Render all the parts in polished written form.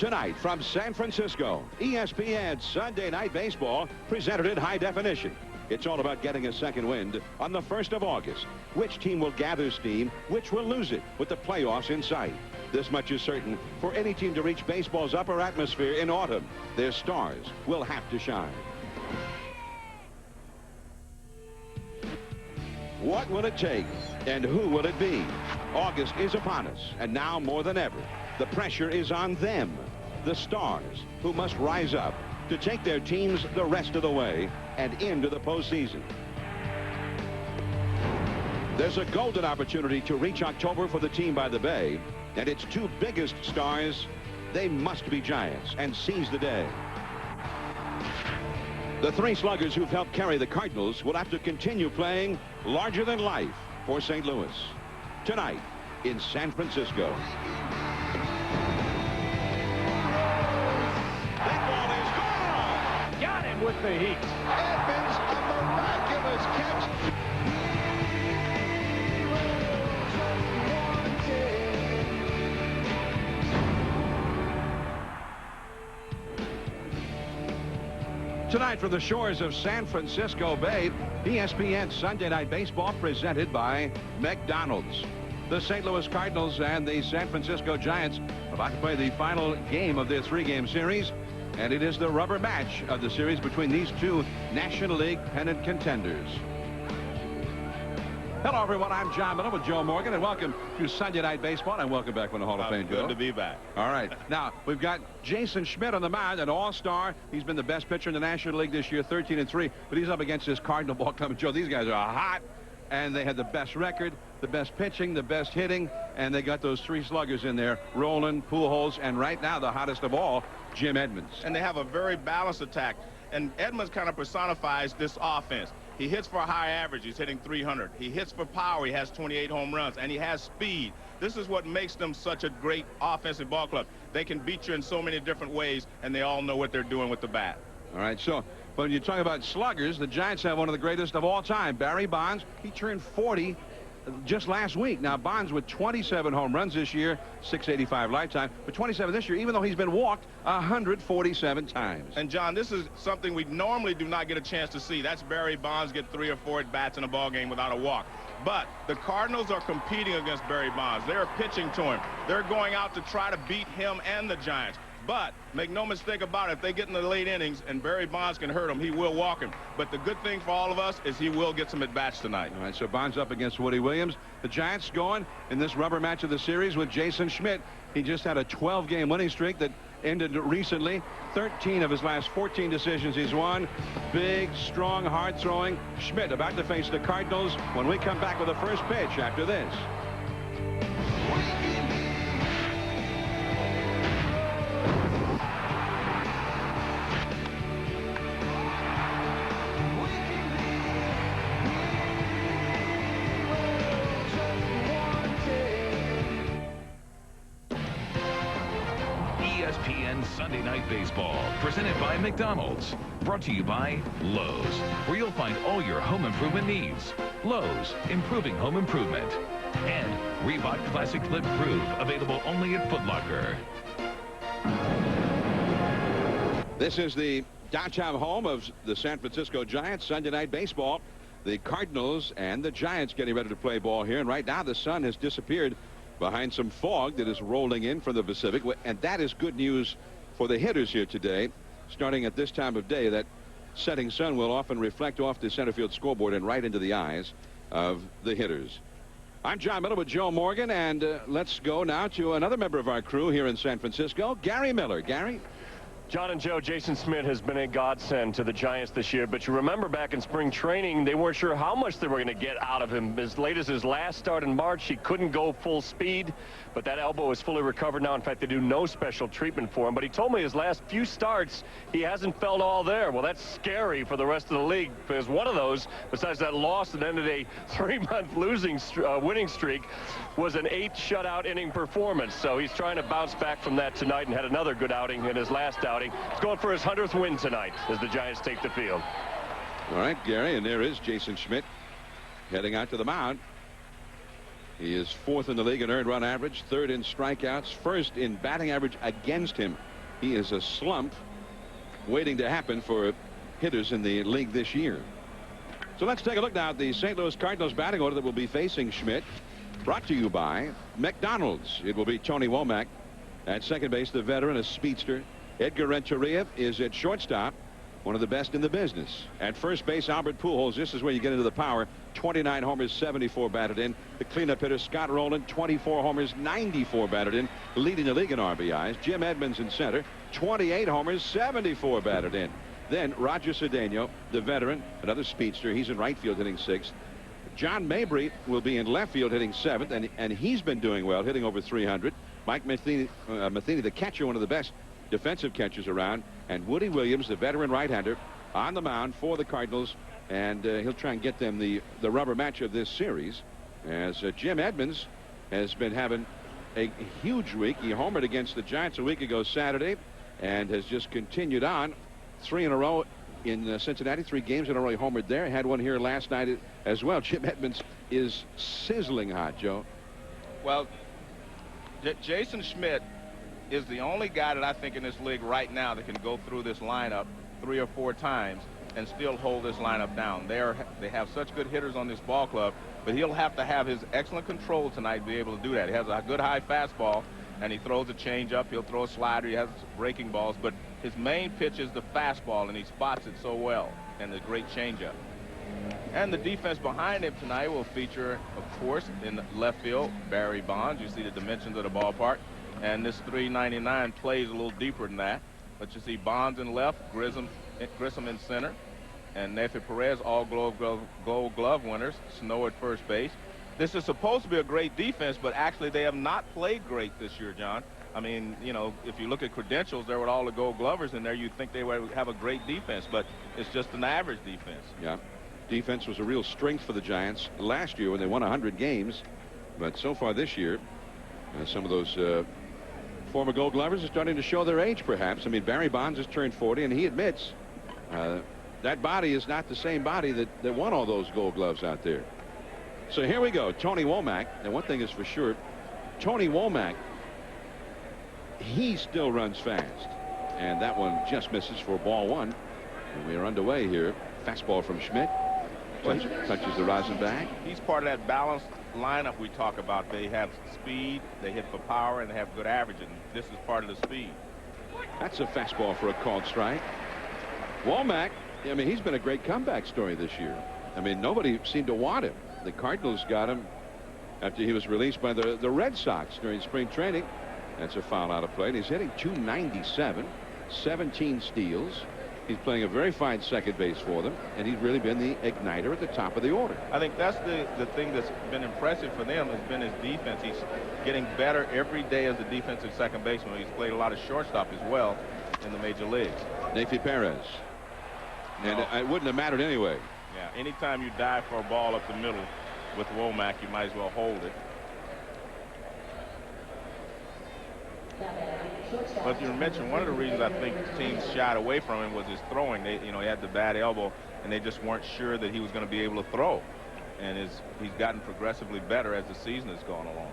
Tonight from San Francisco, ESPN Sunday Night Baseball presented in high definition. It's all about getting a second wind on the 1st of August. Which team will gather steam, which will lose it with the playoffs in sight. This much is certain: for any team to reach baseball's upper atmosphere in autumn, their stars will have to shine. What will it take, and who will it be? August is upon us, and now more than ever, the pressure is on them, the stars, who must rise up to take their teams the rest of the way and into the postseason. There's a golden opportunity to reach October for the team by the Bay, and its two biggest stars, they must be Giants and seize the day. The three sluggers who've helped carry the Cardinals will have to continue playing larger than life for St. Louis. Tonight in San Francisco. That ball is gone! Got him with the heat. Edmonds, a miraculous catch. Tonight from the shores of San Francisco Bay, ESPN Sunday Night Baseball presented by McDonald's. The St. Louis Cardinals and the San Francisco Giants are about to play the final game of their three-game series, and it is the rubber match of the series between these two National League pennant contenders. Hello, everyone. I'm John Miller with Joe Morgan, and welcome to Sunday Night Baseball, and welcome back from the Hall of Fame, Joe. Good to be back. All right. Now, we've got Jason Schmidt on the mound, an all-star. He's been the best pitcher in the National League this year, 13-3, but he's up against this Cardinal ball club. Joe, these guys are hot, and they had the best record, the best pitching, the best hitting, and they got those three sluggers in there, Rolen, Pujols, and right now the hottest of all, Jim Edmonds. And they have a very balanced attack, and Edmonds kind of personifies this offense. He hits for a high average. He's hitting 300. He hits for power. He has 28 home runs, and he has speed. This is what makes them such a great offensive ball club. They can beat you in so many different ways, and they all know what they're doing with the bat. All right, so when you talk about sluggers, the Giants have one of the greatest of all time, Barry Bonds. He turned 40 just last week. Now, Bonds with 27 home runs this year, 685 lifetime, but 27 this year, even though he's been walked 147 times. And, John, this is something we normally do not get a chance to see. That's Barry Bonds get 3 or 4 at-bats in a ball game without a walk. But the Cardinals are competing against Barry Bonds. They're pitching to him. They're going out to try to beat him and the Giants. But make no mistake about it, if they get in the late innings and Barry Bonds can hurt him, he will walk him. But the good thing for all of us is he will get some at-bats tonight. All right, so Bonds up against Woody Williams. The Giants going in this rubber match of the series with Jason Schmidt. He just had a 12-game winning streak that ended recently. 13 of his last 14 decisions he's won. Big, strong, hard-throwing Schmidt about to face the Cardinals when we come back with the first pitch after this. ESPN Sunday Night Baseball, presented by McDonald's. Brought to you by Lowe's, where you'll find all your home improvement needs. Lowe's, improving home improvement. And Reebok Classic Flip Groove, available only at Foot Locker. This is the downtown home of the San Francisco Giants, Sunday Night Baseball. The Cardinals and the Giants getting ready to play ball here, and right now the sun has disappeared behind some fog that is rolling in from the Pacific, and that is good news for the hitters here today. Starting at this time of day, that setting sun will often reflect off the center field scoreboard and right into the eyes of the hitters. I'm John Miller with Joe Morgan, and let's go now to another member of our crew here in San Francisco, Gary Miller. Gary? John and Joe, Jason Schmidt has been a godsend to the Giants this year, but you remember back in spring training, they weren't sure how much they were going to get out of him. As late as his last start in March, he couldn't go full speed, but that elbow is fully recovered now. In fact, they do no special treatment for him, but he told me his last few starts, he hasn't felt all there. Well, that's scary for the rest of the league, because one of those, besides that loss that ended a 3-month winning streak, was an 8 shutout inning performance. So he's trying to bounce back from that tonight and had another good outing in his last outing. He's going for his 100th win tonight as the Giants take the field. All right, Gary, and there is Jason Schmidt heading out to the mound. He is 4th in the league in earned run average, 3rd in strikeouts, 1st in batting average against him. He is a slump waiting to happen for hitters in the league this year. So let's take a look now at the St. Louis Cardinals batting order that will be facing Schmidt. Brought to you by McDonald's. It will be Tony Womack at second base, the veteran, a speedster. Edgar Renteria is at shortstop, one of the best in the business. At first base, Albert Pujols. This is where you get into the power. 29 homers, 74 batted in. The cleanup hitter, Scott Rolen, 24 homers, 94 batted in, leading the league in RBIs. Jim Edmonds in center, 28 homers, 74 batted in. Then Roger Cedeno, the veteran, another speedster. He's in right field hitting 6th. John Mabry will be in left field hitting 7th, and he's been doing well, hitting over 300. Mike Matheny, the catcher, one of the best defensive catchers around, and Woody Williams, the veteran right-hander, on the mound for the Cardinals, and he'll try and get them the rubber match of this series, as Jim Edmonds has been having a huge week. He homered against the Giants a week ago Saturday and has just continued on. 3 in a row in Cincinnati, 3 games in a row he homered there. Had one here last night as well. Jim Edmonds is sizzling hot, Joe. Well, Jason Schmidt is the only guy that I think in this league right now that can go through this lineup 3 or 4 times and still hold this lineup down. They have such good hitters on this ball club, but he'll have to have his excellent control tonight to be able to do that. He has a good high fastball, and he throws a changeup. He'll throw a slider. He has breaking balls, but his main pitch is the fastball, and he spots it so well, and the great changeup. And the defense behind him tonight will feature, of course, in the left field, Barry Bonds. You see the dimensions of the ballpark. And this 399 plays a little deeper than that. But you see Bonds in left, Grissom in center, and Nathan Perez, all Gold Glove winners. Snow at first base. This is supposed to be a great defense, but actually they have not played great this year, John. I mean, you know, if you look at credentials there with all the Gold Glovers in there, you'd think they would have a great defense, but it's just an average defense. Yeah. Defense was a real strength for the Giants last year when they won 100 games. But so far this year, some of those former Gold Glovers are starting to show their age, perhaps. I mean, Barry Bonds has turned 40, and he admits that body is not the same body that won all those Gold Gloves out there. So here we go. Tony Womack. And one thing is for sure, Tony Womack, he still runs fast. And that one just misses for ball 1. And we are underway here. Fastball from Schmidt. Touches the rosin bag. He's part of that balanced lineup we talk about. They have speed, they hit for power, and they have good average, and this is part of the speed. That's a fastball for a called strike. Womack, I mean, he's been a great comeback story this year. I mean, nobody seemed to want him. The Cardinals got him after he was released by the Red Sox during spring training. That's a foul out of play. And he's hitting .297, 17 steals. He's playing a very fine second base for them, and he's really been the igniter at the top of the order. I think that's the thing that's been impressive for them has been his defense. He's getting better every day as a defensive second baseman. He's played a lot of shortstop as well in the major leagues. Nathan Perez. And it wouldn't have mattered anyway. Yeah, anytime you dive for a ball up the middle with Womack, you might as well hold it. But you mentioned one of the reasons I think teams shied away from him was his throwing. He had the bad elbow, and they just weren't sure that he was going to be able to throw. And he's gotten progressively better as the season has gone along.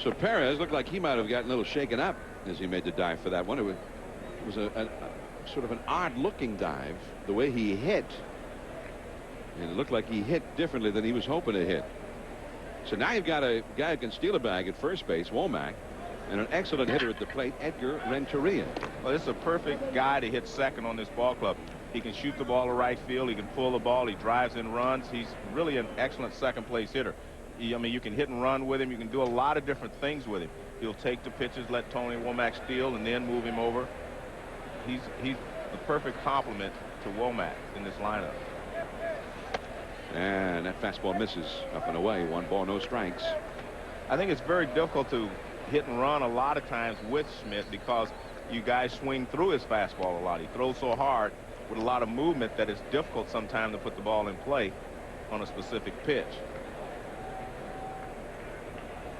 So Perez looked like he might have gotten a little shaken up as he made the dive for that one. It was a sort of an odd-looking dive, the way he hit. And it looked like he hit differently than he was hoping to hit. So now you've got a guy who can steal a bag at first base, Womack, and an excellent hitter at the plate, Edgar Renteria. Well, this is a perfect guy to hit second on this ball club. He can shoot the ball to right field. He can pull the ball. He drives and runs. He's really an excellent second place hitter. I mean, you can hit and run with him. You can do a lot of different things with him. He'll take the pitches, let Tony Womack steal, and then move him over. He's the perfect complement to Womack in this lineup. And that fastball misses up and away. 1 ball, no strikes. I think it's very difficult to hit and run a lot of times with Schmidt because you guys swing through his fastball a lot. He throws so hard with a lot of movement that it's difficult sometimes to put the ball in play on a specific pitch.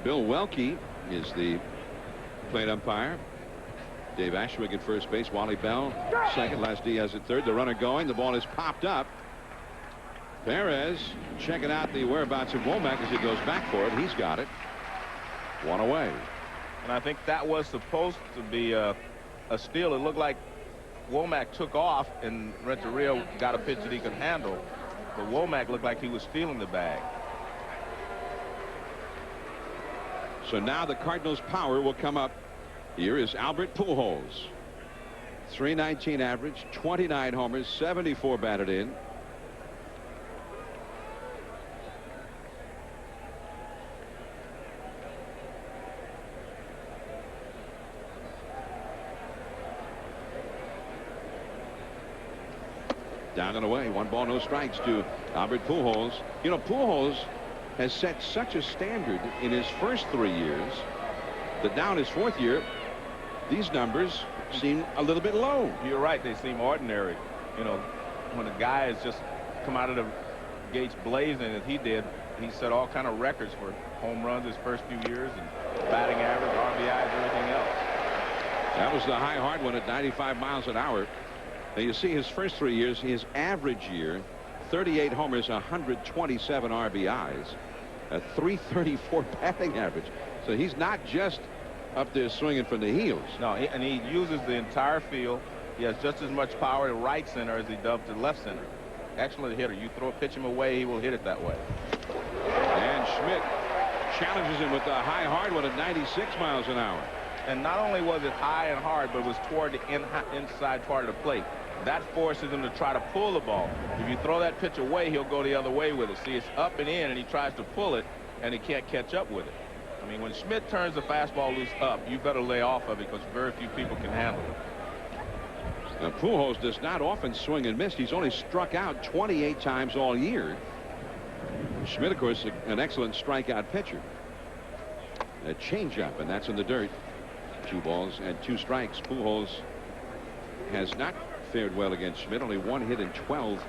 Bill Welke is the plate umpire. Dave Ashwig at first base. Wally Bell second. Las Diaz at third. The runner going. The ball is popped up. Perez checking out the whereabouts of Womack as he goes back for it. He's got it. One away. And I think that was supposed to be a steal. It looked like Womack took off and Renteria got a pitch that he could handle. But Womack looked like he was stealing the bag. So now the Cardinals' power will come up. Here is Albert Pujols. .319 average, 29 homers, 74 batted in. Down and away, 1 ball, no strikes to Albert Pujols. You know, Pujols has set such a standard in his first 3 years that now in his 4th year, these numbers seem a little bit low. You're right, they seem ordinary. You know, when a guy has just come out of the gates blazing as he did, he set all kind of records for home runs his first few years and batting average, RBIs, everything else. That was the high hard one at 95 miles an hour. Now you see his first 3 years, his average year, 38 homers, 127 RBIs, a .334 batting average. So he's not just up there swinging from the heels. No, and he uses the entire field. He has just as much power to right center as he does to left center. Excellent hitter. You pitch him away, he will hit it that way. And Schmidt challenges him with the high hard one at 96 miles an hour. And not only was it high and hard, but it was toward the inside part of the plate. That forces him to try to pull the ball. If you throw that pitch away, he'll go the other way with it. See, it's up and in, and he tries to pull it, and he can't catch up with it. I mean, when Schmidt turns the fastball loose up, you better lay off of it because very few people can handle it. Now, Pujols does not often swing and miss. He's only struck out 28 times all year. Schmidt, of course, an excellent strikeout pitcher. A changeup, and that's in the dirt. 2 balls and 2 strikes. Pujols has not fared well against Schmidt. Only 1 hit in 12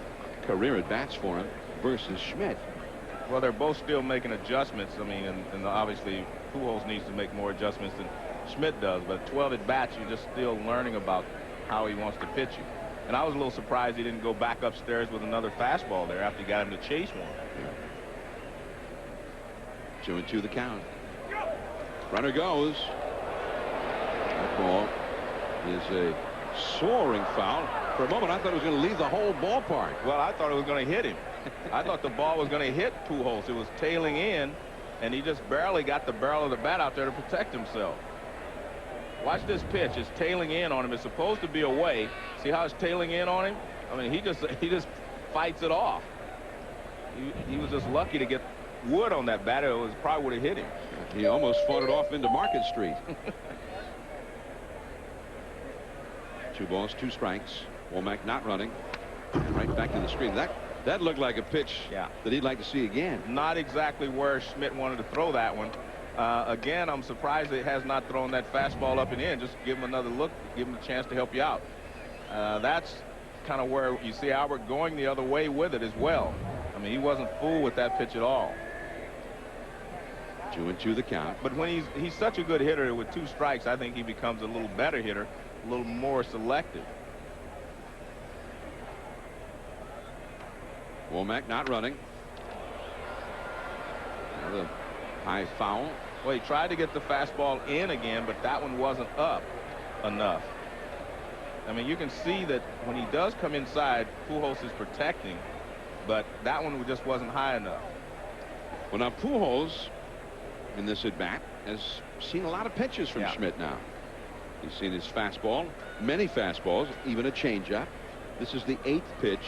career at bats for him versus Schmidt. Well, they're both still making adjustments. I mean, and obviously Pujols needs to make more adjustments than Schmidt does. But 12 at bats, you're just still learning about how he wants to pitch you. And I was a little surprised he didn't go back upstairs with another fastball there after he got him to chase one. 2-2 the count. Runner goes. That ball is a soaring foul. For a moment, I thought it was going to leave the whole ballpark. Well, I thought it was going to hit him. I thought the ball was going to hit Pujols. It was tailing in, and he just barely got the barrel of the bat out there to protect himself. Watch this pitch. It's tailing in on him. It's supposed to be away. See how it's tailing in on him? I mean, he just fights it off. He was just lucky to get wood on that bat. It probably would have hit him. He almost fought it off into Market Street. 2 balls, 2 strikes. Womack not running. Right back to the screen. That looked like a pitch that he'd like to see again. Not exactly where Schmidt wanted to throw that one. Again, I'm surprised it has not thrown that fastball up and in. Just give him another look. Give him a chance to help you out. That's kind of where you see Albert going the other way with it as well. I mean, he wasn't fooled with that pitch at all. 2-2 the count. But when he's such a good hitter with 2 strikes, I think he becomes a little better hitter, a little more selective. Womack not running. Another high foul. Well, he tried to get the fastball in again, but that one wasn't up enough. I mean, you can see that when he does come inside, Pujols is protecting, but that one just wasn't high enough. Well, now Pujols in this at bat has seen a lot of pitches from Schmidt now. He's seen his fastball, many fastballs, even a changeup. This is the 8th pitch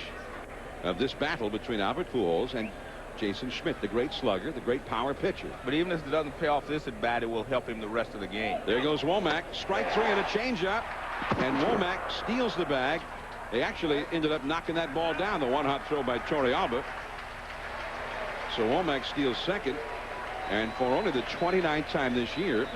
of this battle between Albert Pujols and Jason Schmidt, the great slugger, the great power pitcher. But even if it doesn't pay off this at bat, it will help him the rest of the game. There goes Womack. Strike 3 and a changeup. And Womack steals the bag. They actually ended up knocking that ball down. The one-hop throw by Torrealba. So Womack steals second. And for only the 29th time this year,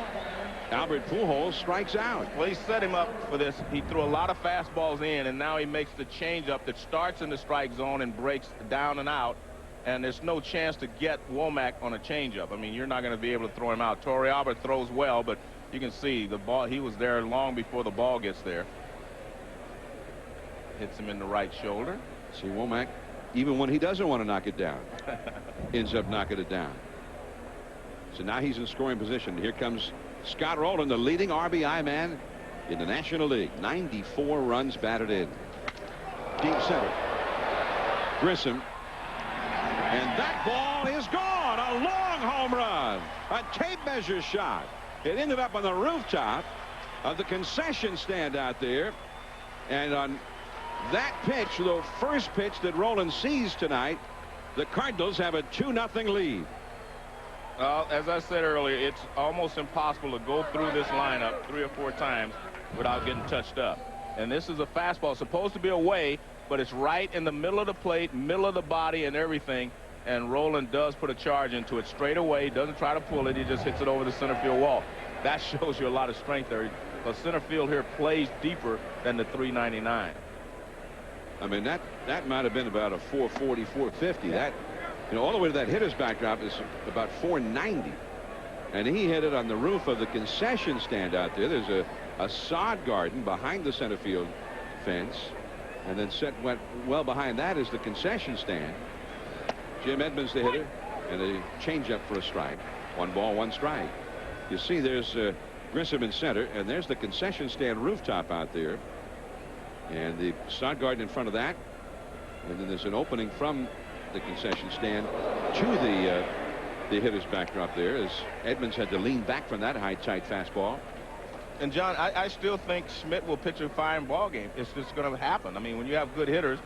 Albert Pujols strikes out. Well, he set him up for this. He threw a lot of fastballs in, and now he makes the changeup that starts in the strike zone and breaks down and out. And there's no chance to get Womack on a changeup. I mean, you're not going to be able to throw him out. Torrealba throws well, but you can see the ball. He was there long before the ball gets there. Hits him in the right shoulder. See Womack even when he doesn't want to knock it down, ends up knocking it down. So now he's in scoring position. Here comes Scott Rolen, the leading RBI man in the National League. 94 runs batted in. Deep center. Grissom. And that ball is gone. A long home run. A tape measure shot. It ended up on the rooftop of the concession stand out there. And on that pitch, the first pitch that Rolen sees tonight, the Cardinals have a 2-0 lead. As I said earlier, it's almost impossible to go through this lineup 3 or 4 times without getting touched up. And this is a fastball, supposed to be away, but it's right in the middle of the plate, middle of the body and everything. And Rolen does put a charge into it straight away. Doesn't try to pull it. He just hits it over the center field wall. That shows you a lot of strength there. The center field here plays deeper than the 399. I mean, that might have been about a 440, 450. Yeah. That, you know, all the way to that hitter's backdrop is about 490. And he hit it on the roof of the concession stand out there. There's a sod garden behind the center field fence. And then went well behind that is the concession stand. Jim Edmonds, the hitter, and a changeup for a strike. 1 ball, 1 strike. You see there's Grissom in center, and there's the concession stand rooftop out there. And the sod garden in front of that. And then there's an opening from the concession stand to the hitter's backdrop there, as Edmonds had to lean back from that high, tight fastball. And John, I still think Schmidt will pitch a fine ball game. It's just going to happen. I mean, when you have good hitters,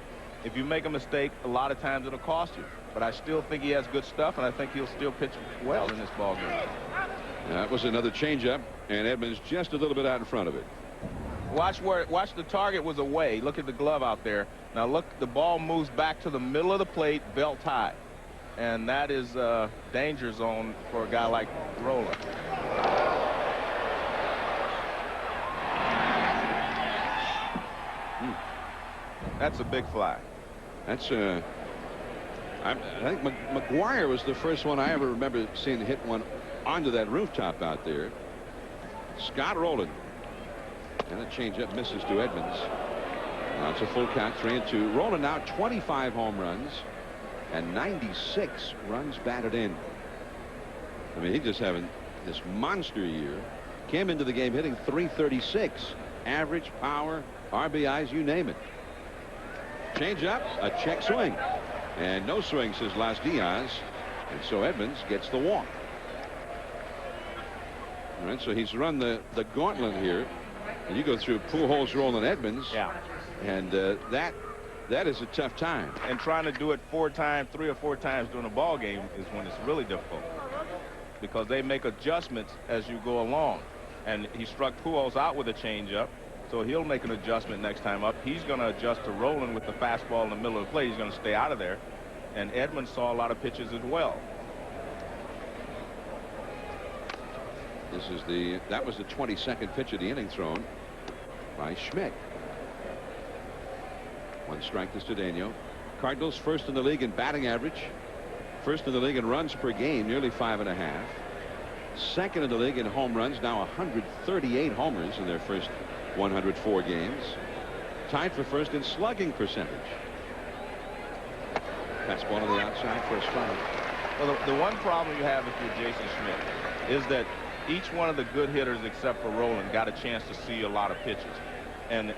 if you make a mistake, a lot of times it'll cost you. But I still think he has good stuff, and I think he'll still pitch well in this ball game. That was another changeup, and Edmonds just a little bit out in front of it. Watch the target was away. Look at the glove out there. Now look, the ball moves back to the middle of the plate, belt high. And that is a danger zone for a guy like Rolen. That's a big fly. That's I think McGuire was the first one I ever remember seeing hit one onto that rooftop out there. Scott Rolen. And a changeup misses to Edmonds. Now it's a full count, 3-2. Rolen now 25 home runs and 96 runs batted in. I mean, he's just having this monster year. Came into the game hitting .336. Average, power, RBIs, you name it. Changeup, a check swing. And no swing, says Las Diaz. And so Edmonds gets the walk. All right, so he's run the gauntlet here. And you go through Pujols, Rolen, Edmonds. Yeah. And that is a tough time. And trying to do it 3 or 4 times during a ball game is when it's really difficult. Because they make adjustments as you go along. And he struck Pujols out with a changeup. So he'll make an adjustment next time up. He's going to adjust to Rolen with the fastball in the middle of the plate. He's going to stay out of there. And Edmonds saw a lot of pitches as well. That was the 22nd pitch of the inning thrown by Schmidt. 1 strike to Cedeno. Cardinals first in the league in batting average. First in the league in runs per game, nearly 5.5. Second in the league in home runs, now 138 homers in their first 104 games. Tied for first in slugging percentage. Fastball on the outside for a strike. Well, the one problem you have if you're Jason Schmidt is that each one of the good hitters except for Rolen got a chance to see a lot of pitches. And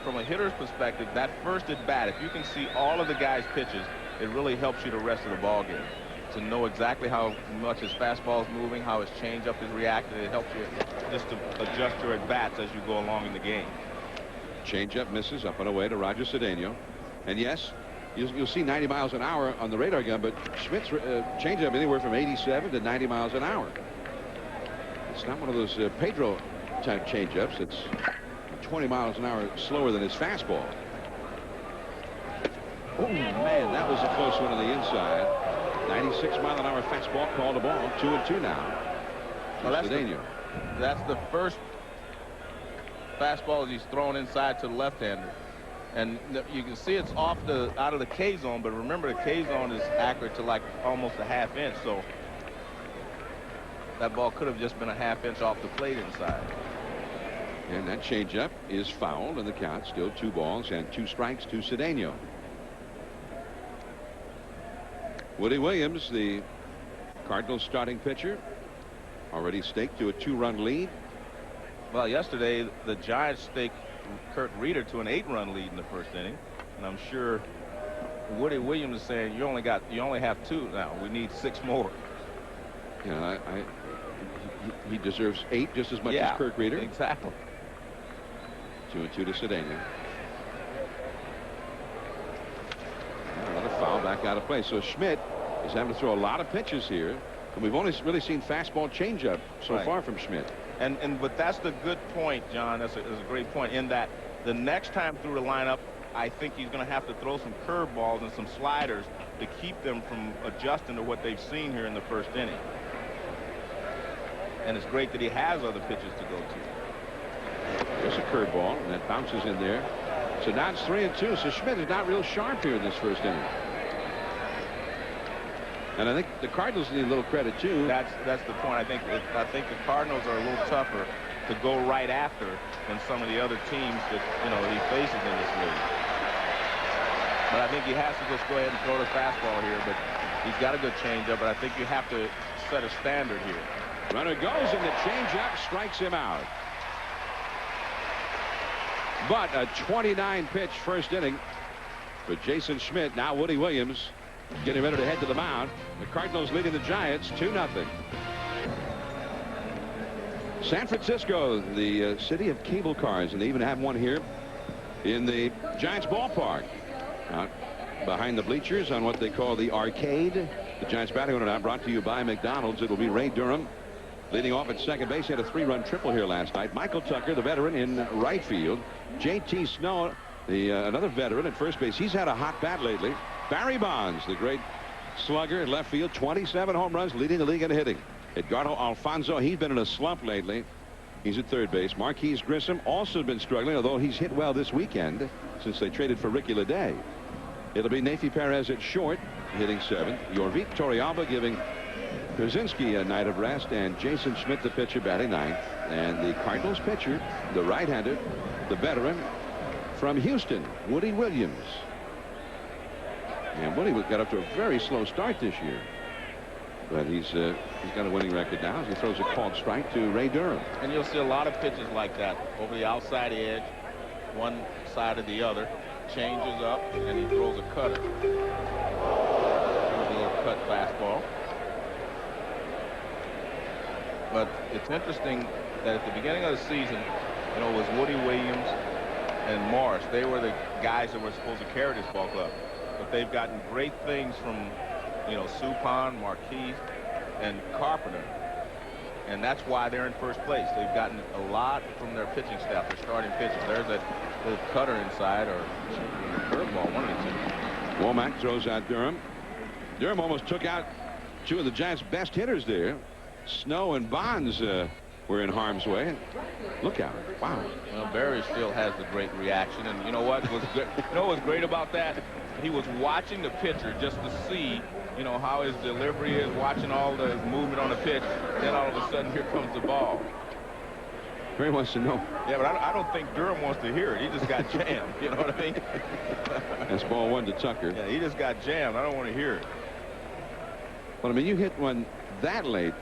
from a hitter's perspective, that first at bat, if you can see all of the guys' pitches, it really helps you the rest of the ball game. To know exactly how much his fastball is moving, how his changeup is reacting, it helps you just to adjust your at-bats as you go along in the game. Changeup misses up and away to Roger Cedeno. And yes, you'll see 90 miles an hour on the radar gun, but Schmidt's changeup anywhere from 87 to 90 miles an hour. It's not one of those Pedro type changeups. It's 20 miles an hour slower than his fastball. Oh man, that was a close one on the inside. 96-mile-an-hour fastball, called a ball. 2-2 now. Well, that's the first fastball he's thrown inside to the left-hander. And you can see it's out of the K zone, but remember the K zone is accurate to like almost a ½ inch, so that ball could have just been a ½ inch off the plate inside. And that changeup is fouled, and the count still 2 balls and 2 strikes to Cedeno. Woody Williams, the Cardinals starting pitcher, already staked to a 2-run lead. Well, yesterday the Giants staked Kurt Reeder to an 8-run lead in the first inning, and I'm sure Woody Williams is saying you only have 2 now. We need 6 more. Yeah, he deserves 8 just as much as Kurt Reeder. Exactly. 2-2 to Cedeno. Another foul back out of play. So Schmidt is having to throw a lot of pitches here, and we've only really seen fastball changeup so far from Schmidt. But that's the good point, John. That's a great point in that the next time through the lineup, I think he's going to have to throw some curveballs and some sliders to keep them from adjusting to what they've seen here in the first inning. And it's great that he has other pitches to go to. There's a curveball, and that bounces in there. So now it's 3-2. So Schmidt is not real sharp here in this first inning. And I think the Cardinals need a little credit too. That's the point. I think the Cardinals are a little tougher to go right after than some of the other teams that he faces in this league. But I think he has to just go ahead and throw the fastball here. But he's got a good changeup. But I think you have to set a standard here. Runner goes, and the changeup strikes him out. But a 29-pitch first inning for Jason Schmidt. Now Woody Williams getting ready to head to the mound. The Cardinals leading the Giants 2-0. San Francisco, the city of cable cars, and they even have one here in the Giants ballpark. Out behind the bleachers on what they call the arcade. The Giants batting order now brought to you by McDonald's. It'll be Ray Durham leading off at second base. He had a 3-run triple here last night. Michael Tucker, the veteran, in right field. J.T. Snow, another veteran, at first base. He's had a hot bat lately. Barry Bonds, the great slugger in left field, 27 home runs, leading the league in hitting. Edgardo Alfonso, he's been in a slump lately. He's at third base. Marquise Grissom also been struggling, although he's hit well this weekend since they traded for Ricky Leday. It'll be Nafi Perez at short, hitting 7th. Yorvik Torrealba giving Krasinski a night of rest, and Jason Schmidt, the pitcher, batting 9th. And the Cardinals pitcher, the right-hander, the veteran from Houston, Woody Williams. And Woody got up to a very slow start this year, but he's got a winning record now as he throws a called strike to Ray Durham. And you'll see a lot of pitches like that over the outside edge, one side or the other, changes up, and he throws a cutter. A little cut fastball. But it's interesting that at the beginning of the season, it was Woody Williams and Morris. They were the guys that were supposed to carry this ball club. But they've gotten great things from, Suppan, Marquise, and Carpenter. And that's why they're in first place. They've gotten a lot from their pitching staff, their starting pitchers. There's that little cutter inside, or curveball, one of the two. Womack throws out Durham. Durham almost took out 2 of the Giants' best hitters there. Snow and Bonds were in harm's way. Look out. Wow. Well, Barry still has the great reaction. And you know what was good? You know what's great about that? He was watching the pitcher just to see, how his delivery is, watching all the movement on the pitch. Then all of a sudden, here comes the ball. Barry wants to know. Yeah, but I don't think Durham wants to hear it. He just got jammed. You know what I mean? That's ball 1 to Tucker. Yeah, he just got jammed. I don't want to hear it. But, I mean, you hit one that late.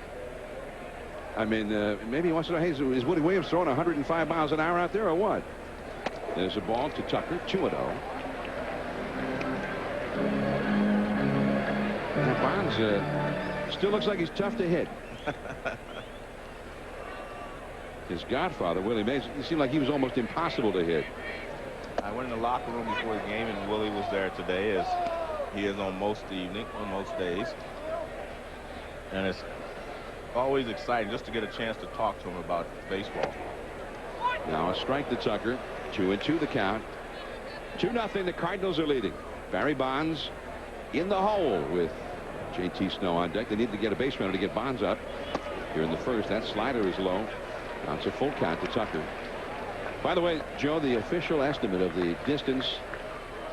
I mean, maybe he wants to know, hey, is Woody Williams throwing 105 miles an hour out there or what? There's a ball to Tucker, 2-0. Now Bonds still looks like he's tough to hit. His godfather, Willie Mays, it seemed like he was almost impossible to hit. I went in the locker room before the game, and Willie was there today, as he is on most days. And it's always exciting just to get a chance to talk to him about baseball. Now a strike to Tucker. 2-2 the count. 2-0. The Cardinals are leading. Barry Bonds in the hole with J.T. Snow on deck. They need to get a base runner to get Bonds up here in the first. That slider is low. Now it's a full count to Tucker. By the way, Joe, the official estimate of the distance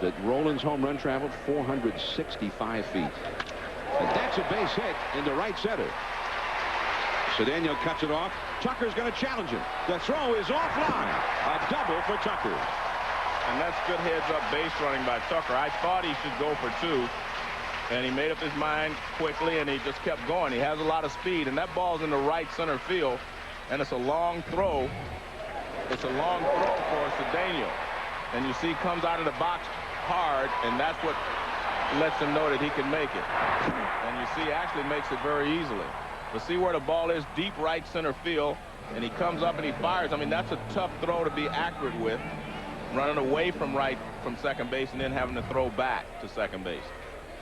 that Rolen's home run traveled, 465 feet. And that's a base hit into right center. Cedeno cuts it off. Tucker's going to challenge him. The throw is offline. A double for Tucker. And that's good heads-up base running by Tucker. I thought he should go for 2. And he made up his mind quickly, and he just kept going. He has a lot of speed, and that ball's in the right center field, and it's a long throw. It's a long throw for Cedeno. And you see he comes out of the box hard, and that's what lets him know that he can make it. And you see he actually makes it very easily. But see where the ball is, deep right center field, and he comes up and he fires. I mean, that's a tough throw to be accurate with, running away from second base and then having to throw back to second base.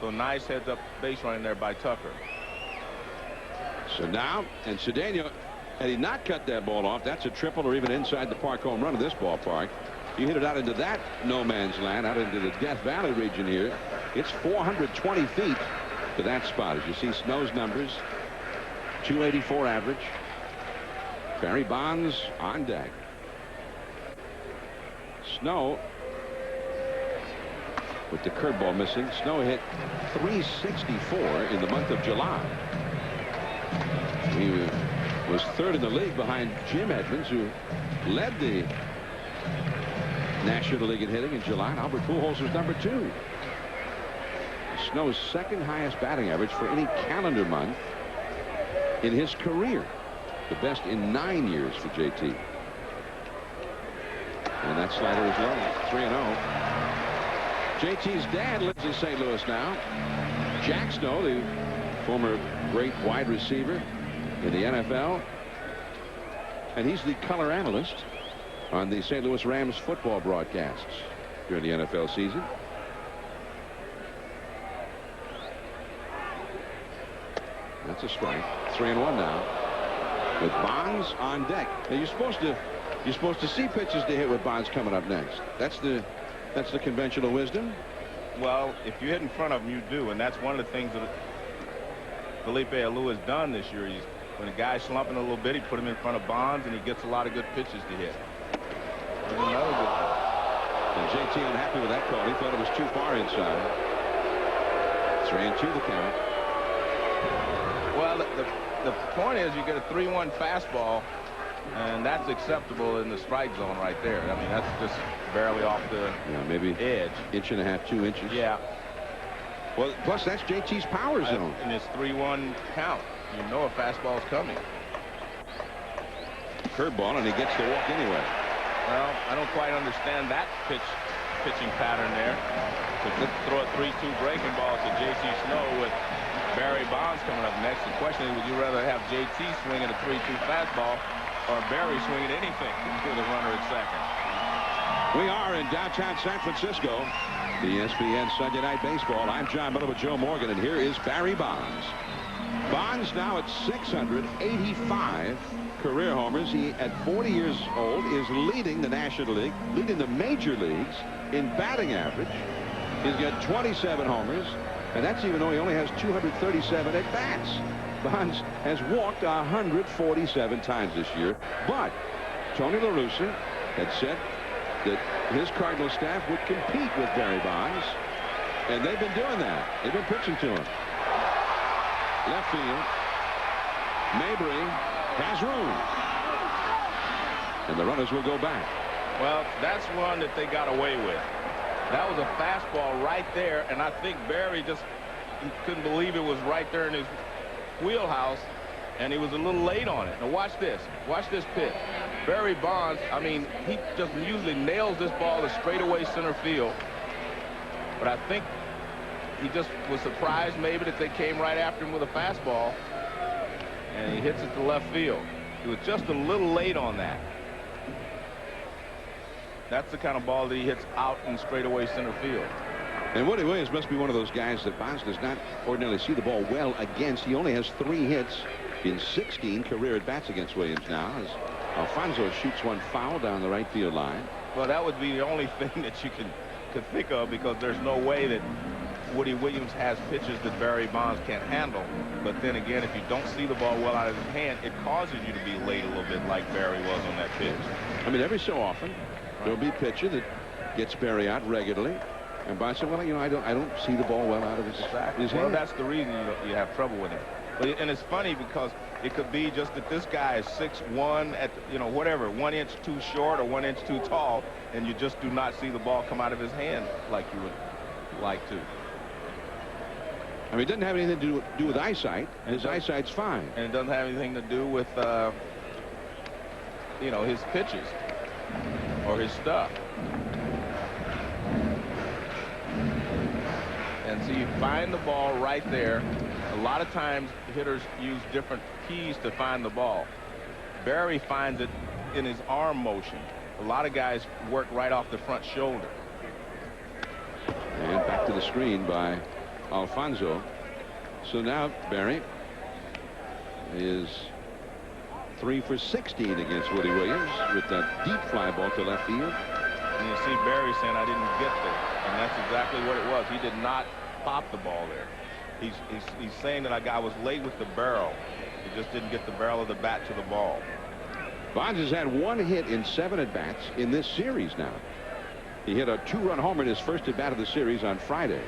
So nice heads up base running there by Tucker. So now, and Cedeno, had he not cut that ball off, that's a triple or even inside the park home run of this ballpark. You hit it out into that no man's land, out into the Death Valley region here. It's 420 feet to that spot. As you see Snow's numbers, 284 average. Barry Bonds on deck. Snow with the curveball missing. Snow hit 364 in the month of July. He was third in the league behind Jim Edmonds, who led the National League in hitting in July, and Albert Pujols was number 2. Snow's second highest batting average for any calendar month in his career. The best in 9 years for JT. And that slider is low. 3-0. JT's dad lives in St. Louis now. Jack Snow, the former great wide receiver in the NFL. And he's the color analyst on the St. Louis Rams football broadcasts during the NFL season. That's a strike. 3-1 now. With Bonds on deck. Now you're supposed to see pitches to hit with Bonds coming up next. That's the conventional wisdom. Well, if you hit in front of him, you do, and that's one of the things that Felipe Alou has done this year. When a guy's slumping a little bit, he put him in front of Bonds, and he gets a lot of good pitches to hit. There's another good one. And JT unhappy with that call. He thought it was too far inside. 3-2 the count. Well, the point is you get a 3-1 fastball, and that's acceptable in the strike zone right there. I mean, that's just barely off the maybe edge. Inch and a half, 2 inches. Yeah. Well, plus that's JT's power zone. And it's 3-1 count. You know a fastball's coming. Curveball, and he gets the walk anyway. Well, I don't quite understand that pitching pattern there. To throw a 3-2 breaking ball to JT Snow with Barry Bonds coming up next. The question is, would you rather have JT swinging a 3-2 fastball or Barry swinging anything with a runner at second? We are in downtown San Francisco. ESPN Sunday Night Baseball. I'm John Miller with Joe Morgan, and here is Barry Bonds. Bonds now at 685 career homers. He, at 40 years old, is leading the National League, leading the major leagues in batting average. He's got 27 homers, and that's even though he only has 237 at-bats. Bonds has walked 147 times this year, but Tony La Russa had said that his Cardinal staff would compete with Barry Bonds, and they've been doing that. They've been pitching to him. Left field. Mabry has room, and the runners will go back. Well, that's one that they got away with. That was a fastball right there, and I think Barry just couldn't believe it was right there in his wheelhouse, and he was a little late on it. Now watch this. Watch this pitch. Barry Bonds, I mean, he just usually nails this ball to straightaway center field, but I think he just was surprised maybe that they came right after him with a fastball, and he hits it to left field. He was just a little late on that. That's the kind of ball that he hits out in straightaway center field. And Woody Williams must be one of those guys that Bonds does not ordinarily see the ball well against. He only has 3 hits in 16 career at-bats against Williams now, as Alfonso shoots one foul down the right field line. Well, that would be the only thing that you could think of, because there's no way that Woody Williams has pitches that Barry Bonds can't handle. But then again, if you don't see the ball well out of his hand, it causes you to be late a little bit, like Barry was on that pitch. I mean, every so often there'll be a pitcher that gets Barry out regularly, and Bonds said, well, you know, I don't see the ball well out of his hand. Well, that's the reason you have trouble with him. And it's funny because it could be just that this guy is 6'1", at, you know, whatever, 1 inch too short or 1 inch too tall, and you just do not see the ball come out of his hand like you would like to. I mean, it doesn't have anything to do with eyesight. His eyesight's fine. And it doesn't have anything to do with, you know, his pitches or his stuff. And so you find the ball right there. A lot of times hitters use different keys to find the ball. Barry finds it in his arm motion. A lot of guys work right off the front shoulder. And back to the screen by Alfonso. So now Barry is 3 for 16 against Woody Williams with that deep fly ball to left field. And you see Barry saying, I didn't get there. And that's exactly what it was. He did not pop the ball there. He's saying that I was late with the barrel. He just didn't get the barrel of the bat to the ball. Bonds has had 1 hit in 7 at-bats in this series now. He hit a 2-run homer in his first at-bat of the series on Friday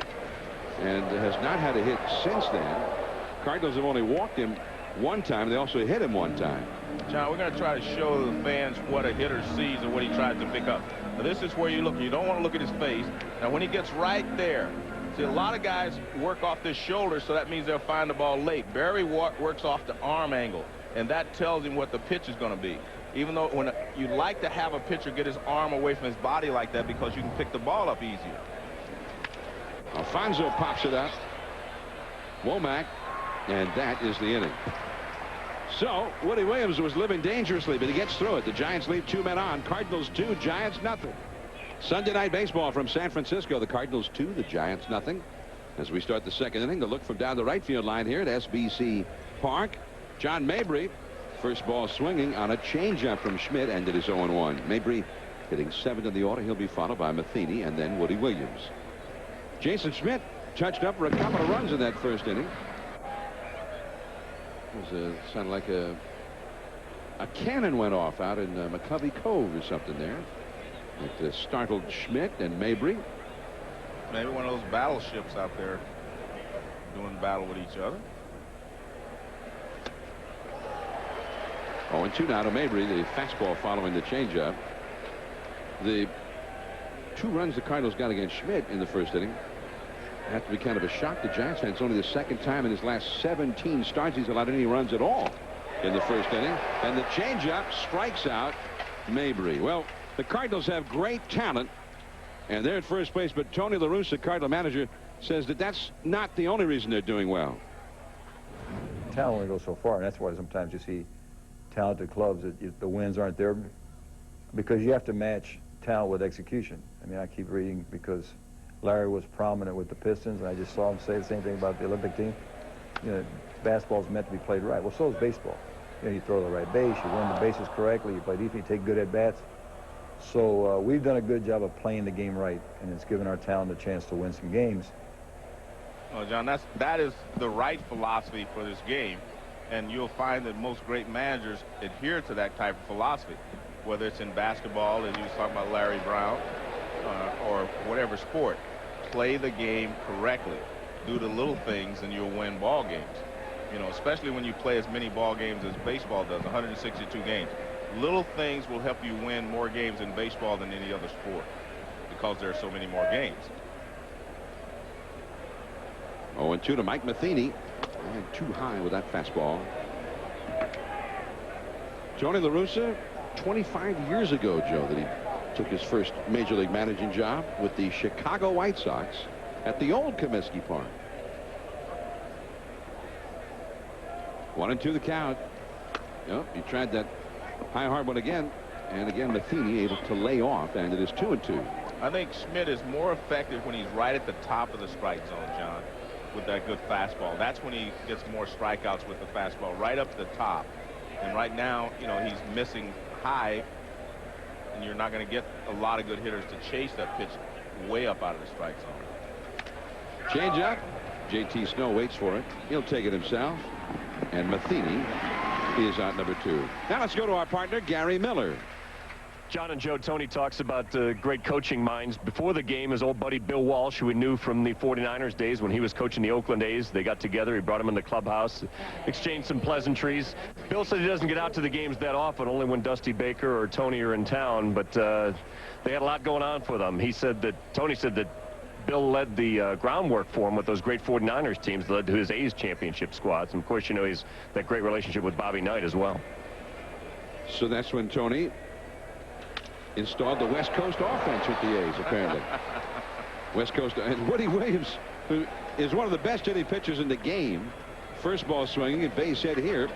and has not had a hit since then. Cardinals have only walked him 1 time. They also hit him 1 time. John, we're going to try to show the fans what a hitter sees and what he tries to pick up. Now, this is where you look. You don't want to look at his face. Now, when he gets right there, see, a lot of guys work off this shoulder, so that means they'll find the ball late. Barry works off the arm angle, and that tells him what the pitch is going to be. Even though when you like to have a pitcher get his arm away from his body like that because you can pick the ball up easier. Alfonso pops it up. Womack, and that is the inning. So Woody Williams was living dangerously, but he gets through it. The Giants leave 2 men on. Cardinals 2, Giants nothing. Sunday night baseball from San Francisco. The Cardinals 2, the Giants nothing. As we start the 2nd inning, the look from down the right field line here at SBC Park. John Mabry, first ball swinging on a changeup from Schmidt, and it is 0-1. Mabry hitting 7th in the order. He'll be followed by Matheny and then Woody Williams. Jason Schmidt touched up for a couple of runs in that first inning. It was sounded like a cannon went off out in McCovey Cove or something there. It startled Schmidt and Mabry. Maybe one of those battleships out there doing battle with each other. 0-2 now to Mabry. The fastball following the changeup. The 2 runs the Cardinals got against Schmidt in the first inning have to be kind of a shock to Giants fans. It's only the 2nd time in his last 17 starts he's allowed any runs at all in the first inning. And the changeup strikes out Mabry. Well, the Cardinals have great talent, and they're at first place. But Tony La Russa, Cardinal manager, says that that's not the only reason they're doing well. Talent only goes so far, and that's why sometimes you see talented clubs that the wins aren't there because you have to match talent with execution. I mean, I keep reading because Larry was prominent with the Pistons, and I just saw him say the same thing about the Olympic team. You know, basketball's meant to be played right. Well, so is baseball. You know, you throw the right base, you run the bases correctly, you play defense, you take good at-bats. So we've done a good job of playing the game right, and it's given our talent a chance to win some games. Well, John, that is the right philosophy for this game, and you'll find that most great managers adhere to that type of philosophy, whether it's in basketball, as you was talking about Larry Brown, or whatever sport. Play the game correctly. Do the little things, and you'll win ball games. You know, especially when you play as many ball games as baseball does, 162 games. Little things will help you win more games in baseball than any other sport because there are so many more games. 0-2 to Mike Matheny. And too high with that fastball. Tony La Russa, 25 years ago, Joe, that he took his first major league managing job with the Chicago White Sox at the old Comiskey Park. 1-2 the count. Yep, he tried that high hard one again, and again Matheny able to lay off, and it is 2-2. I think Schmidt is more effective when he's right at the top of the strike zone, John, with that good fastball. That's when he gets more strikeouts with the fastball, right up the top. And right now, you know, he's missing high, and you're not going to get a lot of good hitters to chase that pitch way up out of the strike zone. Change up. JT Snow waits for it. He'll take it himself. And Matheny is out number 2. Now let's go to our partner, Gary Miller. John and Joe, Tony talks about great coaching minds. Before the game, his old buddy Bill Walsh, who we knew from the 49ers days when he was coaching the Oakland A's, they got together. He brought him in the clubhouse, exchanged some pleasantries. Bill said he doesn't get out to the games that often, only when Dusty Baker or Tony are in town, but they had a lot going on for them. Tony said that Bill led the groundwork for him with those great 49ers teams that led to his A's championship squads. And of course, you know, he's that great relationship with Bobby Knight as well. So that's when Tony installed the West Coast offense with the A's, apparently. West Coast. And Woody Williams, who is one of the best hitting pitchers in the game. First ball swinging at base hit here.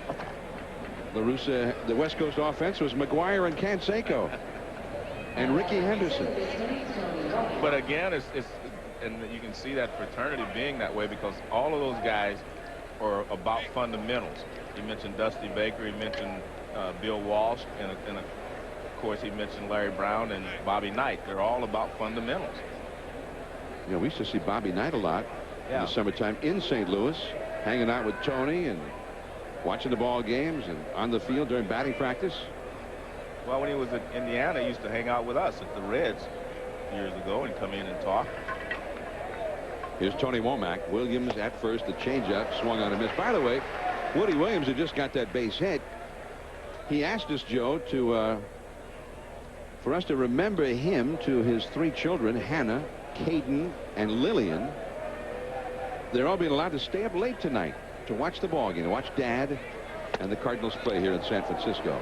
La Russa, the West Coast offense was McGuire and Canseco and Ricky Henderson. But again, and you can see that fraternity being that way because all of those guys are about fundamentals. He mentioned Dusty Baker, he mentioned Bill Walsh, and of course he mentioned Larry Brown and Bobby Knight. They're all about fundamentals. You know, we used to see Bobby Knight a lot in the summertime in St. Louis, hanging out with Tony and watching the ball games and on the field during batting practice. Well, when he was in Indiana, he used to hang out with us at the Reds years ago and come in and talk. Here's Tony Womack. Williams at first, the changeup swung on a miss. By the way, Woody Williams had just got that base hit. He asked us, Joe, for us to remember him to his 3 children, Hannah, Caden, and Lillian. They're all being allowed to stay up late tonight to watch the ball game, to watch Dad and the Cardinals play here in San Francisco.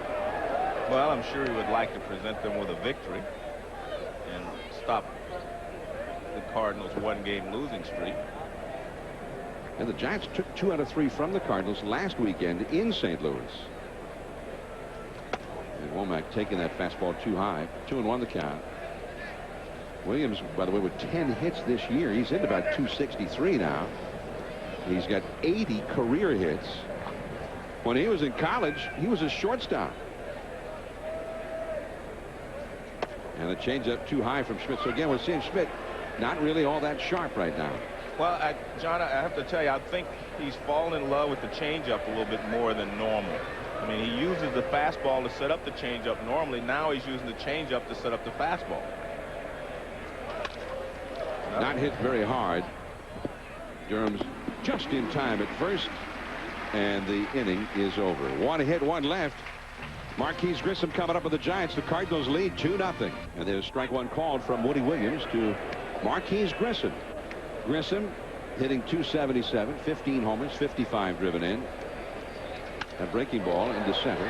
Well, I'm sure he would like to present them with a victory and stop the Cardinals' 1-game losing streak. And the Giants took 2 out of 3 from the Cardinals last weekend in St. Louis. And Womack taking that fastball too high. 2-1 the count. Williams, by the way, with 10 hits this year. He's in about 263 now. He's got 80 career hits. When he was in college, he was a shortstop. And a changeup too high from Schmidt. So again, we're seeing Schmidt not really all that sharp right now. Well, John, I have to tell you, I think he's fallen in love with the changeup a little bit more than normal. I mean, he uses the fastball to set up the changeup normally. Now he's using the changeup to set up the fastball. Not hit very hard. Durham's just in time at first, and the inning is over. 1 hit, 1 left. Marquise Grissom coming up with the Giants. The Cardinals lead 2-0. And there's strike 1 called from Woody Williams to Marquise Grissom. Grissom hitting .277, 15 homers, 55 driven in. A breaking ball into center.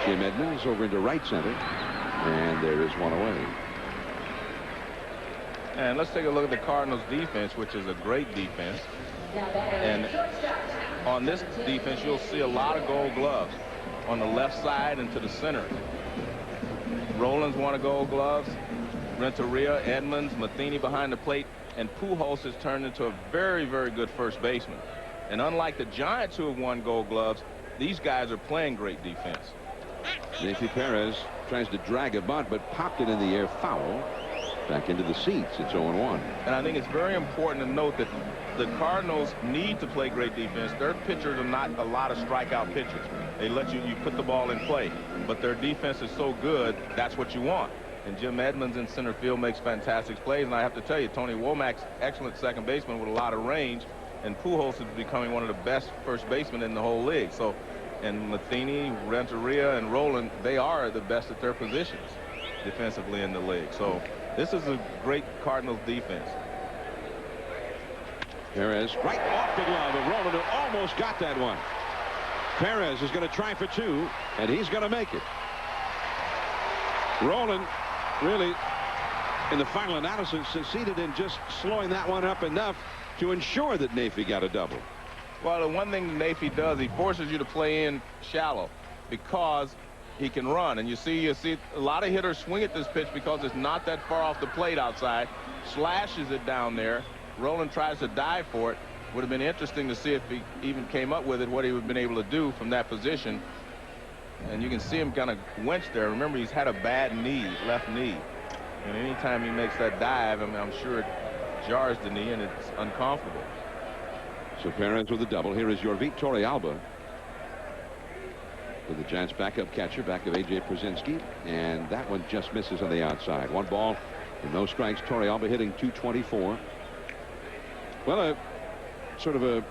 Jim Edmonds over into right center, and there is 1 away. And let's take a look at the Cardinals defense, which is a great defense. And on this defense, you'll see a lot of gold gloves on the left side and to the center. Rolen's won a gold gloves. Renteria, Edmonds, Matheny behind the plate, and Pujols has turned into a very, very good first baseman. And unlike the Giants, who have won gold gloves, these guys are playing great defense. Nancy Perez tries to drag a bunt, but popped it in the air foul. Back into the seats. It's 0-1. And I think it's very important to note that the Cardinals need to play great defense. Their pitchers are not a lot of strikeout pitchers. They let you put the ball in play. But their defense is so good, that's what you want. And Jim Edmonds in center field makes fantastic plays. And I have to tell you, Tony Womack's excellent second baseman with a lot of range. And Pujols is becoming one of the best first basemen in the whole league. So, and Matheny, Renteria, and Rolen, they are the best at their positions defensively in the league. So this is a great Cardinals defense. Perez right off the glove of Rolen, who almost got that one. Perez is going to try for 2, and he's going to make it. Rolen really, in the final analysis, succeeded in just slowing that one up enough to ensure that Nafee got a double. Well, the one thing Nafee does, he forces you to play in shallow because he can run. And you see a lot of hitters swing at this pitch because it's not that far off the plate outside, slashes it down there. Rolen tries to dive for it. Would have been interesting to see if he even came up with it, what he would have been able to do from that position. And you can see him kind of winch there. Remember, he's had a bad knee, left knee. And anytime he makes that dive, I mean, I'm sure it jars the knee and it's uncomfortable. So Perez with a double. Here is Yorvit Torrealba with the Giants backup catcher, back of A.J. Przinsky, and that one just misses on the outside. 1 ball and no strikes. Torrealba hitting .224. Well, sort of a,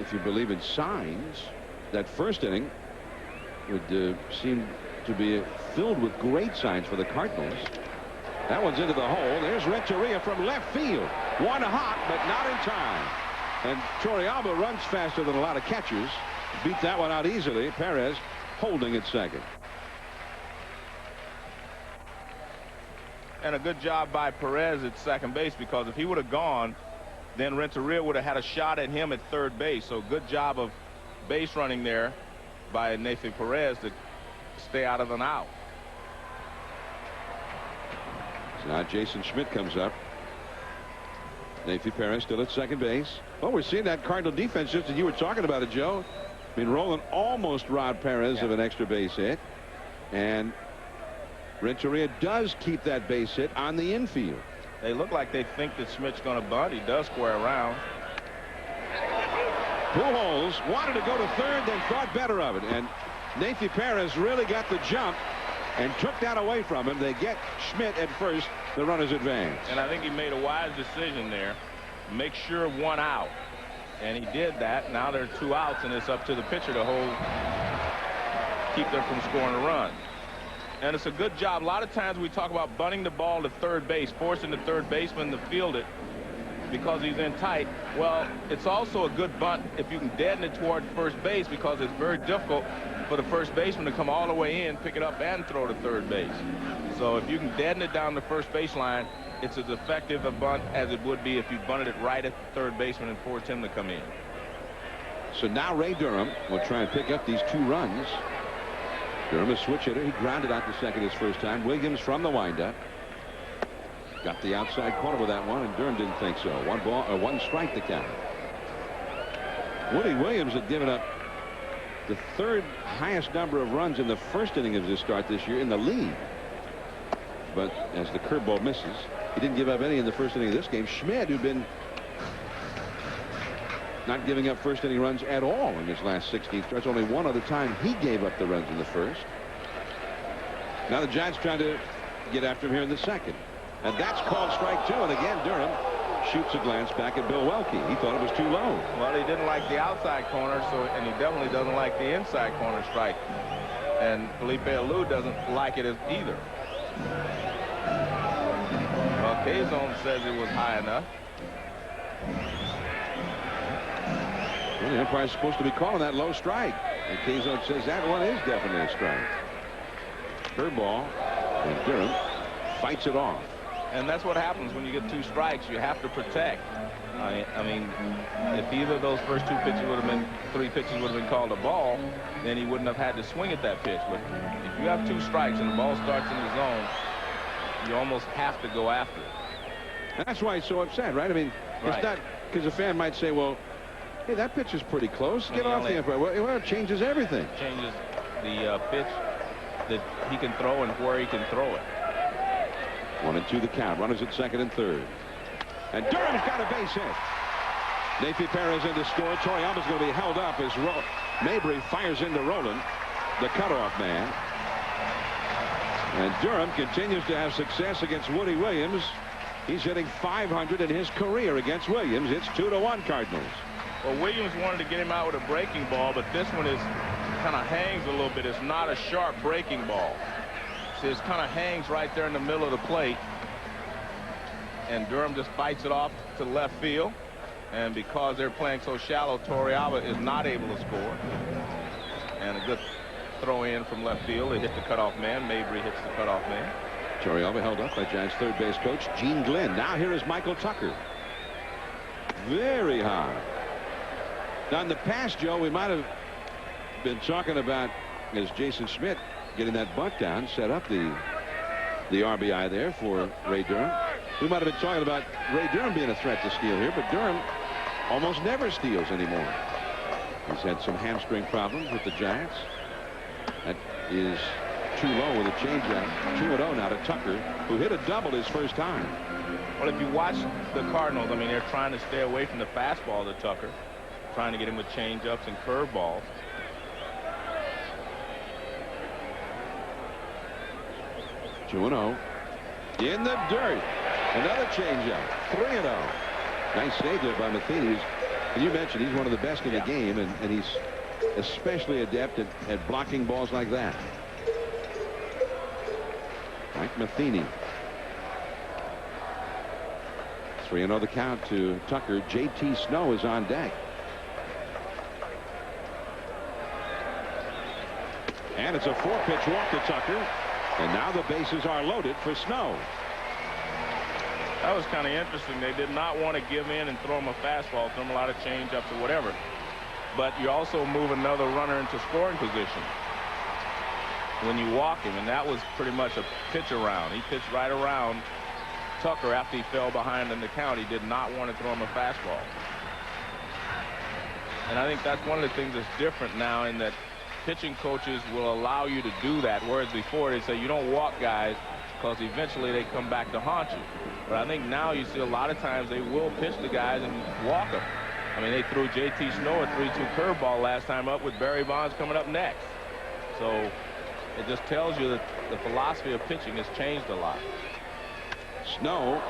if you believe in signs, that first inning would seem to be filled with great signs for the Cardinals. That one's into the hole. There's Renteria from left field. One hot, but not in time. And Torrealba runs faster than a lot of catchers. Beat that one out easily. Perez holding at second. And a good job by Perez at second base, because if he would have gone, then Renteria would have had a shot at him at third base. So good job of base running there by Nathan Perez to stay out of an out. So now Jason Schmidt comes up. Nathan Perez still at second base. Well, we're seeing that Cardinal defense just as you were talking about it, Joe. I mean, Rolen almost robbed Perez of an extra base hit. And Renteria does keep that base hit on the infield. They look like they think that Schmidt's going to bunt. He does square around. Pujols wanted to go to third, then thought better of it. And Nathan Perez really got the jump and took that away from him. They get Schmidt at first. The runners advance. And I think he made a wise decision there. Make sure one out. And he did that. Now there are 2 outs, and it's up to the pitcher to keep them from scoring a run. And it's a good job. A lot of times we talk about bunting the ball to third base, forcing the third baseman to field it because he's in tight. Well, it's also a good bunt if you can deaden it toward first base, because it's very difficult for the first baseman to come all the way in, pick it up, and throw to third base. So if you can deaden it down the first baseline, it's as effective a bunt as it would be if you bunted it right at the third baseman and forced him to come in. So now Ray Durham will try and pick up these 2 runs. Durham, a switch hitter. He grounded out to second his first time. Williams from the windup. Got the outside corner with that one, and Durham didn't think so. 1 strike to count. Woody Williams had given up the 3rd highest number of runs in the first inning of his start this year in the league. But as the curveball misses, he didn't give up any in the first inning of this game. Schmidt, who'd been not giving up first inning runs at all in his last 16 starts. Only one other time he gave up the runs in the first. Now the Giants trying to get after him here in the second. And that's called strike 2. And again, Durham shoots a glance back at Bill Welke. He thought it was too low. Well, he didn't like the outside corner, and he definitely doesn't like the inside corner strike. And Felipe Alou doesn't like it either. Well, K-Zone says it was high enough. Well, the umpire's supposed to be calling that low strike. And K-Zone says that one is definitely a strike. Curveball, and Durham fights it off. And that's what happens when you get 2 strikes. You have to protect. I mean, if either of those first 2 pitches would have been, 3 pitches would have been called a ball, then he wouldn't have had to swing at that pitch. But if you have 2 strikes and the ball starts in the zone, you almost have to go after it. And that's why he's so upset, right? I mean, it's not because a fan might say, well, hey, that pitch is pretty close. Get off the umpire. Well, it changes everything. Changes the pitch that he can throw and where he can throw it. 1-2 the count. Runners at second and third. And Durham's got a base hit. Nathan Perez in to score. Torrealba's going to be held up as Mabry fires into Rolen, the cutoff man. And Durham continues to have success against Woody Williams. He's hitting .500 in his career against Williams. It's 2-1 Cardinals. Well, Williams wanted to get him out with a breaking ball, but this one is kind of hangs a little bit. It's not a sharp breaking ball. So it kind of hangs right there in the middle of the plate. And Durham just fights it off to left field. And because they're playing so shallow, Torrealba is not able to score. And a good throw in from left field. They hit the cutoff man. Mabry hits the cutoff man. Torrealba held up by Giants third base coach Gene Glenn. Now here is Michael Tucker. Very high. Now in the past, Joe, we might have been talking about, as Jason Schmidt getting that bunt down, set up the RBI there for Ray Durham. We might have been talking about Ray Durham being a threat to steal here, but Durham almost never steals anymore. He's had some hamstring problems with the Giants. That is too low with a changeup. 2-0 now to Tucker, who hit a double his first time. Well, if you watch the Cardinals, I mean, they're trying to stay away from the fastball to Tucker, trying to get him with changeups and curveballs. In the dirt. Another changeup. 3-0. Nice save there by Matheny. And you mentioned he's one of the best in the game, and he's especially adept at blocking balls like that. Mike Matheny. 3-0 the count to Tucker. J.T. Snow is on deck. And it's a 4-pitch walk to Tucker. And now the bases are loaded for Snow. That was kind of interesting. They did not want to give in and throw him a fastball, throw him a lot of change-ups or whatever. But you also move another runner into scoring position when you walk him, and that was pretty much a pitch around. He pitched right around Tucker after he fell behind in the count. He did not want to throw him a fastball. And I think that's one of the things that's different now, in that pitching coaches will allow you to do that, whereas before they say you don't walk guys because eventually they come back to haunt you. But I think now you see a lot of times they will pitch the guys and walk them. I mean, they threw J.T. Snow a 3-2 curveball last time up, with Barry Bonds coming up next. So it just tells you that the philosophy of pitching has changed a lot. Snow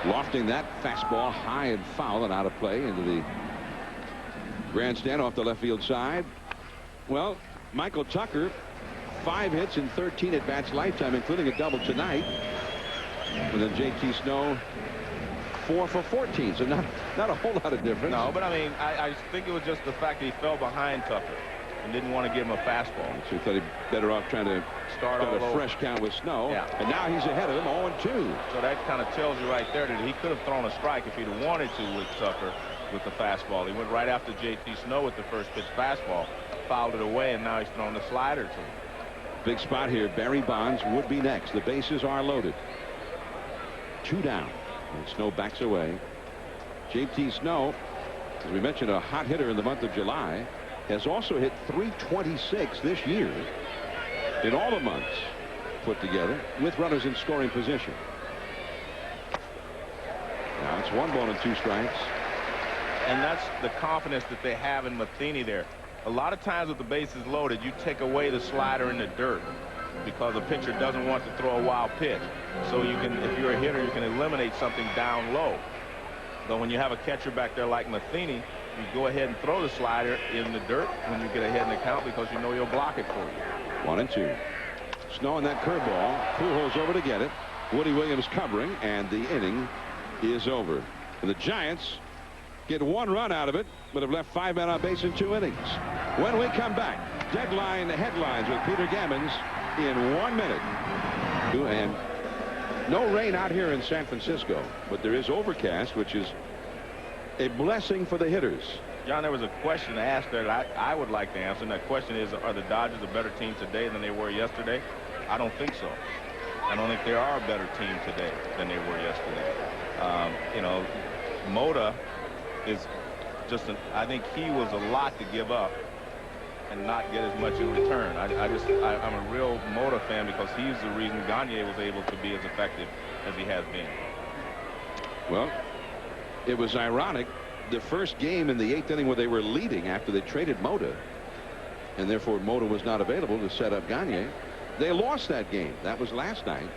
lofting that fastball high and foul and out of play into the grandstand off the left field side. Well, Michael Tucker, 5 hits in 13 at-bats lifetime, including a double tonight. And then J.T. Snow, 4 for 14, so not a whole lot of difference. No, but I mean, I think it was just the fact that he fell behind Tucker and didn't want to give him a fastball. So he thought he'd better off trying to start a fresh count with Snow. Yeah. And now he's ahead of him, 0-2. So that kind of tells you right there that he could have thrown a strike if he'd have wanted to with Tucker with the fastball. He went right after J.T. Snow with the first pitch fastball, fouled it away, and now he's throwing the slider to him. Big spot here. Barry Bonds would be next. The bases are loaded. 2 down. And Snow backs away. J.T. Snow, as we mentioned, a hot hitter in the month of July, has also hit .326 this year in all the months put together, with runners in scoring position. Now it's 1 ball and 2 strikes. And that's the confidence that they have in Matheny there. A lot of times with the bases loaded, you take away the slider in the dirt because the pitcher doesn't want to throw a wild pitch. So you can, if you're a hitter, you can eliminate something down low. Though when you have a catcher back there like Matheny, you go ahead and throw the slider in the dirt when you get ahead in the count, because you know he'll block it for you. 1-2. Snow on that curveball. Pujols over to get it. Woody Williams covering, and the inning is over. And the Giants get 1 run out of it, but have left 5 men on base in 2 innings. When we come back, deadline headlines with Peter Gammons in 1 minute. And no rain out here in San Francisco, but there is overcast, which is a blessing for the hitters. John, there was a question asked there that I would like to answer, and that question is, are the Dodgers a better team today than they were yesterday? I don't think so. I don't think they are a better team today than they were yesterday. You know, Mota is just I think he was a lot to give up and not get as much in return. I'm a real Mota fan, because he's the reason Gagne was able to be as effective as he has been. Well, it was ironic. The first game in the 8th inning where they were leading after they traded Mota, and therefore Mota was not available to set up Gagne. They lost that game. That was last night,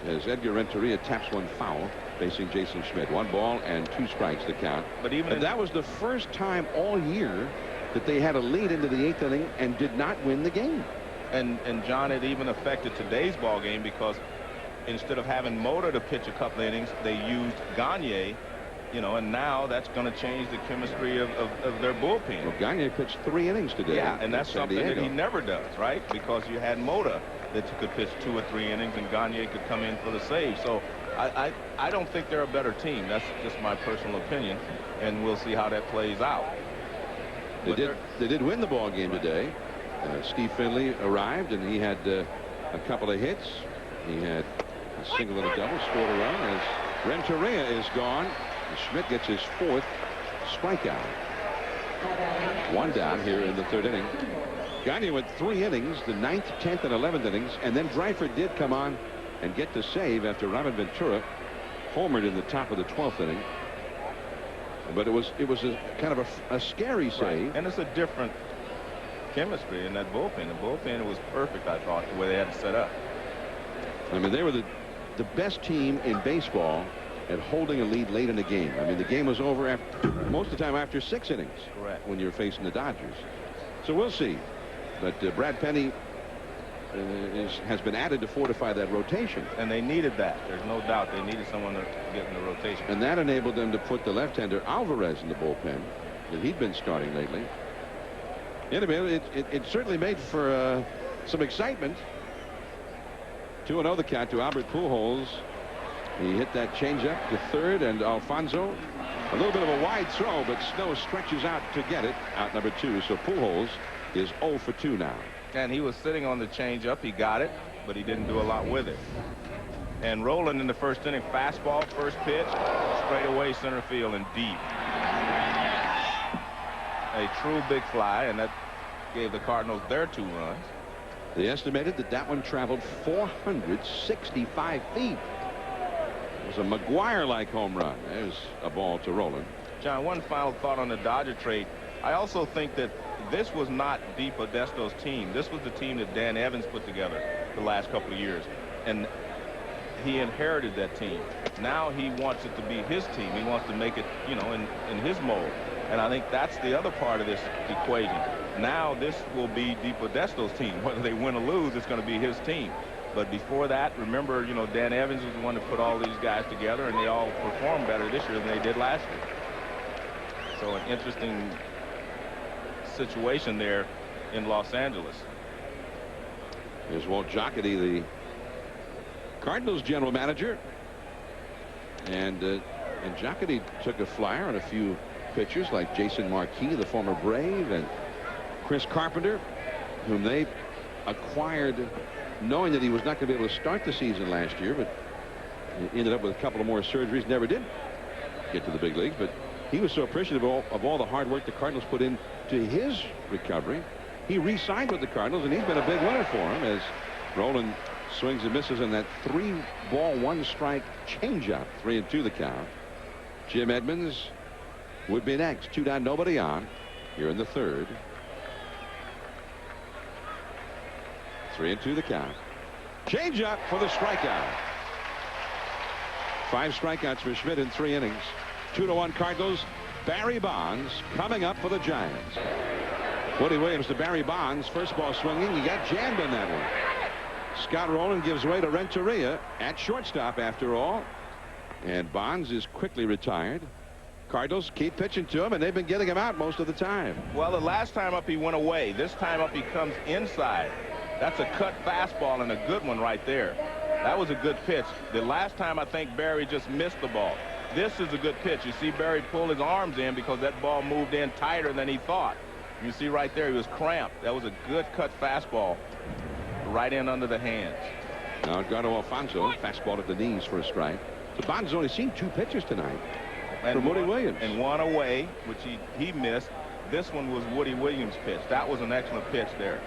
as Edgar Renteria taps one foul, facing Jason Schmidt. 1 ball and 2 strikes to count. But even that was the first time all year that they had a lead into the 8th inning and did not win the game. And John, it even affected today's ball game, because instead of having Mota to pitch a couple of innings, they used Gagne, you know, and now that's going to change the chemistry of their bullpen. Well, Gagne pitched 3 innings today. Yeah, and that's something that he never does, right? Because you had Mota that you could pitch 2 or 3 innings, and Gagne could come in for the save. So I don't think they're a better team. That's just my personal opinion, and we'll see how that plays out. They did win the ball game today. Steve Finley arrived, and he had a couple of hits. He had a single and a double, scored a run, as Renteria is gone. Schmidt gets his 4th strikeout. 1 down here in the 3rd inning. Gagne went 3 innings, the 9th, 10th, and 11th innings, and then Dryford did come on and get the save after Robin Ventura homered in the top of the 12th inning. But it was a kind of a scary save. Right. And it's a different chemistry in that bullpen. The bullpen was perfect, I thought, the way they had it set up. I mean, they were the best team in baseball at holding a lead late in the game. I mean, the game was over after, most of the time after 6 innings. Correct. When you're facing the Dodgers. So we'll see. But Brad Penny has been added to fortify that rotation. And they needed that. There's no doubt they needed someone to get in the rotation. And that enabled them to put the left-hander Alvarez in the bullpen that he'd been starting lately. Anyway, it certainly made for some excitement. 2-0 the count to Albert Pujols. He hit that changeup to third, and Alfonso, a little bit of a wide throw, but Snow stretches out to get it, out number 2. So Pujols is 0 for 2 now. And he was sitting on the changeup. He got it, but he didn't do a lot with it. And Rolen in the first inning, fastball, first pitch, straight away center field and deep. A true big fly, and that gave the Cardinals their 2 runs. They estimated that one traveled 465 feet. It was a McGuire-like home run. There's a ball to Rolen. John, one final thought on the Dodger trade. I also think that this was not Dee Podesto's team. This was the team that Dan Evans put together the last couple of years. And he inherited that team. Now he wants it to be his team. He wants to make it, you know, in his mold. And I think that's the other part of this equation. Now this will be Dee Podesto's team. Whether they win or lose, it's going to be his team. But before that, remember, you know, Dan Evans was the one to put all these guys together, and they all performed better this year than they did last year. So an interesting situation there in Los Angeles. There's Walt Jocketty, the Cardinals general manager, and Jocketty took a flyer on a few pitchers like Jason Marquis, the former Brave, and Chris Carpenter, whom they acquired knowing that he was not going to be able to start the season last year, but he ended up with a couple of more surgeries, never did get to the big leagues. But he was so appreciative of all the hard work the Cardinals put into his recovery. He re-signed with the Cardinals, and he's been a big winner for him as Rolen swings and misses on that 3-ball 1-strike changeup. 3-2 the count. Jim Edmonds would be next. 2 down, nobody on here in the third. 3-2 the count. Changeup for the strikeout. 5 strikeouts for Schmidt in 3 innings. 2-1 Cardinals. Barry Bonds coming up for the Giants. Woody Williams to Barry Bonds. First ball swinging. He got jammed on that one. Scott Rolen gives way to Renteria at shortstop after all. And Bonds is quickly retired. Cardinals keep pitching to him, and they've been getting him out most of the time. Well, the last time up he went away. This time up he comes inside. That's a cut fastball and a good one right there. That was a good pitch. The last time I think Barry just missed the ball. This is a good pitch. You see Barry pull his arms in because that ball moved in tighter than he thought. You see right there he was cramped. That was a good cut fastball right in under the hands. Now Edgardo Alfonso, fastball at the knees for a strike. So Bonds has only seen 2 pitches tonight from Woody Williams. And one away, which he missed. This one was Woody Williams' pitch. That was an excellent pitch there.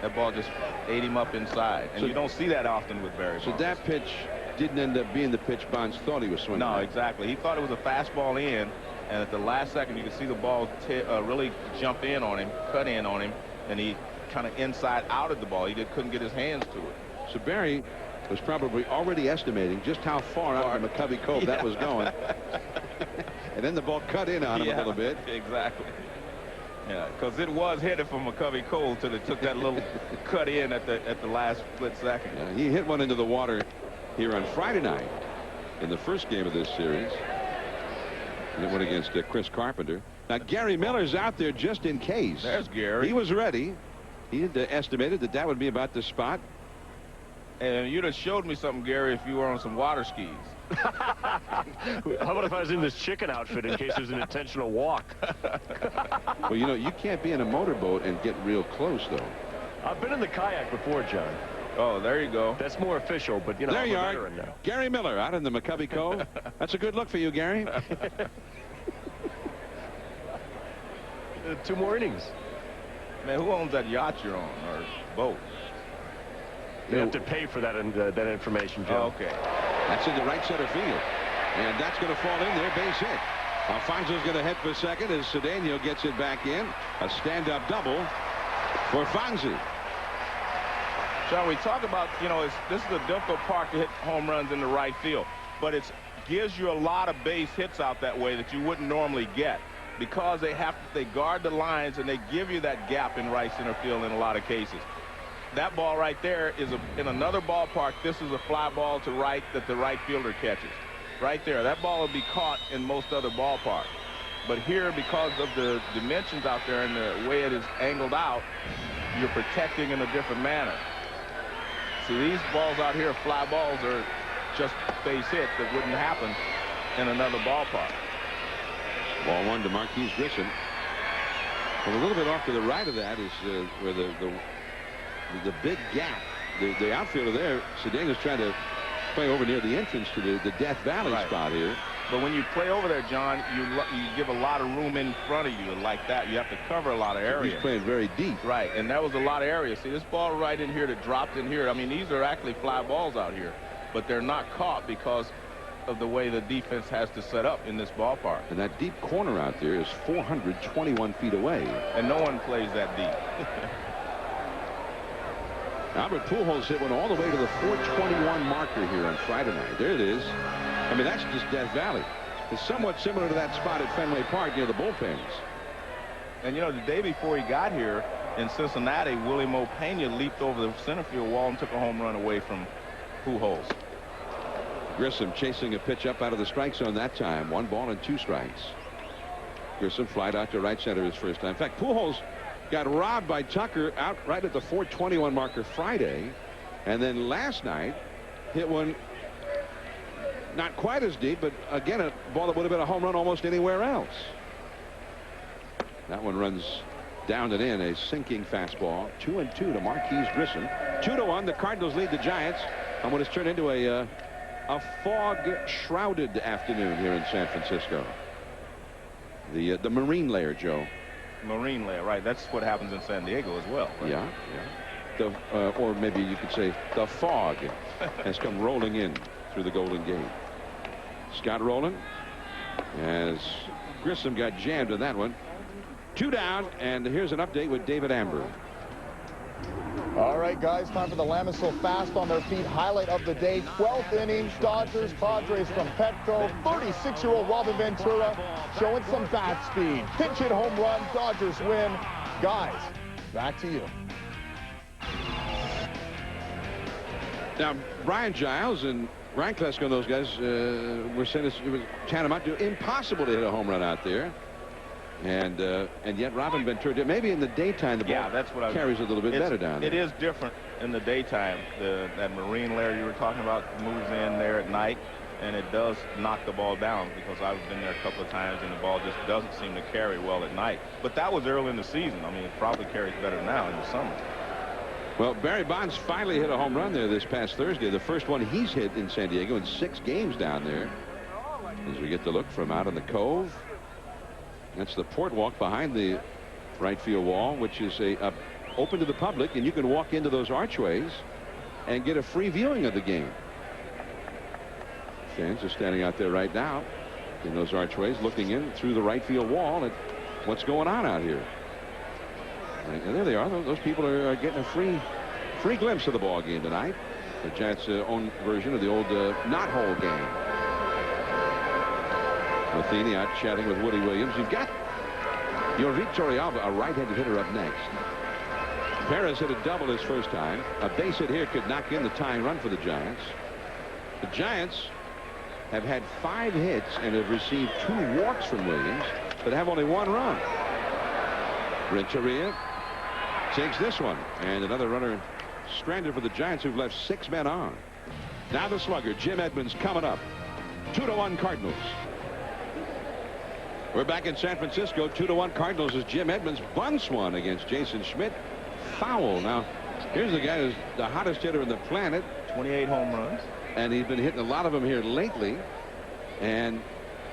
That ball just ate him up inside. And so, you don't see that often with Barry Bonds. So that pitch didn't end up being the pitch Bonds thought he was swinging. No, at. exactly. He thought it was a fastball in, and at the last second you could see the ball really jump in on him, cut in on him, and he kind of inside out of the ball. He couldn't get his hands to it. So Barry was probably already estimating just how far out of the McCovey Cove that was going. And then the ball cut in on him a little bit. Exactly. Yeah, because it was headed for McCovey Cove till it took that little cut in at the last split second. Yeah, he hit one into the water here on Friday night in the first game of this series. And it went against Chris Carpenter. Now Gary Miller's out there just in case. There's Gary. He was ready. He had estimated that would be about the spot. And you'd have showed me something, Gary, if you were on some water skis. How about if I was in this chicken outfit in case there's an intentional walk? Well, you know, you can't be in a motorboat and get real close, though. I've been in the kayak before, John. Oh, there you go. That's more official, but, you know, there I'm you a are. veteran now. Gary Miller out in the McCovey Cove. That's a good look for you, Gary. 2 more innings. Man, who owns that yacht you're on, or boat? You have to pay for that information, Joe. Oh, okay. That's in the right center field. And that's going to fall in there, base hit. Alfonso's going to head for second as Cedeno gets it back in. A stand-up double for Fonzie. John, we talk about, you know, this is a difficult park to hit home runs in the right field, but it gives you a lot of base hits out that way that you wouldn't normally get because they guard the lines and they give you that gap in right center field in a lot of cases. that ball right there is in another ballpark. This is a fly ball to right that the right fielder catches. Right there. That ball would be caught in most other ballparks. But here, because of the dimensions out there and the way it is angled out, you're protecting in a different manner. See, these balls out here, fly balls, are just base hit that wouldn't happen in another ballpark. Ball one to Marquise Grissom. And a little bit off to the right of that is where the big gap. The outfielder there, Cedeno's trying to play over near the entrance to the Death Valley spot here. But when you play over there, John, you give a lot of room in front of you like that. You have to cover a lot of area. He's playing very deep. Right, and that was a lot of area. See, this ball right in here that dropped in here, I mean, these are actually fly balls out here, but they're not caught because of the way the defense has to set up in this ballpark. And that deep corner out there is 421 feet away. And no one plays that deep. Albert Pujols hit one all the way to the 421 marker here on Friday night. There it is. I mean, that's just Death Valley. It's somewhat similar to that spot at Fenway Park near the bullpens. And, you know, the day before he got here in Cincinnati, Willie Mo Pena leaped over the center field wall and took a home run away from Pujols. Grissom chasing a pitch up out of the strike zone that time. 1 ball and 2 strikes. Grissom flied out to right center his first time. In fact, Pujols got robbed by Tucker out right at the 421 marker Friday. And then last night hit one not quite as deep, but again a ball that would have been a home run almost anywhere else. That one runs down and in, a sinking fastball. 2-2 to Marquise Grissom. 2-1. The Cardinals lead the Giants on what has turned into a fog-shrouded afternoon here in San Francisco. The marine layer, Joe. Marine layer, right? That's what happens in San Diego as well. Right? Yeah. Or maybe you could say the fog has come rolling in through the Golden Gate. Scott Rolen, as Grissom got jammed in that one. 2 down, and here's an update with David Amber. All right, guys, time for the Lamisil Fast on their feet. Highlight of the day, 12th inning, Dodgers, Padres from Petco. 36-year-old Robin Ventura showing some bat speed. Pinch hit home run, Dodgers win. Guys, back to you. Now, Brian Giles and Ryan Klesko and those guys were saying it was tantamount to impossible to hit a home run out there. And yet Robin Ventura did. Maybe in the daytime the ball that's what carries a little bit better down there. It is different in the daytime. That marine layer you were talking about moves in there at night, and it does knock the ball down, because I've been there a couple of times and the ball just doesn't seem to carry well at night. But that was early in the season. I mean, it probably carries better now in the summer. Well, Barry Bonds finally hit a home run there this past Thursday. The first one he's hit in San Diego in 6 games down there. As we get the look from out in the Cove. That's the port walk behind the right field wall, which is open to the public, and you can walk into those archways and get a free viewing of the game. Fans are standing out there right now in those archways, looking in through the right field wall at what's going on out here. And there they are. Those people are getting a free glimpse of the ball game tonight. The Giants' own version of the old knothole game. Matheny out chatting with Woody Williams. You've got your Torrealba, a right-handed hitter, up next. Perez hit a double his first time. A base hit here could knock in the tying run for the Giants. The Giants have had 5 hits and have received 2 walks from Williams, but have only 1 run. Renteria takes this one, and another runner stranded for the Giants, who've left 6 men on. Now the slugger, Jim Edmonds, coming up. 2-1 Cardinals. We're back in San Francisco. 2-1 Cardinals as Jim Edmonds bunts one against Jason Schmidt. Foul. Now, here's the guy who's the hottest hitter in the planet. 28 home runs. And he's been hitting a lot of them here lately. And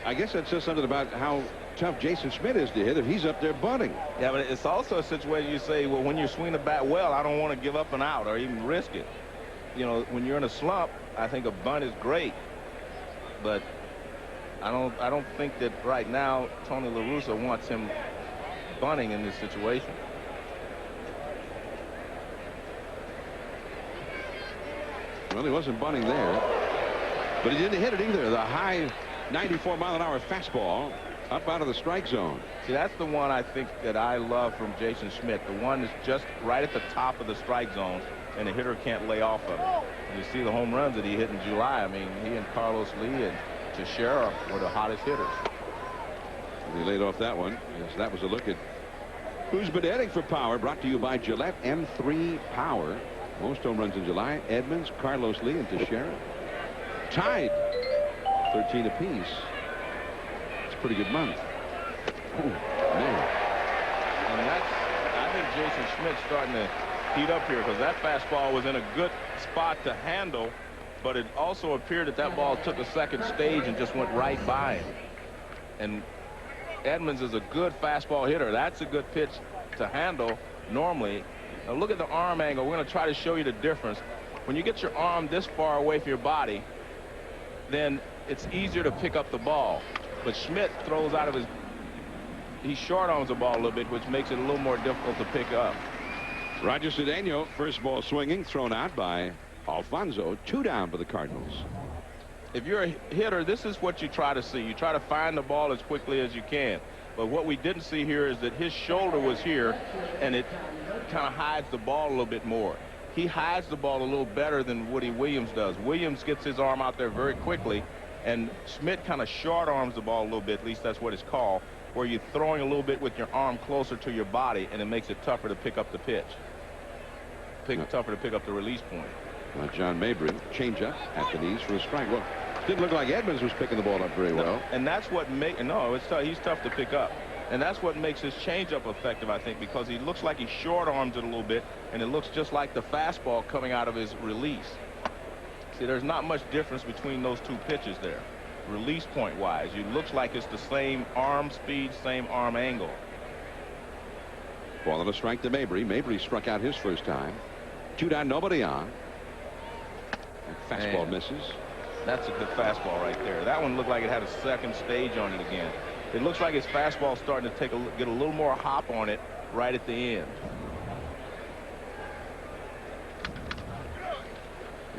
I guess that says something about how tough Jason Schmidt is to hit if he's up there bunting. Yeah, but it's also a situation you say, well, when you're swinging the bat well, I don't want to give up an out or even risk it. You know, when you're in a slump, I think a bunt is great. But I don't think that right now Tony La Russa wants him bunting in this situation. Well, he wasn't bunting there, but he didn't hit it either. The high 94-mile-an-hour fastball up out of the strike zone. See, that's the one I think that I love from Jason Schmidt. The one that's just right at the top of the strike zone, and the hitter can't lay off of it. And you see the home runs that he hit in July. I mean, he and Carlos Lee and Teixeira were the hottest hitters. And he laid off that one. Yes, that was a look at who's been hitting for power. Brought to you by Gillette M3 Power. Most home runs in July. Edmonds, Carlos Lee, and Teixeira. Tied 13 apiece. It's a pretty good month. Ooh, man. And I think Jason Schmidt's starting to heat up here, because that fastball was in a good spot to handle, but it also appeared that that ball took a second stage and just went right by him. And Edmonds is a good fastball hitter. That's a good pitch to handle normally. Now look at the arm angle. We're going to try to show you the difference. When you get your arm this far away from your body, then it's easier to pick up the ball. But Schmidt throws out of his, he short arms the ball a little bit, which makes it a little more difficult to pick up. Roger Cedeno, first ball swinging, thrown out by Alfonso. 2 down for the Cardinals. If you're a hitter, this is what you try to see. You try to find the ball as quickly as you can. But what we didn't see here is that his shoulder was here, and it kind of hides the ball a little bit more. He hides the ball a little better than Woody Williams does. Williams gets his arm out there very quickly, and Schmidt kind of short arms the ball a little bit. At least that's what it's called, where you're throwing a little bit with your arm closer to your body, and it makes it tougher to pick up the pitch. Tougher to pick up the release point. John Mabry, changeup at the knees for a strike. Well, didn't look like Edmonds was picking the ball up very well. And that's what he's tough to pick up. And that's what makes his changeup effective, I think, because he looks like he short arms it a little bit, and it looks just like the fastball coming out of his release. See, there's not much difference between those two pitches there, release point wise. It looks like it's the same arm speed, same arm angle. Ball and a strike to Mabry. Mabry struck out his first time. 2 down, nobody on. And fastball misses. That's a good fastball right there. That one looked like it had a second stage on it again. It looks like his fastball starting to get a little more hop on it right at the end.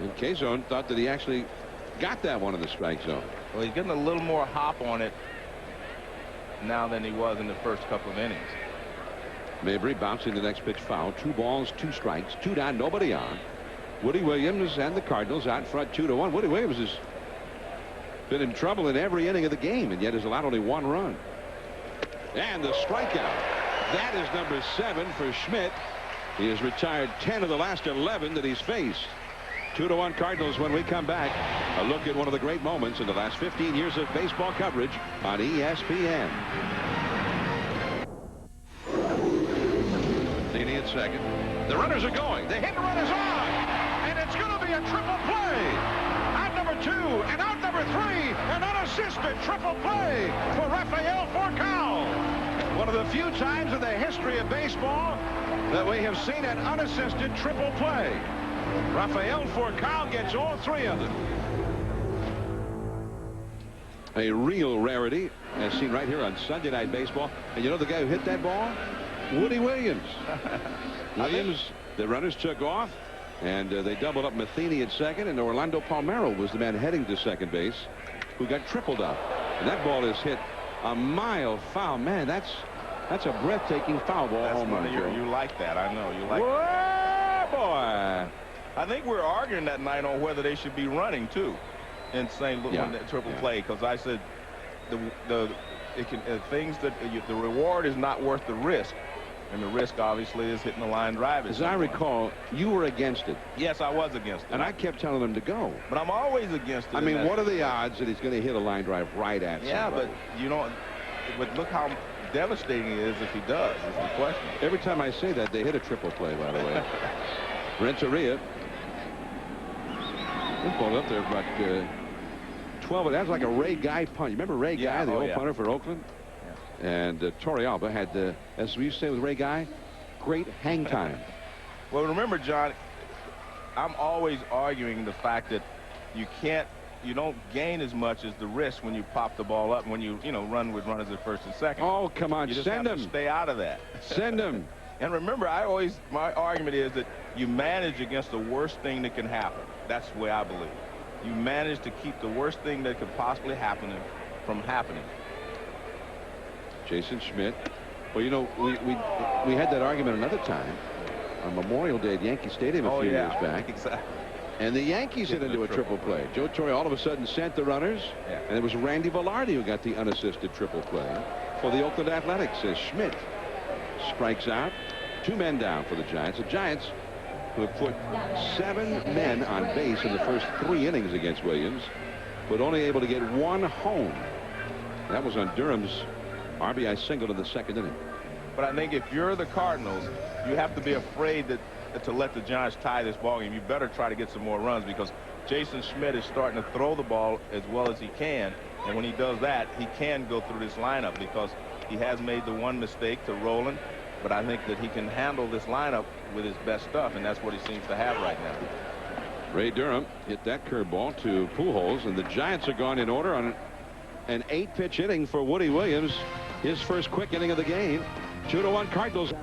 And K-Zone thought that he actually got that one in the strike zone. Well, he's getting a little more hop on it now than he was in the first couple of innings. Mabry bouncing the next pitch foul. 2 balls, 2 strikes, 2 down, nobody on. Woody Williams and the Cardinals out front 2-1. Woody Williams has been in trouble in every inning of the game, and yet has allowed only 1 run. And the strikeout. That is number 7 for Schmidt. He has retired 10 of the last 11 that he's faced. 2-1 Cardinals when we come back. A look at one of the great moments in the last 15 years of baseball coverage on ESPN. Leading at second. The runners are going. The hit and run is on. And it's going to be a triple play. Out number 2 and out number 3. An unassisted triple play for Rafael Furcal. One of the few times in the history of baseball that we have seen an unassisted triple play. Rafael Furcal gets all 3 of them. A real rarity as seen right here on Sunday Night Baseball. And you know the guy who hit that ball? Woody Williams. Williams, the runners took off, and they doubled up Matheny at second, and Orlando Palmeiro was the man heading to second base who got tripled up. And that ball is hit a mile foul. Man, that's a breathtaking foul ball home run. You like that, I know. You like that. Whoa, boy. I think we're arguing that night on whether they should be running, too, in St. Louis on that triple play, because I said the reward is not worth the risk. And the risk, obviously, is hitting the line drive. As I recall, you were against it. Yes, I was against it. And I kept telling him to go. But I'm always against it. I mean, what are the odds that he's going to hit a line drive right at somebody? Yeah, but you know, but look how devastating it is if he does, is the question. Every time I say that, they hit a triple play, by the way. Renteria. This ball up there about 12. That's like a Ray Guy punt. You remember Ray Guy, the old punter for Oakland? And Torrealba had, as we used to say with Ray Guy, great hang time. Well, remember, John, I'm always arguing the fact that you don't gain as much as the risk when you pop the ball up, when you run with runners at first and second. Oh, come on, you just send have him. to stay out of that. Send him. And remember, my argument is that you manage against the worst thing that can happen. That's the way I believe. You manage to keep the worst thing that could possibly happen from happening. Jason Schmidt. Well, you know, we had that argument another time on Memorial Day at Yankee Stadium a few years back. Exactly. And the Yankees hit into a triple play. Joe Torre all of a sudden sent the runners, and it was Randy Velarde who got the unassisted triple play for the Oakland Athletics as Schmidt strikes out. 2 men down for the Giants. The Giants, who have put 7 men on base in the first 3 innings against Williams, but only able to get 1 home. That was on Durham's RBI single in the 2nd inning. But I think if you're the Cardinals, you have to be afraid to let the Giants tie this ballgame. You better try to get some more runs, because Jason Schmidt is starting to throw the ball as well as he can. And when he does that, he can go through this lineup, because he has made the one mistake to Rolen. But I think that he can handle this lineup with his best stuff, and that's what he seems to have right now. Ray Durham hit that curveball to Pujols, and the Giants are gone in order on an 8-pitch inning for Woody Williams. His first quick inning of the game. 2-1 Cardinals.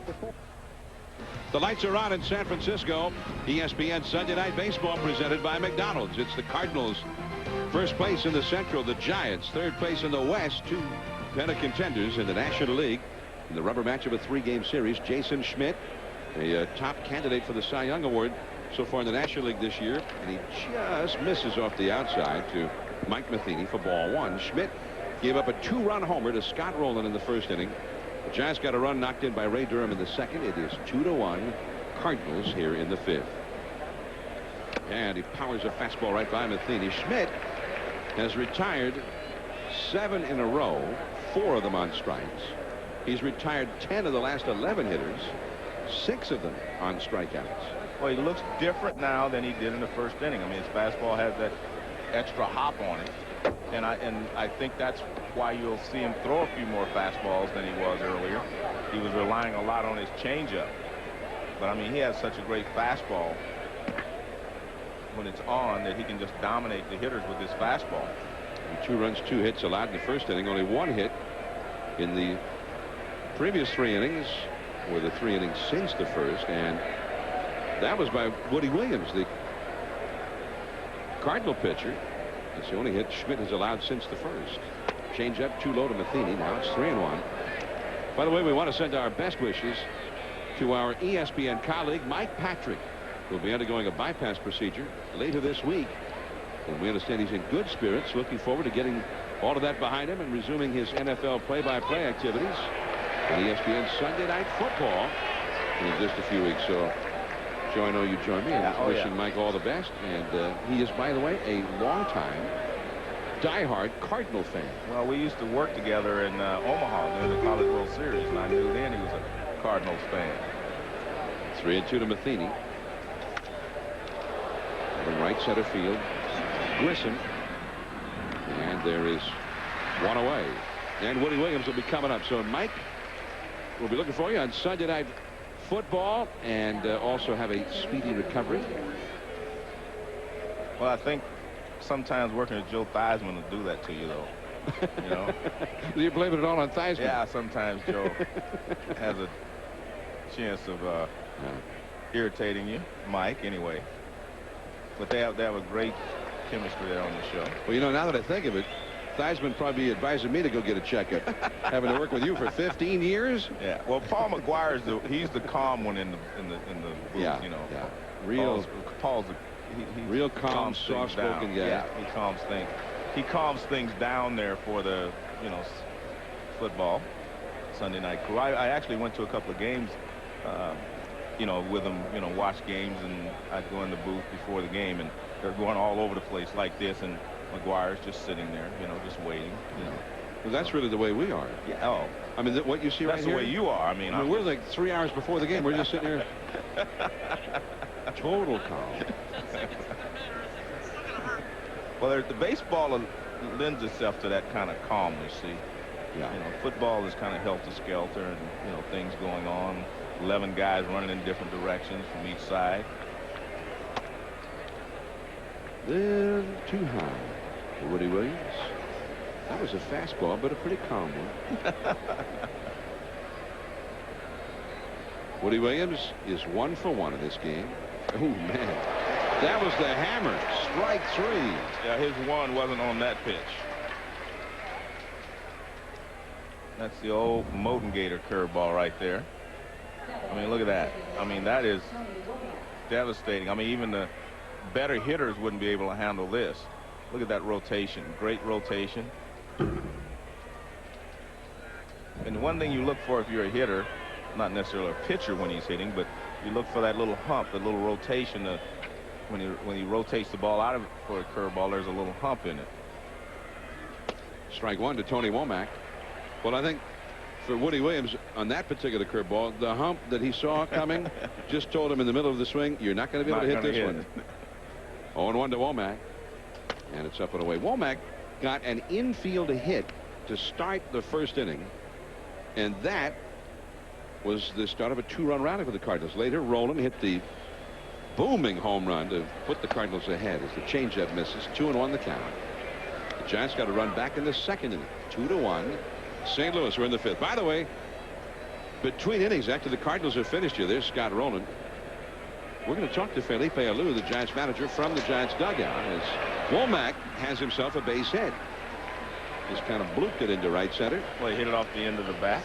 The lights are on in San Francisco. ESPN Sunday Night Baseball presented by McDonald's. It's the Cardinals first place in the Central. The Giants third place in the West. 2 pennant contenders in the National League. In the rubber match of a 3-game series, Jason Schmidt, a top candidate for the Cy Young Award so far in the National League this year, and he just misses off the outside to Mike Matheny for ball 1. Schmidt gave up a 2-run homer to Scott Rolen in the 1st inning. The Giants got a run knocked in by Ray Durham in the 2nd. It is 2-1 Cardinals here in the 5th. And he powers a fastball right by Matheny. Schmidt has retired 7 in a row, 4 of them on strikes. He's retired 10 of the last 11 hitters, 6 of them on strikeouts. Well, he looks different now than he did in the 1st inning. I mean, his fastball has that extra hop on it. And I think that's why you'll see him throw a few more fastballs than he was earlier. He was relying a lot on his changeup. But, I mean, he has such a great fastball when it's on that he can just dominate the hitters with his fastball. 2 runs, 2 hits allowed in the 1st inning. Only 1 hit in the previous 3 innings, or the 3 innings since the 1st. And that was by Woody Williams, the Cardinal pitcher. It's the only hit Schmidt has allowed since the 1st. Change up too low to Matheny. Now it's 3-1. By the way, we want to send our best wishes to our ESPN colleague Mike Patrick, who will be undergoing a bypass procedure later this week. And we understand he's in good spirits, looking forward to getting all of that behind him and resuming his NFL play-by-play activities on ESPN Sunday Night Football in just a few weeks. So, Joe, I know you join me in wishing Mike all the best. And he is, by the way, a longtime diehard Cardinal fan. Well, we used to work together in Omaha during the College World Series, and I knew then he was a Cardinals fan. 3-2 to Matheny. In right center field, Grissom. And there is 1 away. And Woody Williams will be coming up. So Mike, we'll be looking for you on Sunday Night Football, and also have a speedy recovery. Well, I think sometimes working with Joe Theismann will do that to you, though. You know? You're blaming it all on Theismann. Yeah, sometimes Joe has a chance of irritating you. Mike, anyway. But they have a great chemistry there on the show. Well, you know, now that I think of it, Theismann probably advising me to go get a checkup. Having to work with you for 15 years. Yeah. Well, Paul McGuire's he's the calm one in the booth. Yeah. You know. Yeah. Real. Paul's Real calm, soft-spoken guy. Yeah. He calms things. He calms things down there for the football Sunday night crew. I actually went to a couple of games. With them, watch games, and I'd go in the booth before the game, and they're going all over the place like this, and McGuire's just sitting there, just waiting. Well, that's really the way we are. Yeah. Oh. I mean, what you see right here. That's the way you are. I mean, we're like 3 hours before the game. We're just sitting here. Total calm. Well, the baseball lends itself to that kind of calmness. See. Yeah. Football is kind of helter-skelter, and things going on. 11 guys running in different directions from each side. Little too high for Woody Williams. That was a fastball, but a pretty calm one. Woody Williams is 1 for 1 in this game. Oh, man. That was the hammer. Strike 3. Yeah, his 1 wasn't on that pitch. That's the old Moten-Gator curveball right there. I mean, look at that. I mean, that is devastating. I mean, even the better hitters wouldn't be able to handle this. Look at that rotation. Great rotation. And the one thing you look for if you're a hitter, not necessarily a pitcher when he's hitting, but you look for that little hump, that little rotation. When he rotates the ball out of it for a curveball, there's a little hump in it. Strike one to Tony Womack. Well, I think for Woody Williams on that particular curveball, the hump that he saw coming just told him in the middle of the swing, you're not going to be able to hit this one. 0-1 to Womack. And it's up and away. Womack got an infield hit to start the first inning. And that was the start of a 2-run rally for the Cardinals. Later, Rolen hit the booming home run to put the Cardinals ahead as the changeup misses. 2-1 the count. The Giants got to run back in the second inning. 2-1. St. Louis are in the fifth. By the way, between innings after the Cardinals have finished here, there's Scott Rolen. We're going to talk to Felipe Alou, the Giants manager, from the Giants dugout, as Womack has himself a base hit. Just kind of blooped it into right center. Well, he hit it off the end of the bat.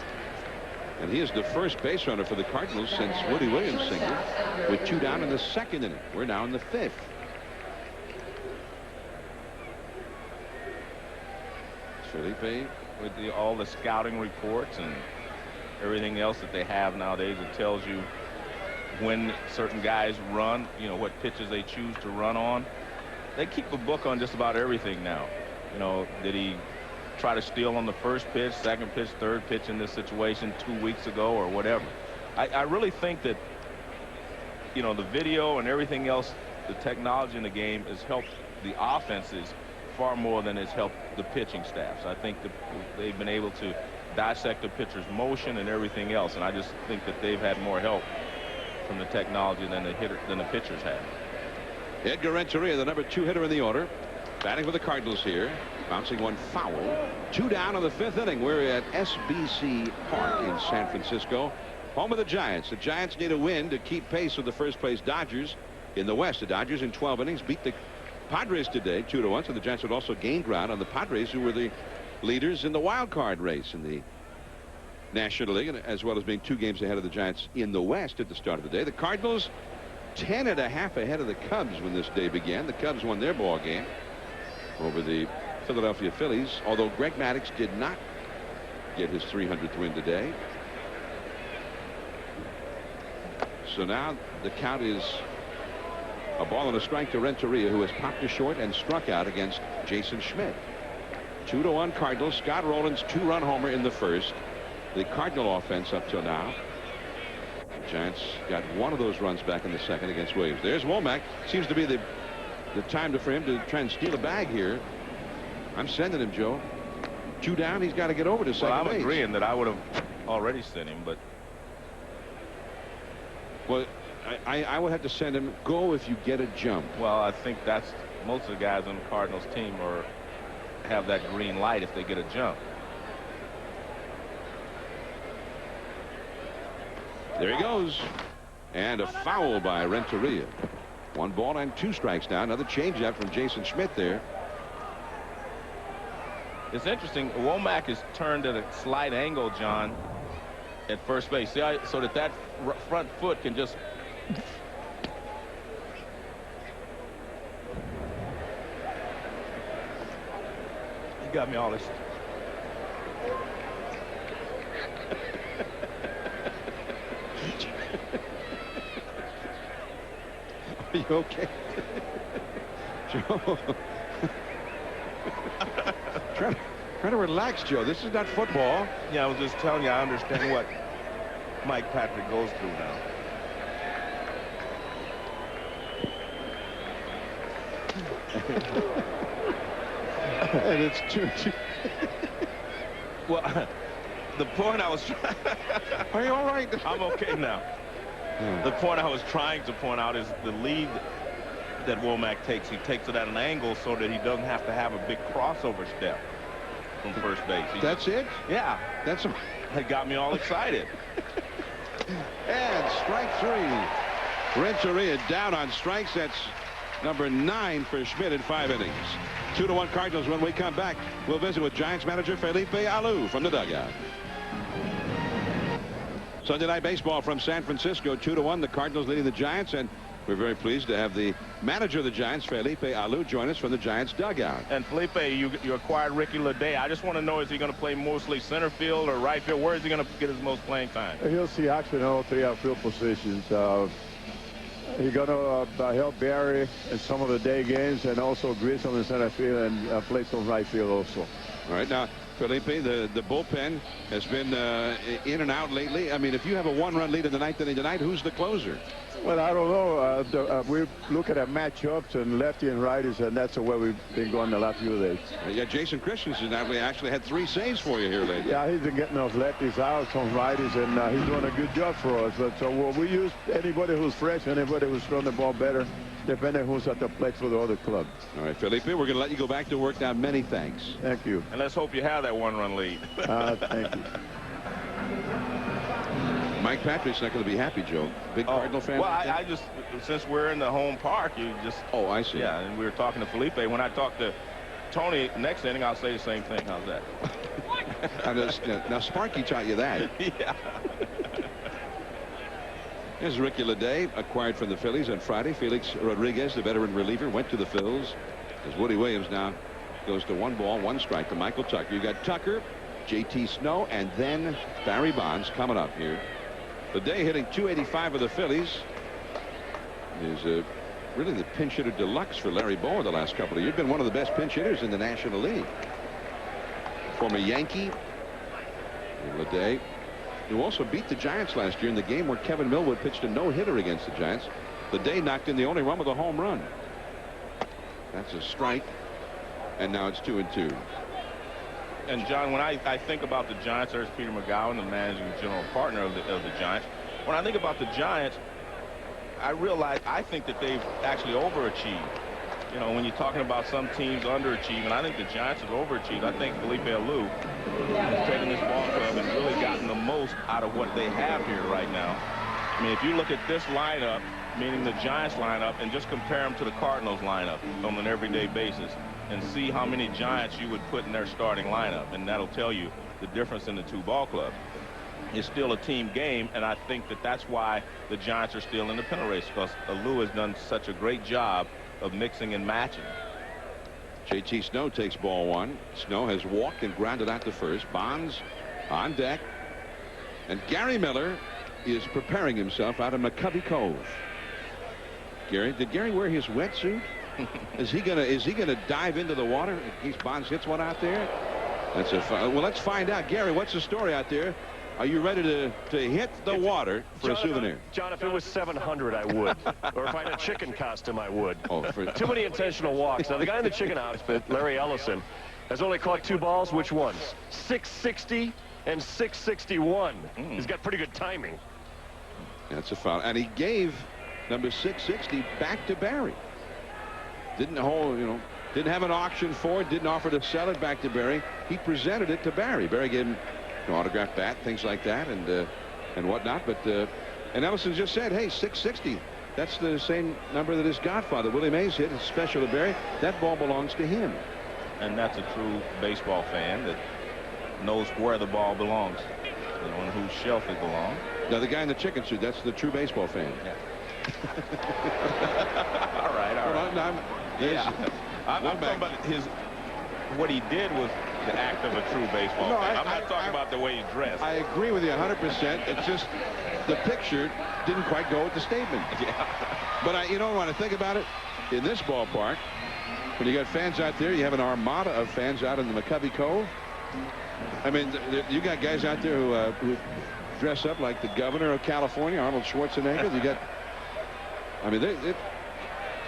And he is the first base runner for the Cardinals since Woody Williams singled, with 2 down in the second inning. We're now in the fifth. Felipe, with all the scouting reports and everything else that they have nowadays, it tells you when certain guys run, you know, what pitches they choose to run on. They keep a book on just about everything now. You know, did he try to steal on the first pitch, second pitch, third pitch in this situation 2 weeks ago or whatever? I really think that, you know, the video and everything else, the technology in the game has helped the offenses far more than it's helped the pitching staffs. I think that they've been able to dissect the pitcher's motion and everything else, and I just think that they've had more help from the technology than the pitchers have. Edgar Renteria, the number 2 hitter in the order, batting for the Cardinals here, bouncing one foul. 2 down in the fifth inning. We're at SBC Park in San Francisco, home of the Giants. The Giants need a win to keep pace with the first place Dodgers in the West. The Dodgers in 12 innings beat the Padres today 2-1, so the Giants would also gain ground on the Padres, who were the leaders in the wild card race in the National League, as well as being 2 games ahead of the Giants in the West at the start of the day. The Cardinals 10.5 ahead of the Cubs when this day began. The Cubs won their ball game over the Philadelphia Phillies, although Greg Maddux did not get his 300th win today. So now the count is a ball and a strike to Renteria, who has popped to short and struck out against Jason Schmidt. 2-1 Cardinals. Scott Rolen's 2-run homer in the first. The Cardinal offense up till now. The Giants got one of those runs back in the second against Williams. There's Womack. Seems to be the time for him to try and steal a bag here. I'm sending him, Joe. 2 down. He's got to get over to second base. I'm agreeing that I would have already sent him, but. Well, I would have to send him. Go if you get a jump. Well, I think that's most of the guys on the Cardinals team have that green light if they get a jump. There he goes. And a foul by Renteria. 1 ball and 2 strikes now. Another changeup from Jason Schmidt there. It's interesting. Womack is turned at a slight angle, John, at first base. See, so that front foot can just. You got me all this. Are you okay? Joe. Try to relax, Joe. This is not football. Yeah, I was just telling you, I understand what Mike Patrick goes through now. And it's true. Well, the point I was trying. Are you all right? I'm okay now. The point I was trying to point out is the lead that Womack takes. He takes it at an angle so that he doesn't have to have a big crossover step from first base. That's it? Yeah. That's a... That got me all excited. And strike 3. Renteria down on strikes. That's number 9 for Schmidt in 5 innings. 2-1 Cardinals. When we come back, we'll visit with Giants manager Felipe Alou from the dugout. Sunday Night Baseball from San Francisco, 2-1. The Cardinals leading the Giants, and we're very pleased to have the manager of the Giants, Felipe Alou, join us from the Giants dugout. And Felipe, you acquired Ricky Leday. I just want to know, is he going to play mostly center field or right field? Where is he going to get his most playing time? He'll see action in all three outfield positions. He's going to help Barry in some of the day games, and also Grissom in center field, and play some right field also. All right, now, Felipe, the bullpen has been in and out lately. I mean, if you have a one-run lead in the ninth inning tonight, who's the closer? Well, I don't know. We're looking at matchups and lefty and righties, and that's the way we've been going the last few days. Yeah, Jason Christensen actually had 3 saves for you here lately. Yeah, he's been getting those lefties out, some righties, and he's doing a good job for us. But so we use anybody who's fresh, anybody who's throwing the ball better, depending who's at the plate for the other club. All right, Felipe, we're going to let you go back to work now. Many thanks. Thank you. And let's hope you have that one-run lead. Thank you. Mike Patrick's not going to be happy, Joe. Big Cardinal fan. Well, I just, since we're in the home park, you just. Oh, I see. Yeah, and we were talking to Felipe. When I talk to Tony next inning, I'll say the same thing. How's that? Now, Sparky taught you that. Yeah. Here's Ricky Leday, acquired from the Phillies on Friday. Felix Rodriguez, the veteran reliever, went to the Phils. As Woody Williams now goes to 1 ball, 1 strike to Michael Tucker. You got Tucker, J.T. Snow, and then Barry Bonds coming up here. Leday hitting .285 of the Phillies is really the pinch hitter deluxe for Larry Bowa the last couple of years. Been one of the best pinch hitters in the National League. Former Yankee, Leday, who also beat the Giants last year in the game where Kevin Millwood pitched a no-hitter against the Giants. Leday knocked in the only run with a home run. That's a strike, and now it's 2-2. And John, when I think about the Giants, there's Peter McGowan, the managing general partner of the Giants. When I think about the Giants, I think that they've actually overachieved. You know, when you're talking about some teams underachieving, I think the Giants have overachieved. I think Felipe Alou has taken this ball club and really gotten the most out of what they have here right now. I mean, if you look at this lineup, meaning the Giants lineup, and just compare them to the Cardinals lineup on an everyday basis, and see how many Giants you would put in their starting lineup, and that'll tell you the difference in the 2 ball clubs. It's still a team game, and I think that that's why the Giants are still in the pennant race, because Alou has done such a great job of mixing and matching. J.T. Snow takes ball 1. Snow has walked and grounded out to first. Bonds on deck, and Gary Miller is preparing himself out of McCovey Cove. Did Gary wear his wetsuit? Is he gonna dive into the water in case Bonds hits one out there? That's a fun. Well, let's find out. Gary, what's the story out there? Are you ready to hit the water for a souvenir? John, if it was 700, I would. Or if I had a chicken costume, I would. Oh, Too many intentional walks. Now, the guy in the chicken outfit, Larry Ellison, has only caught 2 balls. Which ones? 660 and 661. He's got pretty good timing. That's a foul. And he gave number 660 back to Barry. Didn't have an auction for it, didn't offer to sell it back to Barry. He presented it to Barry. Barry gave him an autographed bat, things like that, and whatnot. But and Ellison just said, hey, 660. That's the same number that his godfather, Willie Mays, hit. It's special to Barry. That ball belongs to him. And that's a true baseball fan that knows where the ball belongs, you know, and whose shelf it belongs. Now, the guy in the chicken suit, that's the true baseball fan. Yeah. all right. I'm talking about what he did was the act of a true baseball fan. I'm not talking about the way he dressed. I agree with you 100%. It's just the picture didn't quite go with the statement. Yeah. But you know, when I think about it, in this ballpark, when you got fans out there, you have an armada of fans out in the McCovey Cove. I mean, you got guys out there who dress up like the governor of California, Arnold Schwarzenegger. You got, I mean,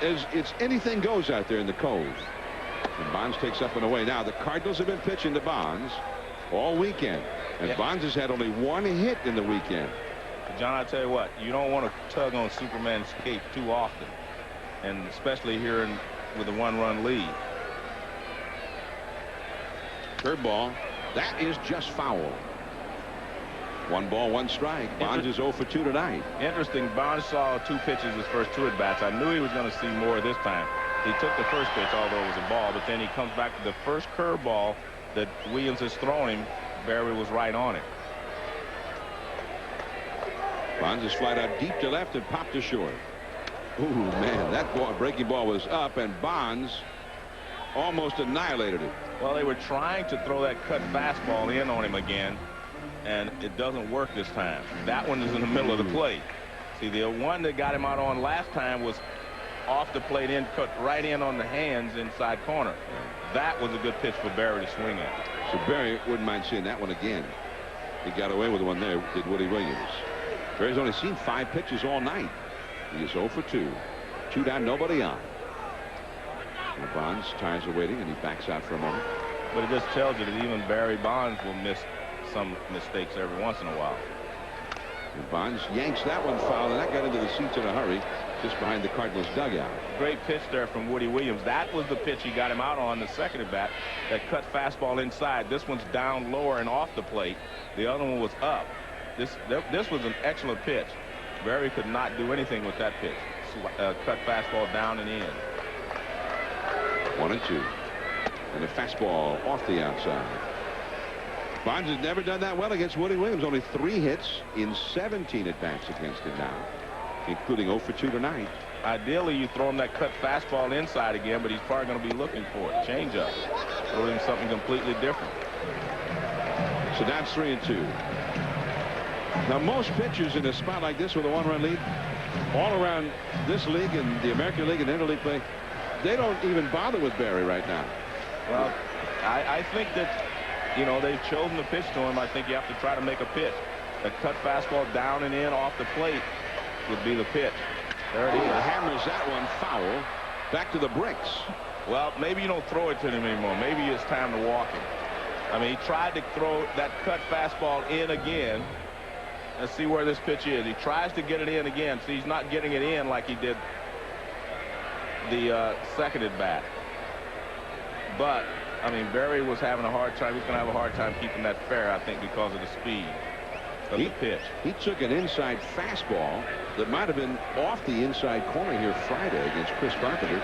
it's anything goes out there in the Cove. And Bonds takes up and away. Now, the Cardinals have been pitching to Bonds all weekend. And Bonds has had only 1 hit in the weekend. John, I tell you what, you don't want to tug on Superman's cape too often. And especially here with a 1-run lead. Curveball. That is just foul. 1 ball, 1 strike. Bonds is 0 for 2 tonight. Interesting. Bonds saw 2 pitches his first 2 at-bats. I knew he was going to see more this time. He took the first pitch, although it was a ball, but then he comes back to the first curveball that Williams has thrown him. Barry was right on it. Bonds is flied out deep to left and popped to short. Ooh, man, that breaking ball was up, and Bonds almost annihilated it. Well, they were trying to throw that cut fastball in on him again, and it doesn't work this time. That one is in the middle of the plate. See, the one that got him out on last time was off the plate in, cut right in on the hands inside corner. That was a good pitch for Barry to swing at. So Barry wouldn't mind seeing that one again. He got away with one there, did Woody Williams. Barry's only seen 5 pitches all night. He is 0 for 2. 2 down, nobody on. And Bonds tires are waiting, and he backs out for a moment. But it just tells you that even Barry Bonds will miss some mistakes every once in a while. And Bonds yanks that one foul, and that got into the seats in a hurry just behind the Cardinals dugout. Great pitch there from Woody Williams. That was the pitch he got him out on the second at bat. That cut fastball inside. This one's down lower and off the plate. The other one was up. This was an excellent pitch. Barry could not do anything with that pitch. Cut fastball down and in. 1-2. And a fastball off the outside. Bonds has never done that well against Woody Williams. Only 3 hits in 17 at-bats against him now, including 0 for 2 tonight. Ideally, you throw him that cut fastball inside again, but he's probably going to be looking for it. Change up. Throw him something completely different. So that's 3-2. Now, most pitchers in a spot like this with a 1-run lead, all around this league and the American League and Interleague play, they don't even bother with Barry right now. Well, I think that, you know, they've chosen to pitch to him. I think you have to try to make a pitch. A cut fastball down and in off the plate would be the pitch. There it is. Hammers that one foul back to the bricks. Well, maybe you don't throw it to him anymore. Maybe it's time to walk him. I mean, he tried to throw that cut fastball in again. Let's see where this pitch is. He tries to get it in again. See, he's not getting it in like he did the second at bat. But, I mean, Barry was having a hard time. He's going to have a hard time keeping that fair, I think, because of the speed of the pitch. He took an inside fastball that might have been off the inside corner here Friday against Chris Carpenter.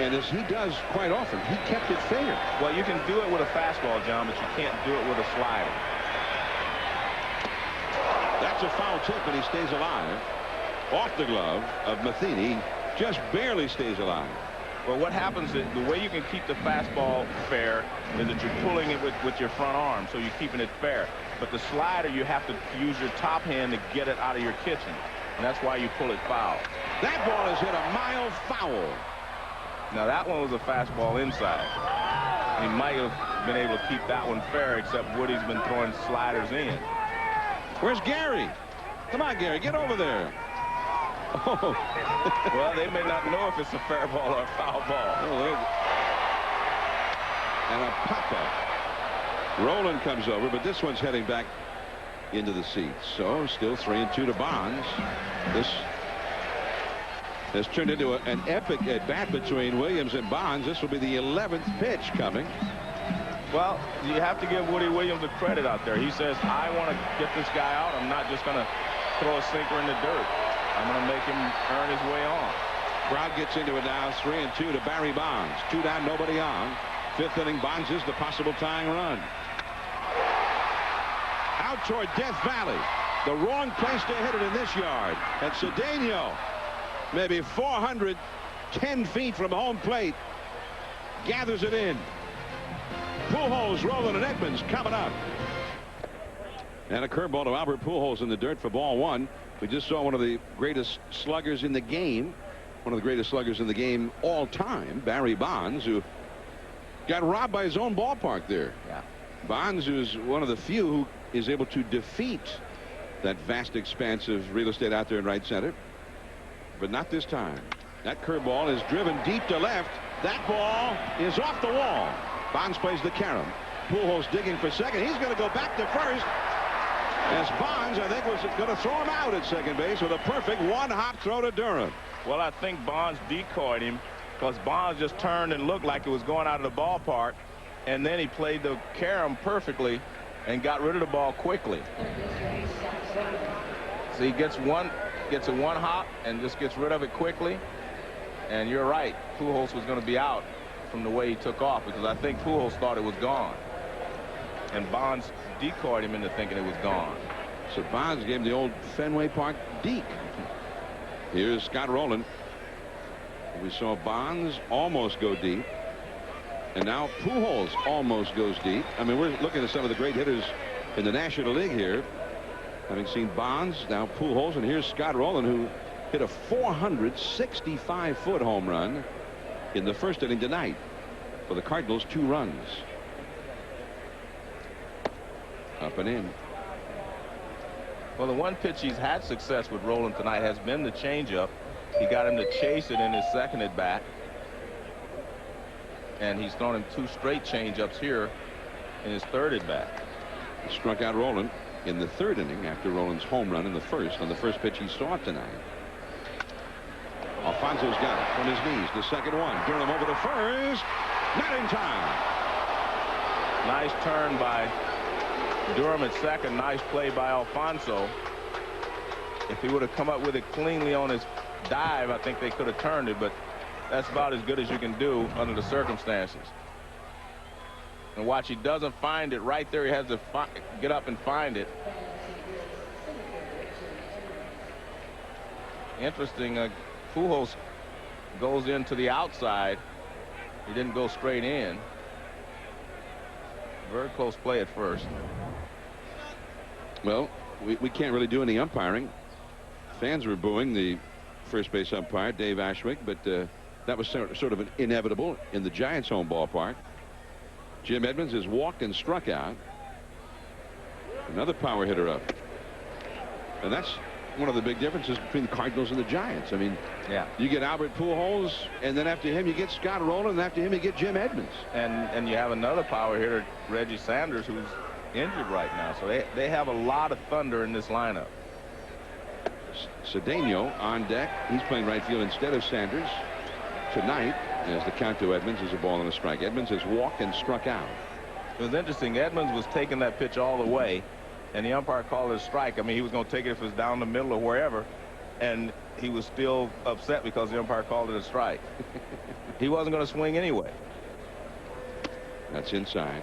And as he does quite often, he kept it fair. Well, you can do it with a fastball, John, but you can't do it with a slider. That's a foul tip, and he stays alive. Off the glove of Matheny. Just barely stays alive. Well, what happens is the way you can keep the fastball fair is that you're pulling it with your front arm, so you're keeping it fair. But the slider, you have to use your top hand to get it out of your kitchen, and that's why you pull it foul. That ball has hit a mile foul. Now, that one was a fastball inside. He might have been able to keep that one fair, except Woody's been throwing sliders in. Where's Gary? Come on, Gary, get over there. Oh. Well, they may not know if it's a fair ball or a foul ball. Oh, and a pop-up. Rolen comes over, but this one's heading back into the seats. So still 3-2 to Bonds. This has turned into an epic at-bat between Williams and Bonds. This will be the 11th pitch coming. Well, you have to give Woody Williams the credit out there. He says, I want to get this guy out. I'm not just going to throw a sinker in the dirt. I'm going to make him earn his way on. Crowd gets into it now. 3-2 to Barry Bonds. 2 down, nobody on. 5th inning, Bonds is the possible tying run. Out toward Death Valley. The wrong place to hit it in this yard. And Cedeno, maybe 410 feet from home plate, gathers it in. Pujols, Rolen, and Edmonds coming up. And a curveball to Albert Pujols in the dirt for ball 1. We just saw one of the greatest sluggers in the game, one of the greatest sluggers in the game all time, Barry Bonds, who got robbed by his own ballpark there. Yeah. Bonds, who's one of the few who is able to defeat that vast expanse of real estate out there in right center. But not this time. That curveball is driven deep to left. That ball is off the wall. Bonds plays the carom. Pujols digging for second. He's going to go back to first. As Bonds, I think, was going to throw him out at second base with a perfect one-hop throw to Durham. Well, I think Bonds decoyed him because Bonds just turned and looked like it was going out of the ballpark, and then he played the carom perfectly and got rid of the ball quickly. So he gets a one hop and just gets rid of it quickly. And you're right, Pujols was going to be out from the way he took off, because I think Pujols thought it was gone. And Bonds decoyed him into thinking it was gone. So Bonds gave him the old Fenway Park deke. Here's Scott Rolen. We saw Bonds almost go deep. And now Pujols almost goes deep. I mean, we're looking at some of the great hitters in the National League here. Having seen Bonds, now Pujols, and here's Scott Rolen, who hit a 465-foot home run in the first inning tonight for the Cardinals. 2 runs. Up and in. Well, the one pitch he's had success with Rolen tonight has been the changeup. He got him to chase it in his second at bat. And he's thrown him 2 straight changeups here in his third at bat. He struck out Rolen in the 3rd inning after Rolen's home run in the 1st on the first pitch he saw tonight. Alfonso's got it from his knees. The second one. Durham over to first. Not in time. Nice turn by Durham at second. Nice play by Alfonso. If he would have come up with it cleanly on his dive, I think they could have turned it, but that's about as good as you can do under the circumstances. And watch, he doesn't find it right there. He has to get up and find it. Interesting. Pujols goes into the outside. He didn't go straight in. Very close play at first. Well, we can't really do any umpiring. Fans were booing the first base umpire, Dave Ashwick, but that was sort of an inevitable in the Giants' home ballpark. Jim Edmonds has walked and struck out. Another power hitter up. And that's one of the big differences between the Cardinals and the Giants. I mean, yeah, you get Albert Pujols, and then after him you get Scott Rolen, and after him you get Jim Edmonds. And you have another power hitter, Reggie Sanders, who's injured right now. So they have a lot of thunder in this lineup. Cedeno on deck. He's playing right field instead of Sanders tonight, as the count to Edmonds is a ball and a strike. Edmonds has walked and struck out. It was interesting. Edmonds was taking that pitch all the way, and the umpire called it a strike. I mean, he was going to take it if it was down the middle or wherever, and he was still upset because the umpire called it a strike. He wasn't going to swing anyway. That's inside.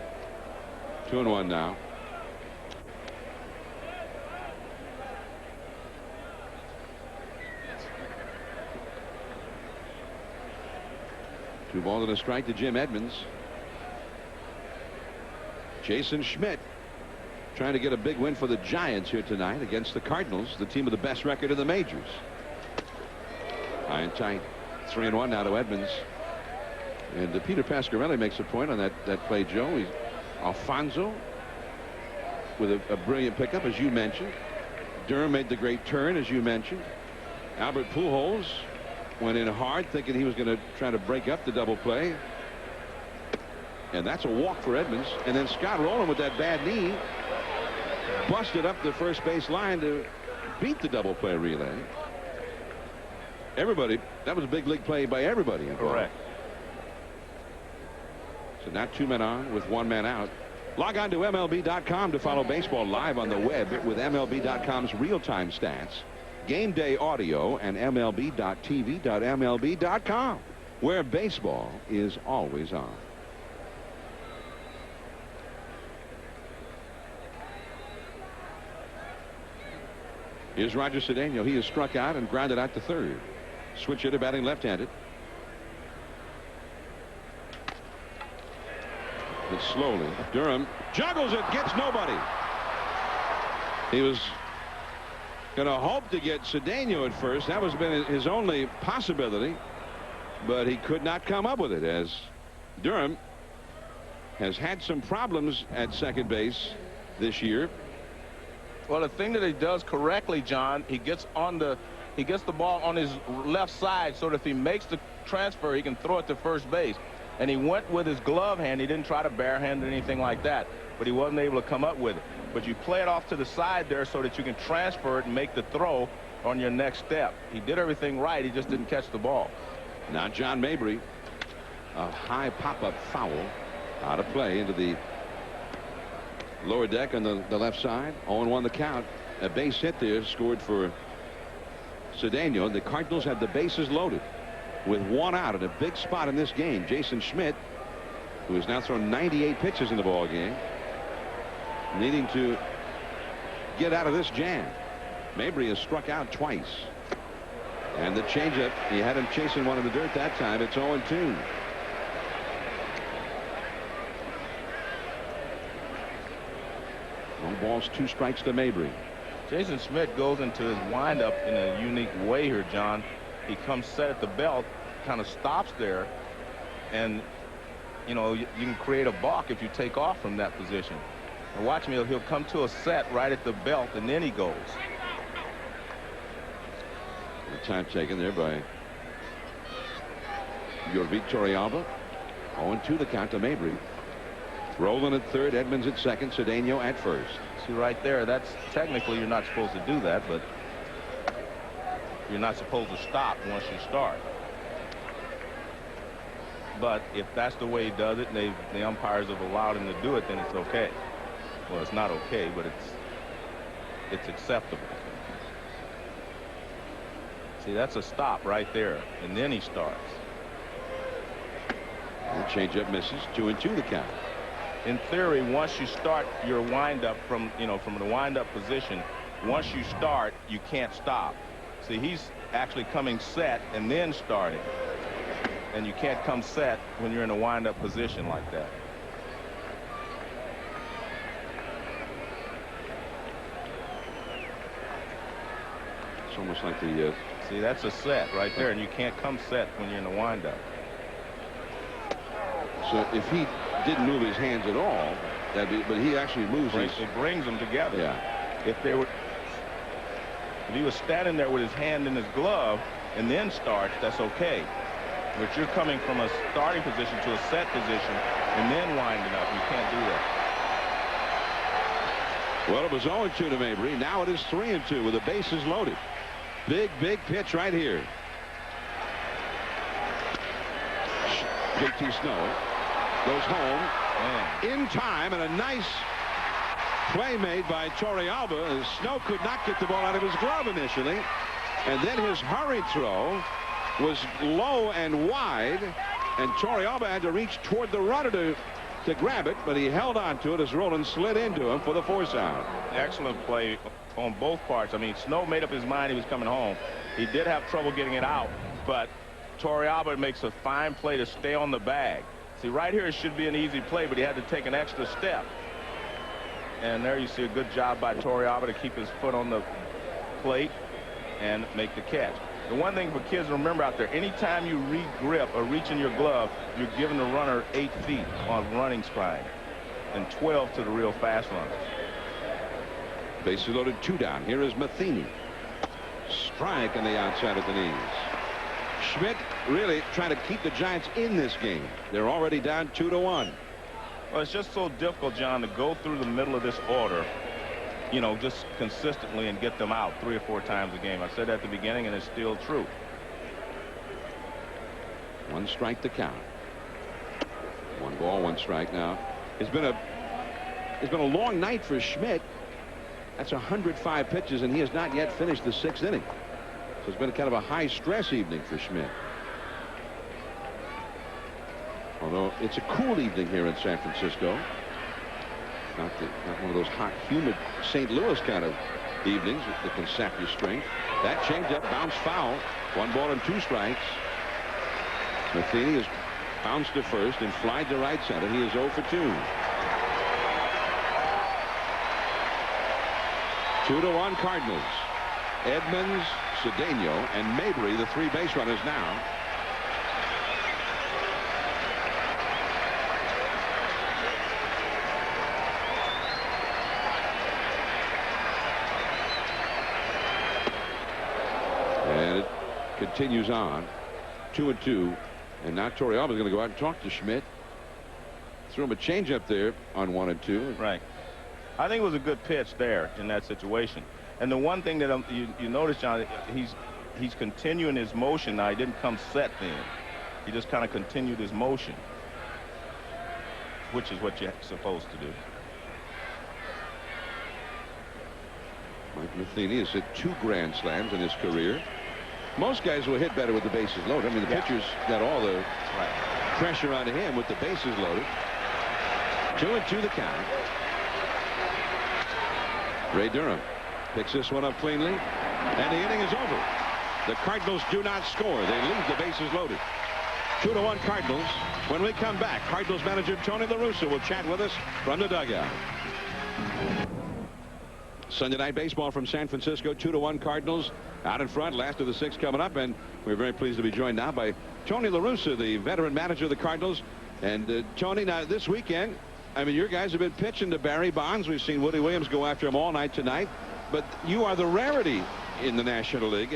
2-1 now. Two balls and a strike to Jim Edmonds. Jason Schmidt trying to get a big win for the Giants here tonight against the Cardinals, the team with the best record in the majors. High and tight. 3-1 now to Edmonds. And Peter Pasquarelli makes a point on that play, Joe. He's Alfonso with a brilliant pickup, as you mentioned. Durham made the great turn, as you mentioned. Albert Pujols went in hard, thinking he was going to try to break up the double play. And that's a walk for Edmonds. And then Scott Rolen with that bad knee busted up the first base line to beat the double play relay. Everybody, that was a big league play by everybody involved. Correct. So now 2 men on with 1 man out. Log on to MLB.com to follow baseball live on the web with MLB.com's real-time stats, game day audio, and MLB.tv.MLB.com, where baseball is always on. Here's Roger Cedeno. He is struck out and grounded out to third. Switch hitter batting left-handed. But slowly, Durham juggles it, gets nobody. He was going to hope to get Cedeno at first. That was been his only possibility, but he could not come up with it, as Durham has had some problems at second base this year. Well, the thing that he does correctly, John, he gets the ball on his left side, so that if he makes the transfer, he can throw it to first base. And he went with his glove hand. He didn't try to barehand or anything like that, but he wasn't able to come up with it. But you play it off to the side there so that you can transfer it and make the throw on your next step. He did everything right. He just didn't catch the ball. Now John Mabry, a high pop-up foul out of play into the lower deck on the left side. 0-1 the count. A base hit there scored for Cedeno. The Cardinals had the bases loaded with 1 out at a big spot in this game. Jason Schmidt, who has now thrown 98 pitches in the ball game, needing to get out of this jam. Mabry has struck out twice. And the changeup, he had him chasing one in the dirt that time. It's 0-2. No balls, 2 strikes to Mabry. Jason Schmidt goes into his windup in a unique way here, John. He comes set at the belt, kind of stops there, and you know, you can create a balk if you take off from that position. And watch me, he'll come to a set right at the belt, and then he goes. The time taken there by Yorvik Torrealba. 0-2 the count to Mabry. Rolen at third, Edmonds at second, Cedeno at first. See right there, that's technically you're not supposed to do that, but you're not supposed to stop once you start. But if that's the way he does it, and the umpires have allowed him to do it, then it's okay. Well, it's not okay, but it's acceptable. See, that's a stop right there, and then he starts. And changeup misses. 2-2 the count. In theory, once you start your windup from the windup position, once you start, you can't stop. See, he's actually coming set and then starting. And you can't come set when you're in a windup position like that. It's almost like the see, that's a set right there, and you can't come set when you're in a windup. So if he didn't move his hands at all, but he actually moves his. It brings them together. Yeah. If he was standing there with his hand in his glove and then starts, that's okay. But you're coming from a starting position to a set position and then winding up. You can't do that. Well, it was 0-2 to Mabry. Now it is 3-2 with the bases loaded. Big pitch right here. JT Snow goes home in time, and a nice play made by Torrealba. Snow could not get the ball out of his glove initially, and then his hurried throw was low and wide, and Torrealba had to reach toward the runner to grab it, but he held on to it as Rolen slid into him for the force out. Excellent play on both parts. I mean, Snow made up his mind he was coming home. He did have trouble getting it out, but Torrealba makes a fine play to stay on the bag. See, right here it should be an easy play, but he had to take an extra step. And there you see a good job by Torrealba to keep his foot on the plate and make the catch. The one thing for kids to remember out there, anytime you re-grip or reach in your glove, you're giving the runner 8 feet on running stride and 12 to the real fast runners. Bases loaded, 2 down. Here is Matheny. Strike on the outside of the knees. Schmidt really trying to keep the Giants in this game. They're already down 2-1. Well, it's just so difficult, John, to go through the middle of this order, you know, just consistently and get them out 3 or 4 times a game. I said that at the beginning, and it's still true. 1 strike to count. 1 ball, 1 strike now. It's been a long night for Schmidt. That's 105 pitches, and he has not yet finished the 6th inning. So it's been kind of a high-stress evening for Schmidt. Although it's a cool evening here in San Francisco. Not one of those hot, humid St. Louis kind of evenings that can sap your strength. That changeup bounced foul. 1 ball and 2 strikes. Matheny has bounced to first and flied to right center. He is 0 for 2. 2-1 Cardinals. Edmonds, Cedeno, and Mabry, the 3 base runners now. And it continues on. 2-2. And now Torrealba is going to go out and talk to Schmidt. Threw him a changeup there on 1-2. Right. I think it was a good pitch there in that situation. And the one thing that you notice, John, he's continuing his motion now. He didn't come set then. He just kind of continued his motion, which is what you're supposed to do. Mike Matheny has hit 2 grand slams in his career. Most guys will hit better with the bases loaded. I mean, the pitcher's got all the pressure on him with the bases loaded. 2-2 the count. Ray Durham picks this one up cleanly, and the inning is over. The Cardinals do not score. They leave the bases loaded. 2-1 Cardinals. When we come back, Cardinals manager Tony La Russa will chat with us from the dugout. Sunday night baseball from San Francisco. 2-1 Cardinals out in front. Last of the 6 coming up, and we're very pleased to be joined now by Tony La Russa, the veteran manager of the Cardinals. And Tony, now this weekend, I mean, your guys have been pitching to Barry Bonds. We've seen Woody Williams go after him all night tonight, but you are the rarity in the National League.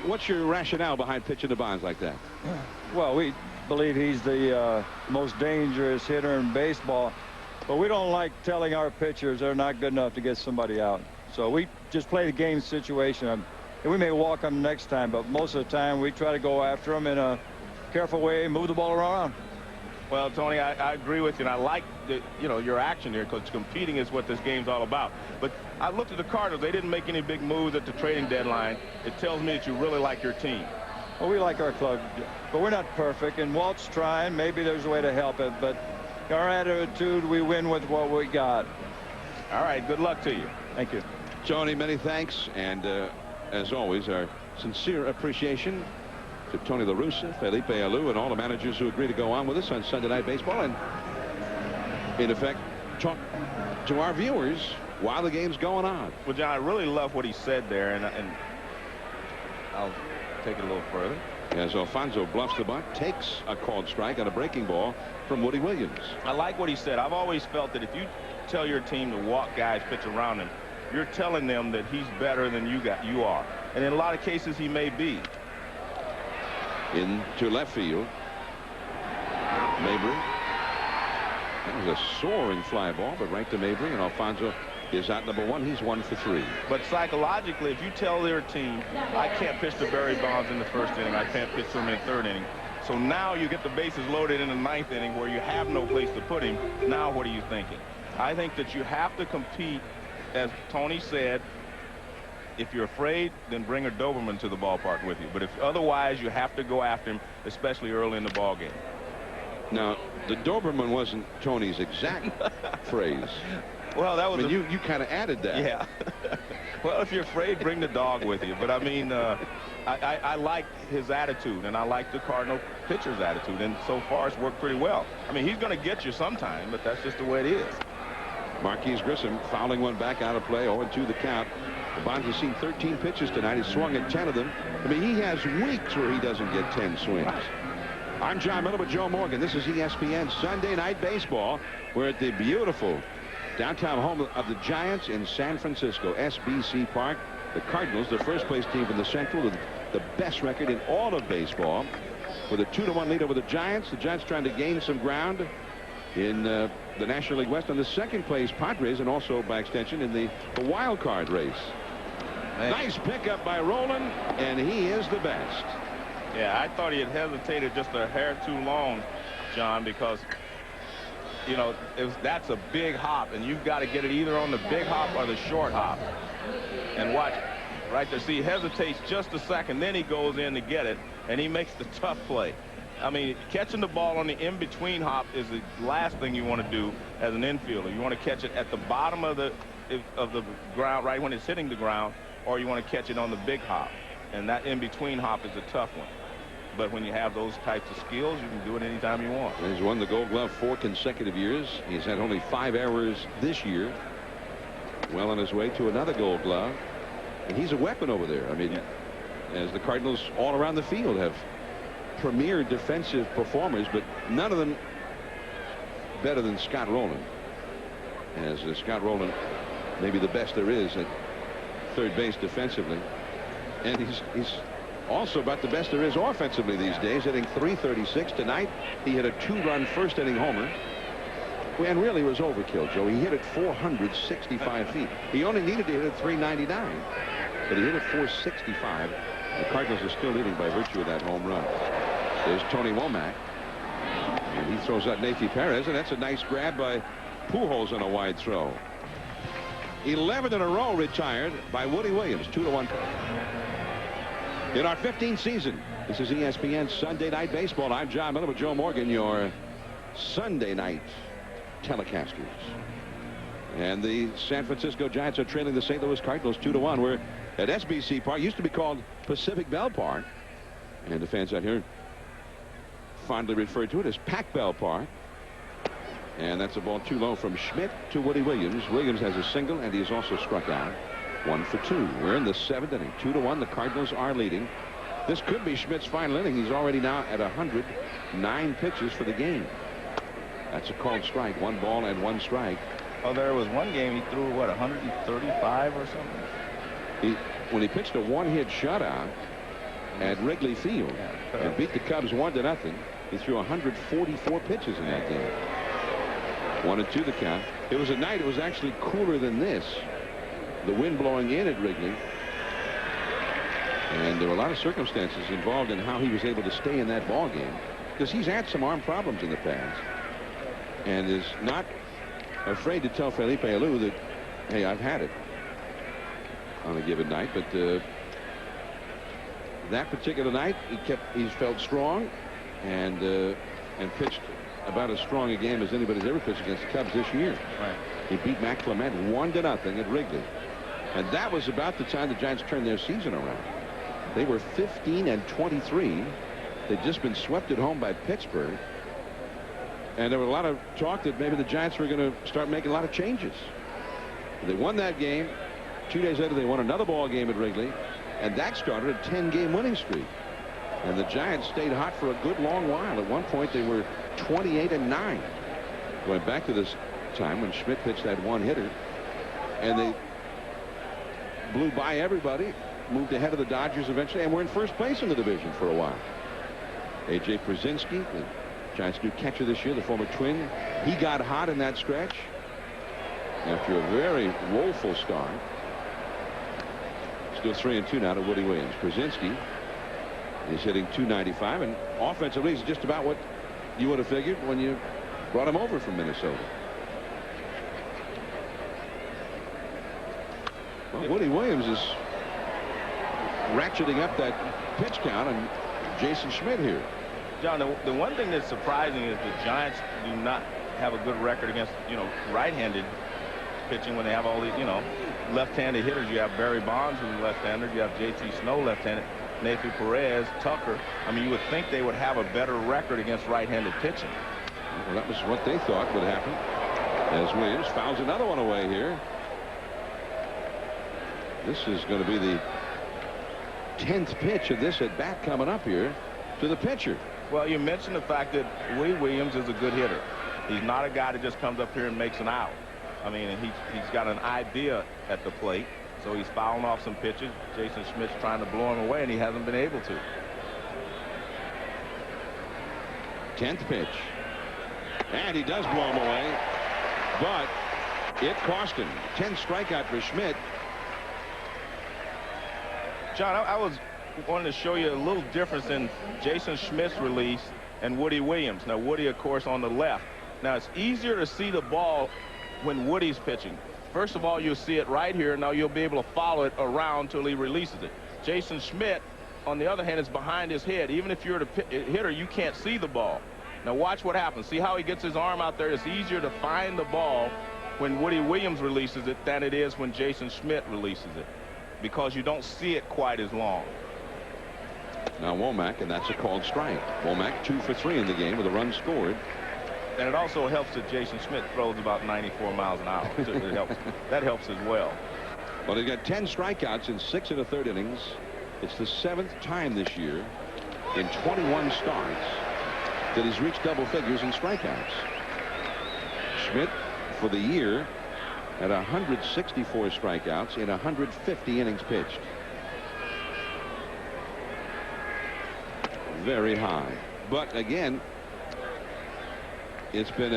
What's your rationale behind pitching to Bonds like that? Well, we believe he's the most dangerous hitter in baseball, but we don't like telling our pitchers they're not good enough to get somebody out. So we just play the game situation. And we may walk them next time, but most of the time we try to go after them in a careful way, move the ball around. Well, Tony, I agree with you, and I like your action here, because competing is what this game's all about. But I looked at the Cardinals. They didn't make any big moves at the trading deadline. It tells me that you really like your team. Well, we like our club, but we're not perfect, and Walt's trying. Maybe there's a way to help it, but our attitude, we win with what we got. All right, good luck to you. Thank you. Tony, many thanks, and as always, our sincere appreciation to Tony La Russa, Felipe Alou, and all the managers who agree to go on with us on Sunday Night Baseball and, in effect, talk to our viewers while the game's going on. Well, John, I really love what he said there, and I'll take it a little further. As Alfonso bluffs the bunt, takes a called strike on a breaking ball from Woody Williams. I like what he said. I've always felt that if you tell your team to walk guys, pitch around him, you're telling them that he's better than you are. And in a lot of cases, he may be. Into left field. Mabry. That was a soaring fly ball, but right to Mabry, and Alfonso is out number 1. He's 1 for 3. But psychologically, if you tell their team, I can't pitch to Barry Bonds in the 1st inning, I can't pitch to him in the 3rd inning. So now you get the bases loaded in the 9th inning where you have no place to put him. Now what are you thinking? I think that you have to compete, as Tony said. If you're afraid, then bring a Doberman to the ballpark with you. But if otherwise, you have to go after him, especially early in the ball game. Now, the Doberman wasn't Tony's exact phrase. Well, that was. I mean, you kind of added that. Yeah. Well, if you're afraid, bring the dog with you. But I mean, I like his attitude, and I like the Cardinal pitcher's attitude, and so far it's worked pretty well. I mean, he's going to get you sometime, but that's just the way it is. Marquise Grissom fouling one back out of play, 0-2 the count. Bonds has seen 13 pitches tonight. He's swung at 10 of them. I mean, he has weeks where he doesn't get 10 swings. I'm John Miller with Joe Morgan. This is ESPN Sunday Night Baseball. We're at the beautiful downtown home of the Giants in San Francisco, SBC Park. The Cardinals, the first place team from the Central, with the best record in all of baseball, with a 2-1 lead over the Giants. The Giants trying to gain some ground in the National League West on the 2nd place Padres, and also by extension in the wild card race. Man. Nice pickup by Rolen, and he is the best. Yeah, I thought he had hesitated just a hair too long, John, because that's a big hop, and you've got to get it either on the big hop or the short hop. And watch right there. See, he hesitates just a second, then he goes in to get it, and he makes the tough play. I mean, catching the ball on the in-between hop is the last thing you want to do as an infielder. You want to catch it at the bottom of the ground, right when it's hitting the ground, or you want to catch it on the big hop. And that in-between hop is a tough one. But when you have those types of skills, you can do it anytime you want. He's won the Gold Glove 4 consecutive years. He's had only 5 errors this year. Well on his way to another Gold Glove. And he's a weapon over there. I mean, as the Cardinals all around the field have premier defensive performers, but none of them better than Scott Rolen. As Scott Rolen may be the best there is at 3rd base defensively. And he's also about the best there is offensively these days, hitting .336 tonight. He hit a 2-run 1st inning homer, and really was overkill, Joe. He hit it 465 feet. He only needed to hit it 399, but he hit it 465. The Cardinals are still leading by virtue of that home run. There's Tony Womack, and he throws out Nathy Perez, and that's a nice grab by Pujols on a wide throw. 11 in a row retired by Woody Williams, 2-1. In our 15th season, this is ESPN Sunday Night Baseball. I'm John Miller with Joe Morgan, your Sunday night telecasters. And the San Francisco Giants are trailing the St. Louis Cardinals 2-1. We're at SBC Park. Used to be called Pacific Bell Park. And the fans out here fondly refer to it as Pac Bell Park. And that's a ball too low from Schmidt to Woody Williams. Williams has a single, and he's also struck out. 1 for 2. We're in the 7th inning. 2-1. The Cardinals are leading. This could be Schmidt's final inning. He's already now at 109 pitches for the game. That's a called strike. 1 ball and 1 strike. Oh, there was one game he threw, what, 135 or something? When he pitched a 1-hit shutout at Wrigley Field and beat the Cubs 1-0, he threw 144 pitches in that game. 1-2 the count. It was a night it was actually cooler than this. The wind blowing in at Wrigley. And there were a lot of circumstances involved in how he was able to stay in that ball game, because he's had some arm problems in the past and is not afraid to tell Felipe Alou that, hey, I've had it on a given night. But that particular night he felt strong and pitched about as strong a game as anybody's ever pitched against the Cubs this year. Right. He beat Matt Clement 1-0 at Wrigley, and that was about the time the Giants turned their season around. They were 15-23. They'd just been swept at home by Pittsburgh, and there was a lot of talk that maybe the Giants were going to start making a lot of changes. They won that game. 2 days later, they won another ball game at Wrigley, and that started a 10-game winning streak. And the Giants stayed hot for a good long while. At one point, they were 28-9. Going back to this time when Schmidt pitched that 1-hitter, and they blew by everybody, moved ahead of the Dodgers eventually, and were in first place in the division for a while. A.J. Przinsky, the Giants' new catcher this year, the former Twin, he got hot in that stretch after a very woeful start. Still 3-2 now to Woody Williams. Przinsky is hitting .295, and offensively he's just about what you would have figured when you brought him over from Minnesota. Well, Woody Williams is ratcheting up that pitch count, and Jason Schmidt here. John, the one thing that's surprising is the Giants do not have a good record against, right-handed pitching when they have all these, left-handed hitters. You have Barry Bonds, who's left-handed. You have J.T. Snow, left-handed. Nathan Perez, Tucker. I mean, you would think they would have a better record against right-handed pitching. Well, that was what they thought would happen, as Williams fouls another one away here. This is going to be the 10th pitch of this at bat coming up here to the pitcher. Well, you mentioned the fact that Woody Williams is a good hitter. He's not a guy that just comes up here and makes an out. I mean, he's got an idea at the plate, so he's fouling off some pitches. Jason Schmidt's trying to blow him away, and he hasn't been able to. 10th pitch, and he does blow him away, but it cost him. 10 strikeout for Schmidt. John, I was wanting to show you a little difference in Jason Schmidt's release and Woody Williams. Now, Woody, of course, on the left. Now, it's easier to see the ball when Woody's pitching. First of all, you'll see it right here. Now you'll be able to follow it around till he releases it. Jason Schmidt, on the other hand, is behind his head. Even if you're the hitter, you can't see the ball. Now watch what happens. See how he gets his arm out there? It's easier to find the ball when Woody Williams releases it than it is when Jason Schmidt releases it, because you don't see it quite as long. Now Womack, and that's a called strike. Womack 2 for 3 in the game with a run scored. And it also helps that Jason Schmidt throws about 94 miles an hour. It helps. That helps as well. Well, he's got 10 strikeouts in 6 1/3 innings. It's the 7th time this year in 21 starts that he's reached double figures in strikeouts. Schmidt for the year at 164 strikeouts in 150 innings pitched. Very high. But again, it's been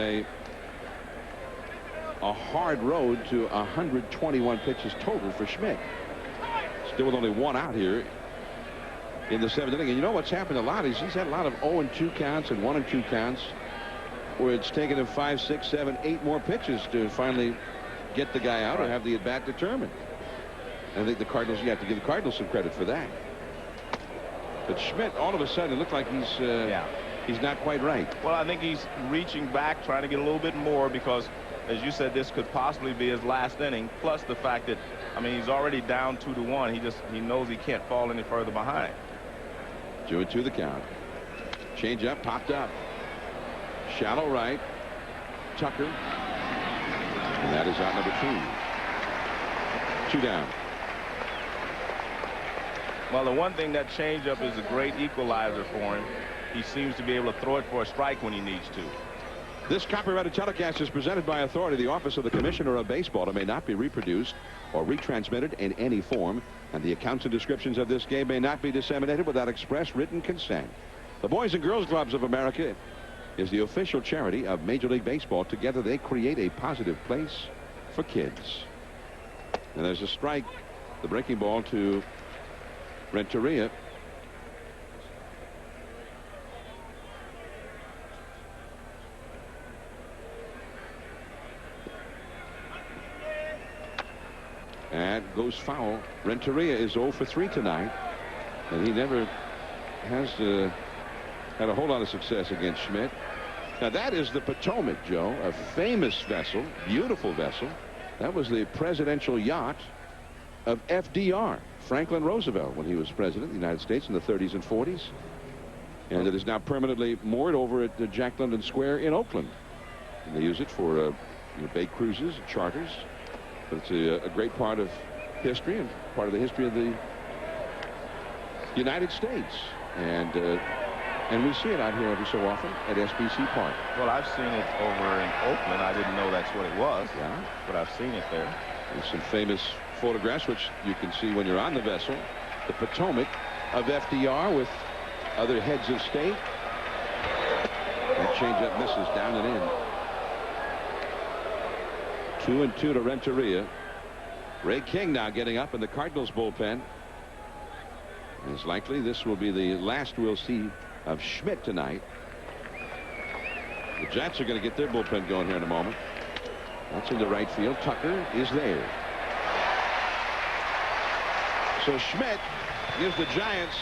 a hard road to 121 pitches total for Schmidt. Still with only 1 out here in the 7th inning. And you know what's happened a lot is he's had a lot of 0-2 counts and 1-2 counts where it's taken him 5, 6, 7, 8 more pitches to finally get the guy out or have the at bat determined. I think the Cardinals, you have to give the Cardinals some credit for that. But Schmidt, all of a sudden, it looked like he's not quite right. Well, I think he's reaching back, trying to get a little bit more, because as you said, this could possibly be his last inning, plus the fact that, I mean, he's already down 2-1. He knows he can't fall any further behind. 2-2 the count. Change up, popped up. Shallow right. Tucker. And that is out number 2. 2 down. Well, the one thing that changeup is a great equalizer for him. He seems to be able to throw it for a strike when he needs to. This copyrighted telecast is presented by authority of the Office of the Commissioner of Baseball. It may not be reproduced or retransmitted in any form, and the accounts and descriptions of this game may not be disseminated without express written consent. The Boys and Girls Clubs of America is the official charity of Major League Baseball. Together they create a positive place for kids. And there's a strike. The breaking ball to Renteria. And goes foul. Renteria is 0 for 3 tonight, and he never has had a whole lot of success against Schmidt. Now that is the Potomac, Joe, a famous vessel, beautiful vessel. That was the presidential yacht of FDR, Franklin Roosevelt, when he was president of the United States in the 30s and 40s. And it is now permanently moored over at Jack London Square in Oakland. And they use it for bay cruises, charters. But it's a great part of history and part of the history of the United States. And we see it out here every so often at SBC Park. Well, I've seen it over in Oakland. I didn't know that's what it was. Yeah. But I've seen it there. There's some famous photographs which you can see when you're on the vessel. The Potomac of FDR with other heads of state. That changeup misses down and in. 2-2 to Renteria. Ray King now getting up in the Cardinals bullpen. It's likely this will be the last we'll see of Schmidt tonight. The Giants are going to get their bullpen going here in a moment. That's in the right field. Tucker is there. So Schmidt gives the Giants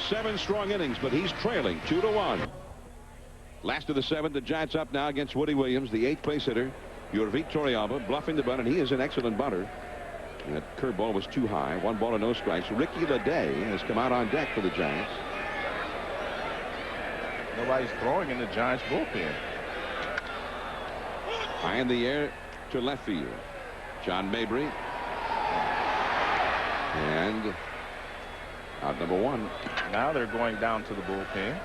7 strong innings, but he's trailing 2-1. Last of the 7th, the Giants up now against Woody Williams, the 8th place hitter. Yurvik Torrealba bluffing the bunt, and he is an excellent butter. And that curveball was too high. 1 ball and no strikes. Ricky Leday has come out on deck for the Giants. Nobody's throwing in the Giants bullpen. High in the air to left field. John Mabry. And out number 1. Now they're going down to the bullpen.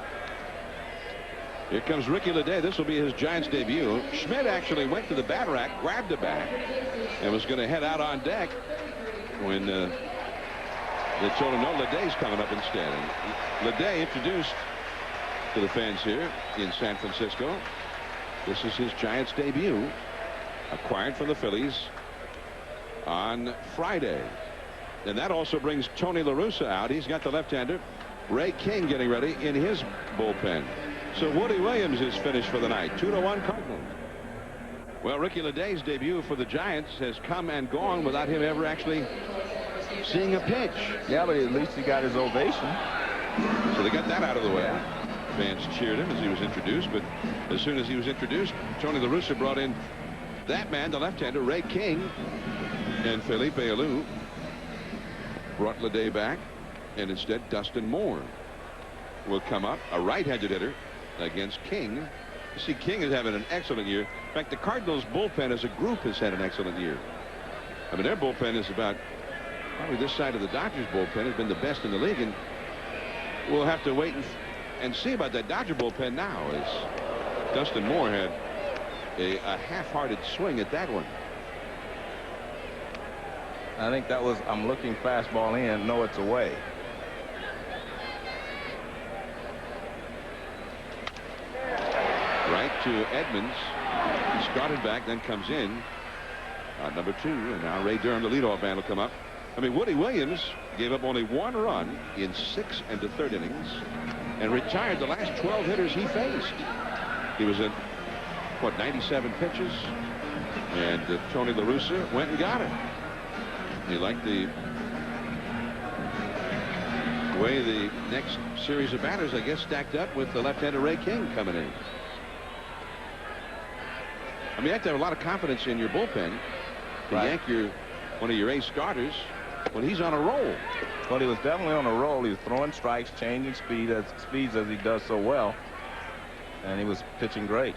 Here comes Ricky Leday. This will be his Giants debut. Schmidt actually went to the bat rack, grabbed the bat, and was going to head out on deck when they told him, no, Leday's coming up instead. And Leday introduced to the fans here in San Francisco. This is his Giants debut, acquired from the Phillies on Friday. And that also brings Tony La Russa out. He's got the left-hander. Ray King getting ready in his bullpen. So Woody Williams is finished for the night. 2-1 Cardinals. Well, Ricky Leday's debut for the Giants has come and gone without him ever actually seeing a pitch. Yeah, but at least he got his ovation. So they got that out of the way. Fans cheered him as he was introduced, but as soon as he was introduced, Tony La Russa brought in that man, the left-hander, Ray King, and Felipe Alou brought Leday back, and instead Dustin Moore will come up, a right-handed hitter against King. You see, King is having an excellent year. In fact, the Cardinals bullpen as a group has had an excellent year. I mean, their bullpen is about, probably this side of the Dodgers bullpen has been the best in the league, and we'll have to wait and see about that Dodger bullpen now, as Dustin Moore had a half-hearted swing at that one. I think that was, I'm looking fastball in, no, it's away. Right to Edmonds. He started back, then comes in. Number 2, and now Ray Durham, the leadoff man, will come up. I mean, Woody Williams gave up only 1 run in 6 1/3 innings and retired the last 12 hitters he faced. He was at, what, 97 pitches, and Tony La Russa went and got it. He liked the way the next series of batters, I guess, stacked up with the left-hander Ray King coming in. I mean, you have to have a lot of confidence in your bullpen to yank one of your ace starters when he's on a roll. Well, he was definitely on a roll. He was throwing strikes, changing speeds as he does so well, and he was pitching great.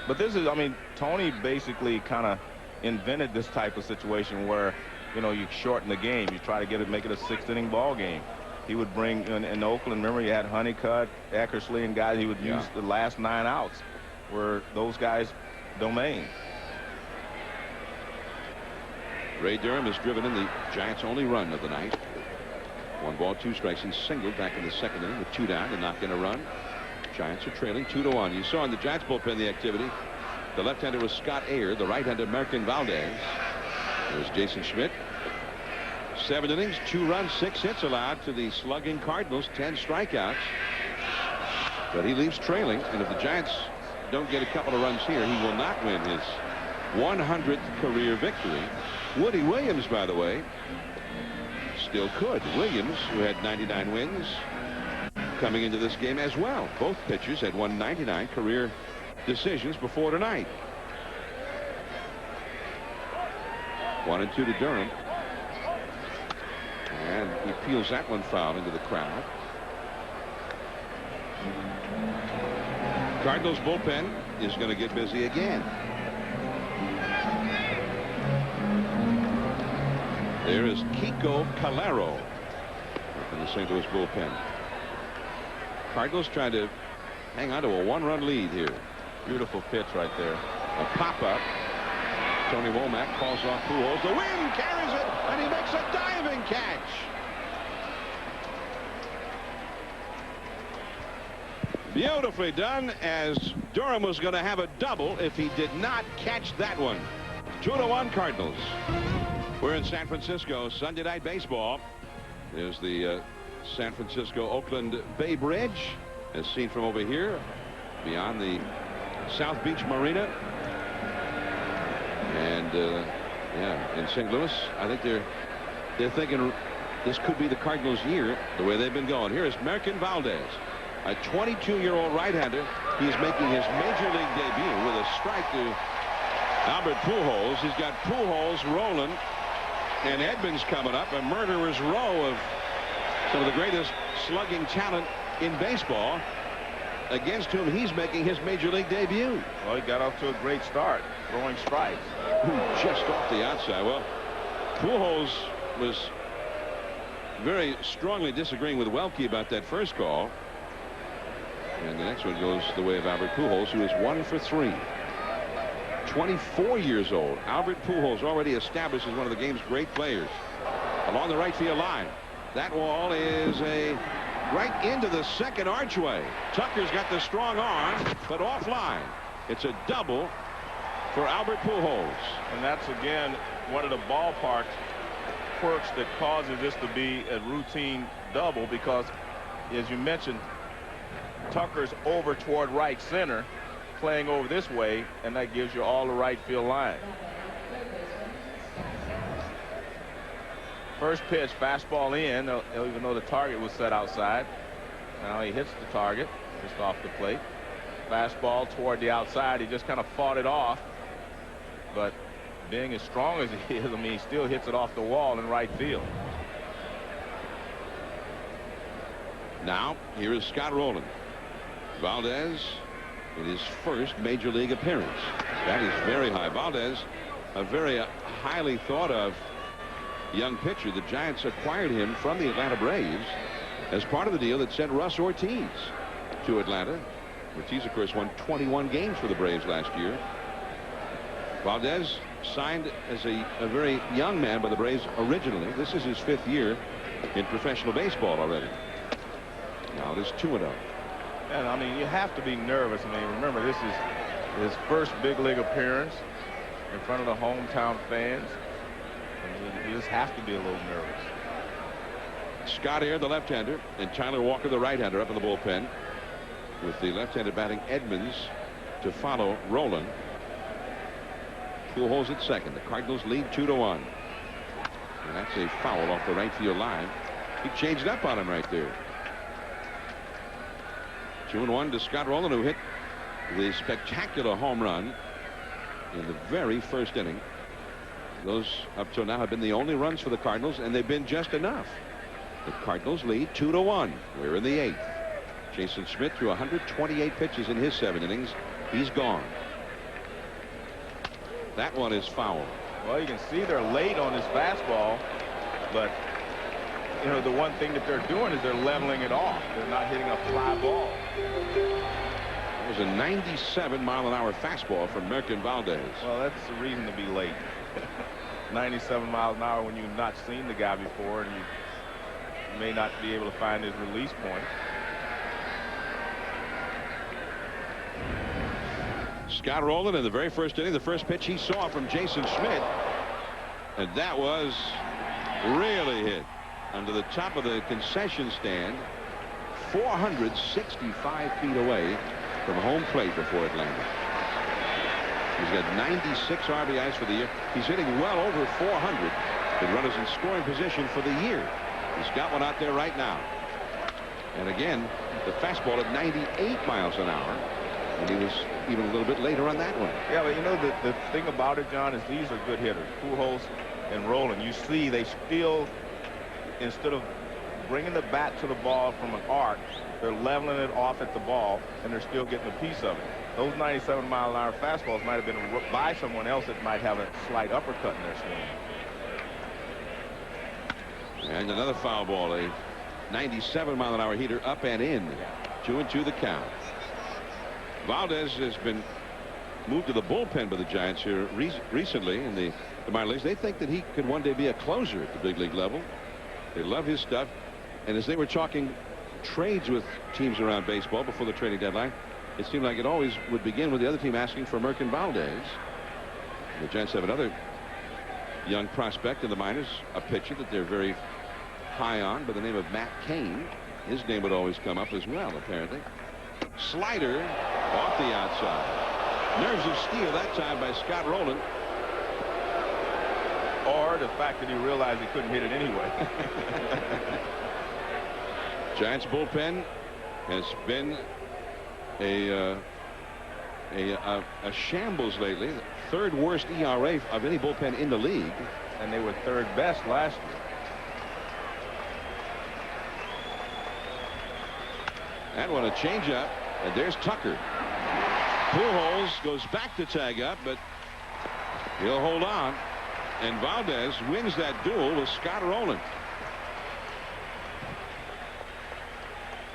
But this is, I mean, Tony basically kind of invented this type of situation where, you know, you shorten the game. You try to make it a 6th-inning ball game. He would bring in Oakland. Remember, you had Honeycutt, Eckersley, and guys. He would use the last 9 outs were those guys' domain. Ray Durham has driven in the Giants' only run of the night. 1 ball, 2 strikes. He singled back in the 2nd inning with 2 down to knock in a run. Giants are trailing 2-1. You saw in the Giants bullpen the activity. The left-hander was Scott Ayer. The right-hander Merkin Valdez. There's Jason Schmidt. 7 innings, 2 runs, 6 hits allowed to the slugging Cardinals. 10 strikeouts. But he leaves trailing, and if the Giants don't get a couple of runs here, he will not win his 100th career victory. Woody Williams, by the way, still could. Williams, who had 99 wins coming into this game as well. Both pitchers had won 99 career decisions before tonight. 1-2 to Durham. And he peels that one foul into the crowd. Cardinals bullpen is going to get busy again. There is Kiko Calero in the St. Louis bullpen. Cardinals trying to hang on to a 1-run lead here. Beautiful pitch right there. A pop-up. Tony Womack calls off Pujols. The wind carries it, and he makes a diving catch. Beautifully done, as Durham was going to have a double if he did not catch that one. 2-1 Cardinals. We're in San Francisco, Sunday Night Baseball. There's the San Francisco-Oakland Bay Bridge, as seen from over here, beyond the South Beach Marina. And yeah, in St. Louis, I think they're thinking this could be the Cardinals' year, the way they've been going. Here is Merkin Valdez, a 22-year-old right-hander. He's making his major league debut with a strike to Albert Pujols. He's got Pujols, Rolen, and Edmonds coming up, a murderer's row of some of the greatest slugging talent in baseball, against whom he's making his major league debut. Well, he got off to a great start, throwing strikes. Just off the outside. Well, Pujols was very strongly disagreeing with Welke about that first call. And the next one goes the way of Albert Pujols, who is 1 for 3. 24 years old. Albert Pujols already established as one of the game's great players. Along the right field line. That wall is right into the second archway. Tucker's got the strong arm, but offline. It's a double for Albert Pujols. And that's, again, one of the ballpark quirks that causes this to be a routine double, because, as you mentioned, Tucker's over toward right center, playing over this way, and that gives you all the right field line. First pitch, fastball in, even though the target was set outside. Now he hits the target just off the plate. Fastball toward the outside. He just kind of fought it off, but being as strong as he is, I mean, he still hits it off the wall in right field. Now here is Scott Rolen. Valdez in his first major league appearance. That is very high. Valdez, a very highly thought of young pitcher. The Giants acquired him from the Atlanta Braves as part of the deal that sent Russ Ortiz to Atlanta. Ortiz, of course, won 21 games for the Braves last year. Valdez signed as a very young man by the Braves originally. This is his 5th year in professional baseball already. Now it is 2-0. And I mean, you have to be nervous. I mean, remember, this is his first big league appearance in front of the hometown fans. And you just have to be a little nervous. Scott Ayer, the left-hander, and Tyler Walker, the right-hander, up in the bullpen, with the left-hander batting Edmonds to follow Rolen. Pujols at second. The Cardinals lead 2-1. And that's a foul off the right field line. He changed up on him right there. 2-1 to Scott Rolen, who hit the spectacular home run in the very first inning. Those up till now have been the only runs for the Cardinals, and they've been just enough. The Cardinals lead 2-1. We're in the 8th. Jason Smith threw 128 pitches in his 7 innings. He's gone. That one is foul. Well, you can see they're late on this fastball, but you know, the one thing that they're doing is they're leveling it off. They're not hitting a fly ball. It was a 97-mile-an-hour fastball from Merkin Valdez. Well, that's the reason to be late. 97 miles an hour when you've not seen the guy before, and you may not be able to find his release point. Scott Rolen in the very first inning, the first pitch he saw from Jason Schmidt, and that was really hit under the top of the concession stand, 465 feet away from home plate before it landed. He's got 96 RBIs for the year. He's hitting well over 400. The runners in scoring position for the year. He's got one out there right now. And again, the fastball at 98 miles an hour. And he was even a little bit later on that one. Yeah, but you know, the thing about it, John, is these are good hitters. Pujols and Rolen. You see they still, instead of bringing the bat to the ball from an arc, they're leveling it off at the ball, and they're still getting a piece of it. Those 97-mile-an-hour fastballs might have been by someone else that might have a slight uppercut in their swing. And another foul ball, a 97-mile-an-hour heater up and in. 2-2 the count. Valdez has been moved to the bullpen by the Giants here recently in the minor leagues. They think that he could one day be a closer at the big league level. They love his stuff. And as they were talking trades with teams around baseball before the trading deadline, it seemed like it always would begin with the other team asking for Merkin Valdez. The Giants have another young prospect in the minors, a pitcher that they're very high on by the name of Matt Cain. His name would always come up as well, apparently. Slider off the outside. Nerves of steel that time by Scott Rolen. Or the fact that he realized he couldn't hit it anyway. Giants bullpen has been a shambles lately. The third worst ERA of any bullpen in the league. And they were third best last year. That one a changeup, and there's Tucker. Pujols goes back to tag up, but he'll hold on. And Valdez wins that duel with Scott Rolen.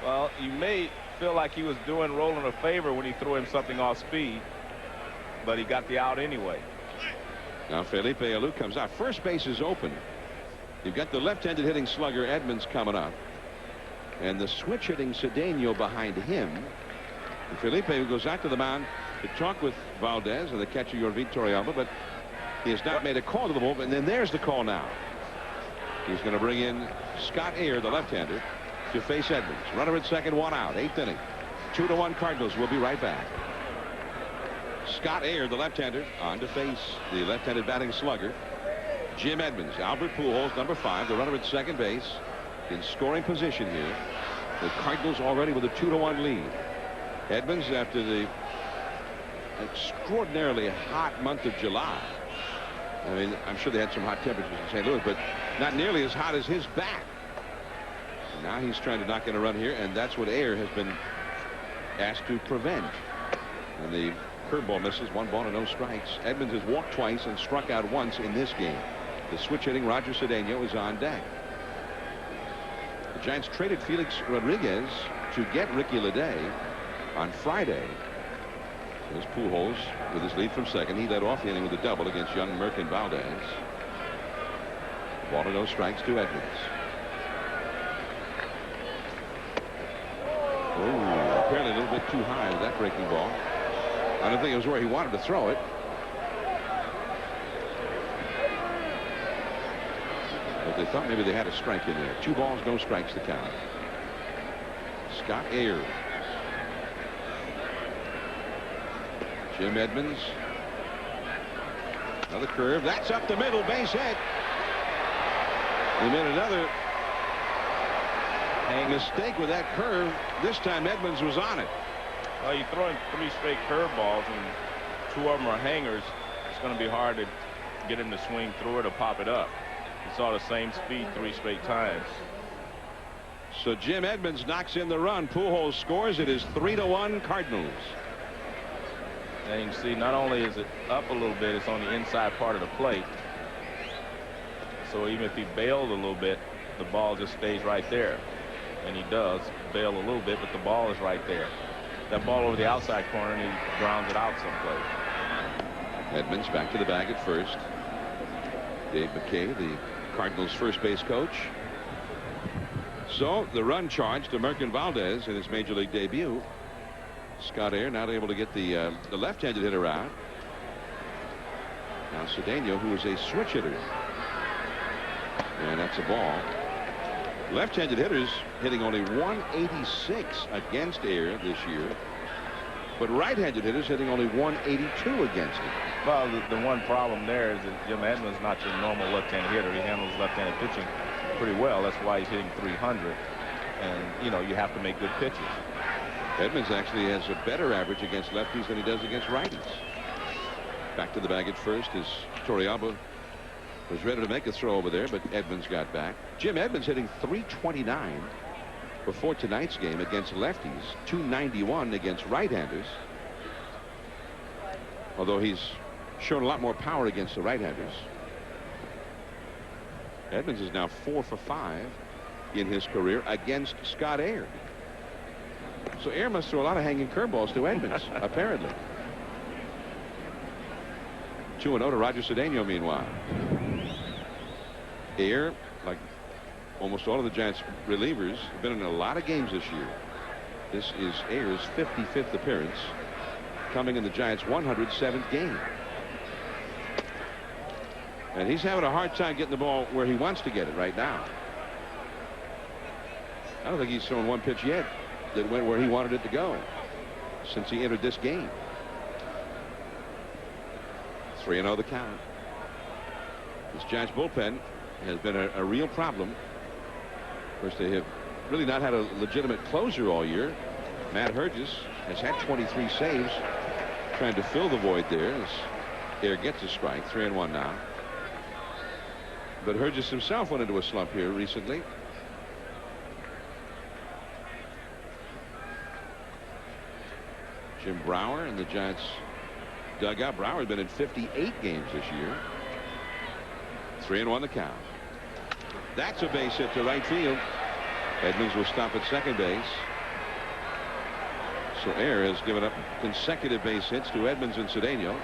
Well, you may feel like he was doing Rolen a favor when he threw him something off speed, but he got the out anyway. Now Felipe Alou comes out. First base is open. You've got the left-handed hitting slugger Edmonds coming up, and the switch hitting Cedeno behind him. And Felipe, who goes out to the mound to talk with Valdez and the catcher Yorvit Torrealba, but he has not made a call to the bullpen. And then there's the call now. He's going to bring in Scott Ayer, the left-hander, to face Edmonds. Runner at second, 1 out. 8th inning. 2-1 Cardinals. We'll be right back. Scott Ayer, the left-hander, on to face the left-handed batting slugger Jim Edmonds. Albert Pujols, number 5, the runner at second base, in scoring position here. The Cardinals already with a 2-1 lead. Edmonds, after the extraordinarily hot month of July, I mean, I'm sure they had some hot temperatures in St. Louis, but not nearly as hot as his back. And now he's trying to knock in a run here, and that's what Ayer has been asked to prevent. And the curveball misses. 1 ball and no strikes. Edmonds has walked twice and struck out once in this game. The switch hitting Roger Cedeno is on deck. The Giants traded Felix Rodriguez to get Ricky Leday on Friday. There's Pujols with his lead from second. He led off the inning with a double against young Merkin Valdez. 1 and no strikes to Edmonds. Oh, apparently a little bit too high with that breaking ball. I don't think it was where he wanted to throw it. But they thought maybe they had a strike in there. 2 balls, no strikes to count. Scott Ayer. Jim Edmonds. Another curve. That's up the middle. Base hit. They made another mistake with that curve. This time Edmonds was on it. Well, you're throwing 3 straight curveballs, and 2 of them are hangers. going to be hard to get him to swing through it or pop it up. He saw the same speed 3 straight times. So Jim Edmonds knocks in the run. Pujols scores. It is 3-1 Cardinals. And you can see not only is it up a little bit, it's on the inside part of the plate. So even if he bailed a little bit, the ball just stays right there. And he does bail a little bit, but the ball is right there. That ball over the outside corner, and he grounds it out someplace. Edmonds back to the bag at first. Dave McKay, the Cardinals first base coach. So the run charge to Merkin Valdez in his major league debut. Scott Air not able to get the left-handed hitter out. Now Cedeno, who is a switch hitter. And that's a ball. Left-handed hitters hitting only 186 against Air this year. But right-handed hitters hitting only 182 against him. Well, the one problem there is that Jim Edmonds is not your normal left-handed hitter. He handles left-handed pitching pretty well. That's why he's hitting 300. And, you know, you have to make good pitches. Edmonds actually has a better average against lefties than he does against righties. Back to the bag at first as Torrealba was ready to make a throw over there, but Edmonds got back. Jim Edmonds hitting .329 before tonight's game against lefties, .291 against right-handers. Although he's shown a lot more power against the right-handers. Edmonds is now 4 for 5 in his career against Scott Air. So Air must throw a lot of hanging curveballs to Edmonds, apparently. 2-0 to Roger Cedeno, meanwhile. Air, like almost all of the Giants relievers, have been in a lot of games this year. This is Air's 55th appearance, coming in the Giants' 107th game. And he's having a hard time getting the ball where he wants to get it right now. I don't think he's thrown one pitch yet that went where he wanted it to go since he entered this game. 3-0 the count. This Giants bullpen has been a real problem. Of course, they have really not had a legitimate closer all year. Matt Herges has had 23 saves, trying to fill the void there as Air gets a strike. 3-1 now. But Herges himself went into a slump here recently. Jim Brower and the Giants dugout. Brower has been in 58 games this year. 3-1 the count. That's a base hit to right field. Edmonds will stop at second base. So Air has given up consecutive base hits to Edmonds and Cedeno.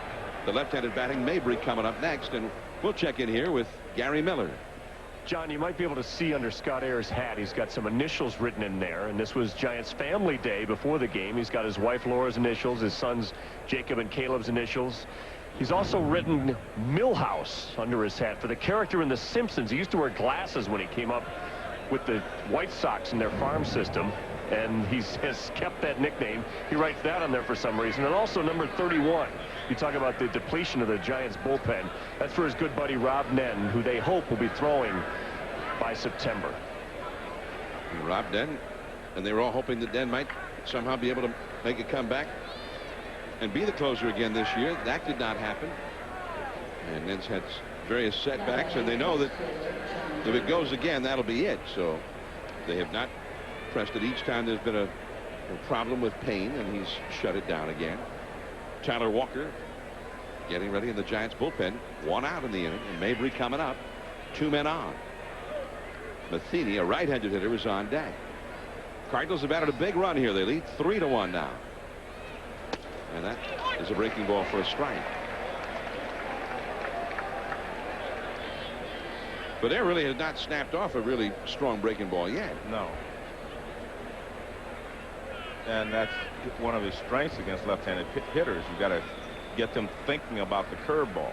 The left-handed batting Mabry coming up next, and we'll check in here with Gary Miller. John, you might be able to see under Scott Air's hat, he's got some initials written in there, and this was Giants family day before the game. He's got his wife Laura's initials, his sons Jacob and Caleb's initials. He's also written Millhouse under his hat for the character in The Simpsons. He used to wear glasses when he came up with the White Sox in their farm system, and he has kept that nickname. He writes that on there for some reason. And also number 31. You talk about the depletion of the Giants bullpen. That's for his good buddy Rob Nen, who they hope will be throwing by September. And Rob Den, and they were all hoping that Den might somehow be able to make a comeback and be the closer again this year. That did not happen. And Nen's had various setbacks, and they know that if it goes again, that'll be it. So they have not pressed it each time there's been a problem with pain, and he's shut it down again. Tyler Walker getting ready in the Giants bullpen. 1 out in the inning, and Mabry coming up. 2 men on. Matheny, a right-handed hitter, is on deck. Cardinals have added a big run here. They lead 3-1 now. And that is a breaking ball for a strike. But Air really has not snapped off a really strong breaking ball yet. No. And that's one of his strengths against left-handed hitters. You got to get them thinking about the curveball.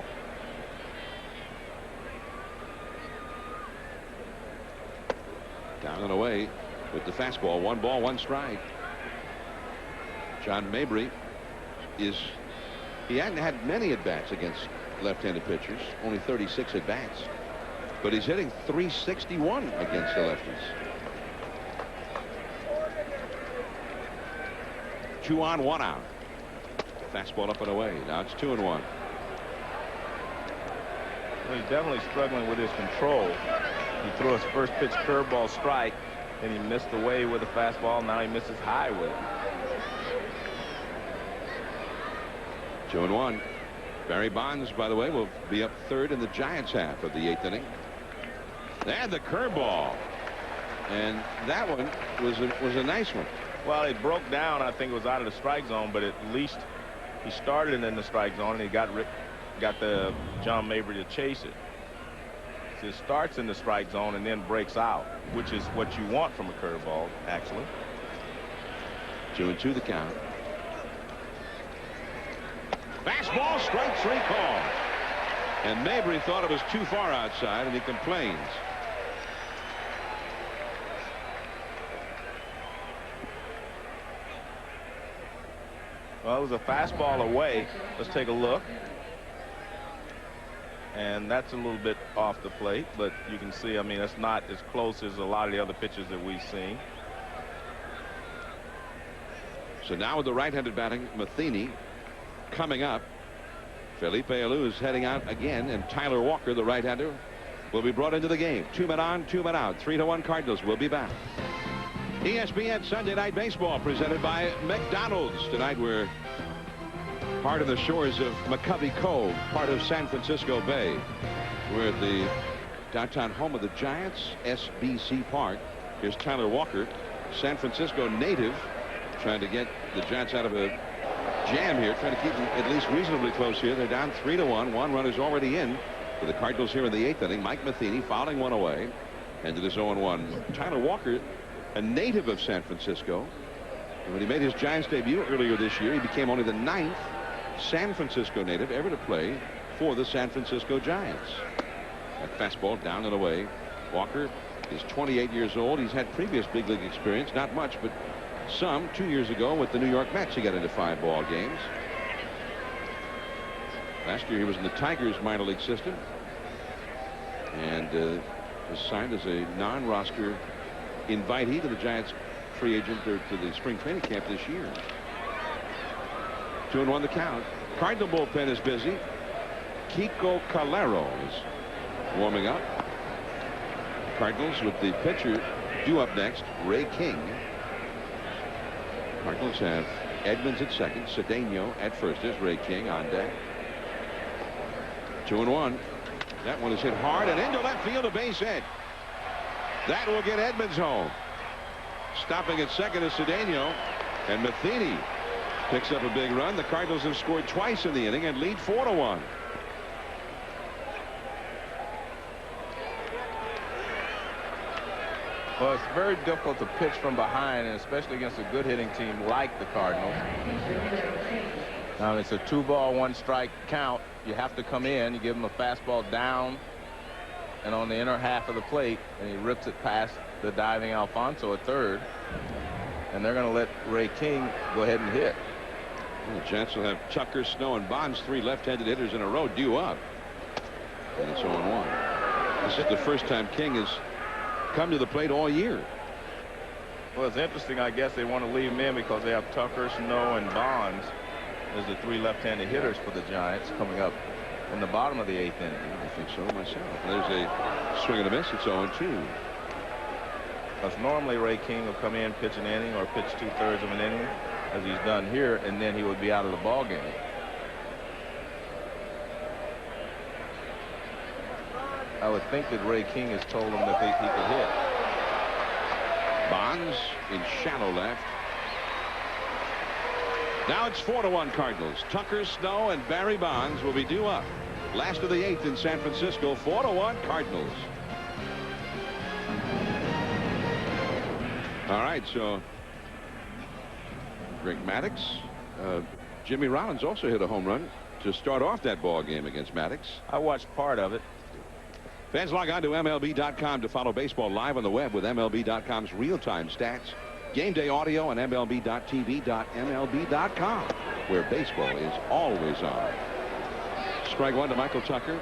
Down and away with the fastball. 1 ball, 1 strike. John Mabry he hadn't had many at-bats against left-handed pitchers, only 36 at-bats, but he's hitting .361 against the lefties. 2 on, 1 out. Fastball up and away. Now it's 2-1. Well, he's definitely struggling with his control. He threw his first pitch curveball strike, and he missed away with a fastball. Now he misses high with it. 2-1. Barry Bonds, by the way, will be up third in the Giants half of the 8th inning. And the curveball. And that one was a nice one. Well, it broke down. I think it was out of the strike zone, but at least he started it in the strike zone, and he got the John Mabry to chase it. So it starts in the strike zone and then breaks out, which is what you want from a curveball, actually. 2-2 the count. Fastball, strike 3 call. And Mabry thought it was too far outside, and he complains. Well, it was a fastball away. Let's take a look. And that's a little bit off the plate, but you can see, I mean, it's not as close as a lot of the other pitches that we've seen. So now with the right-handed batting, Matheny coming up. Felipe Alou is heading out again, and Tyler Walker, the right-hander, will be brought into the game. 2 men on, 2 men out. 3-1 Cardinals. Will be back. ESPN Sunday Night Baseball presented by McDonald's. Tonight we're part of the shores of McCovey Cove, part of San Francisco Bay. We're at the downtown home of the Giants, SBC Park. Here's Tyler Walker, San Francisco native, trying to get the Giants out of a jam here, trying to keep them at least reasonably close here. They're down 3-1. One run is already in for the Cardinals here in the 8th inning. Mike Matheny fouling one away, and it is 0-1. Tyler Walker, a native of San Francisco. And when he made his Giants debut earlier this year, he became only the 9th San Francisco native ever to play for the San Francisco Giants. That fastball down and away. Walker is 28 years old. He's had previous big league experience, not much, but some. 2 years ago with the New York Mets, he got into 5 ball games. Last year he was in the Tigers minor league system and was signed as a non-roster invitee to the Giants free agent or to the spring training camp this year. 2-1 the count. Cardinal bullpen is busy. Kiko Calero is warming up. Cardinals with the pitcher due up next, Ray King. Cardinals have Edmonds at second, Cedeno at first. There's Ray King on deck. 2-1. That one is hit hard and into left field, a base hit. That will get Edmonds home. Stopping at second is Cedeno, and Matheny picks up a big run. The Cardinals have scored twice in the inning and lead 4-1. Well, it's very difficult to pitch from behind, and especially against a good hitting team like the Cardinals. It's a 2-ball, 1-strike count. You have to come in. You give him a fastball down and on the inner half of the plate, and he rips it past the diving Alfonso at third. And they're going to let Ray King go ahead and hit. Well, the Giants will have Tucker, Snow, and Bonds, 3 left-handed hitters in a row, due up. And it's 0-1. This is the first time King has come to the plate all year. Well, it's interesting. I guess they want to leave him in because they have Tucker, Snow, and Bonds as the 3 left-handed hitters for the Giants coming up in the bottom of the 8th inning. I think so myself. There's a swing and a miss. It's 0-2. Because normally Ray King will come in, pitch an inning, or pitch 2/3 of an inning, as he's done here, and then he would be out of the ball game. I would think that Ray King has told him that he could hit. Bonds in shallow left. Now it's 4-1 Cardinals. Tucker, Snow, and Barry Bonds will be due up. Last of the 8th in San Francisco. 4-1 Cardinals. All right, so Greg Maddux. Jimmy Rollins also hit a home run to start off that ball game against Maddux. I watched part of it. Fans log on to MLB.com to follow baseball live on the web with MLB.com's real-time stats, game day audio, and MLB.tv.MLB.com, where baseball is always on. Strike 1 to Michael Tucker.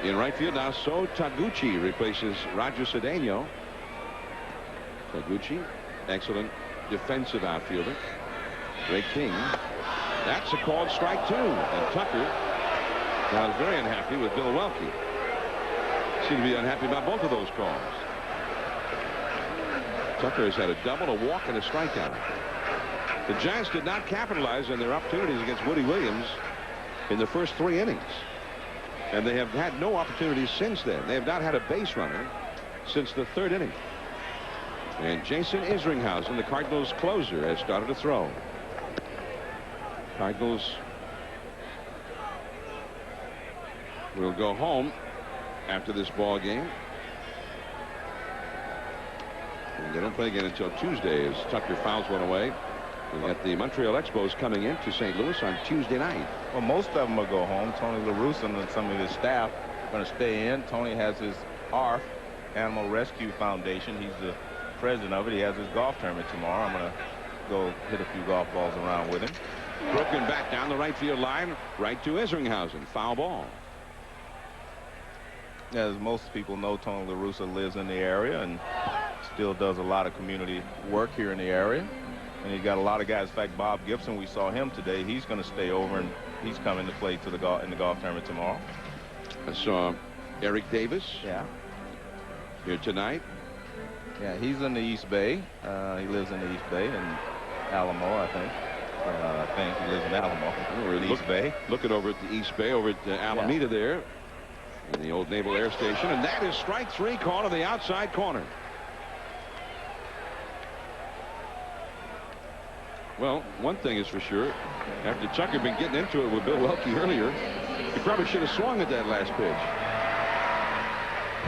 In right field now, So Taguchi replaces Roger Cedeno. Taguchi, excellent defensive outfielder. Ray King. That's a called strike 2. And Tucker I was very unhappy with Bill Welke. Seemed to be unhappy about both of those calls. Tucker has had a double, a walk, and a strikeout. The Giants did not capitalize on their opportunities against Woody Williams in the first 3 innings. And they have had no opportunities since then. They have not had a base runner since the 3rd inning. And Jason Isringhausen, the Cardinals closer, has started to throw. Cardinals will go home after this ball game. And they don't play again until Tuesday as Tucker fouls one away. We got the Montreal Expos coming into St. Louis on Tuesday night. Well, most of them will go home. Tony La Russa and some of his staff are going to stay in. Tony has his ARF, Animal Rescue Foundation. He's the president of it. He has his golf tournament tomorrow. I'm going to go hit a few golf balls around with him. Broken back down the right field line, right to Isringhausen. Foul ball. As most people know, Tony La Russa lives in the area and still does a lot of community work here in the area. And he's got a lot of guys. In fact, Bob Gibson, we saw him today. He's going to stay over, and he's coming to play to the in the golf tournament tomorrow. I saw Eric Davis. Yeah. Here tonight. Yeah, he's in the East Bay. He lives in the East Bay in Alamo, I think. I think he lives in Alamo. We're in East Bay. Looking over at the East Bay, over at Alameda there, in the old Naval Air Station, and that is strike 3 called to the outside corner. Well, one thing is for sure, after Tucker had been getting into it with Bill Welke earlier, he probably should have swung at that last pitch.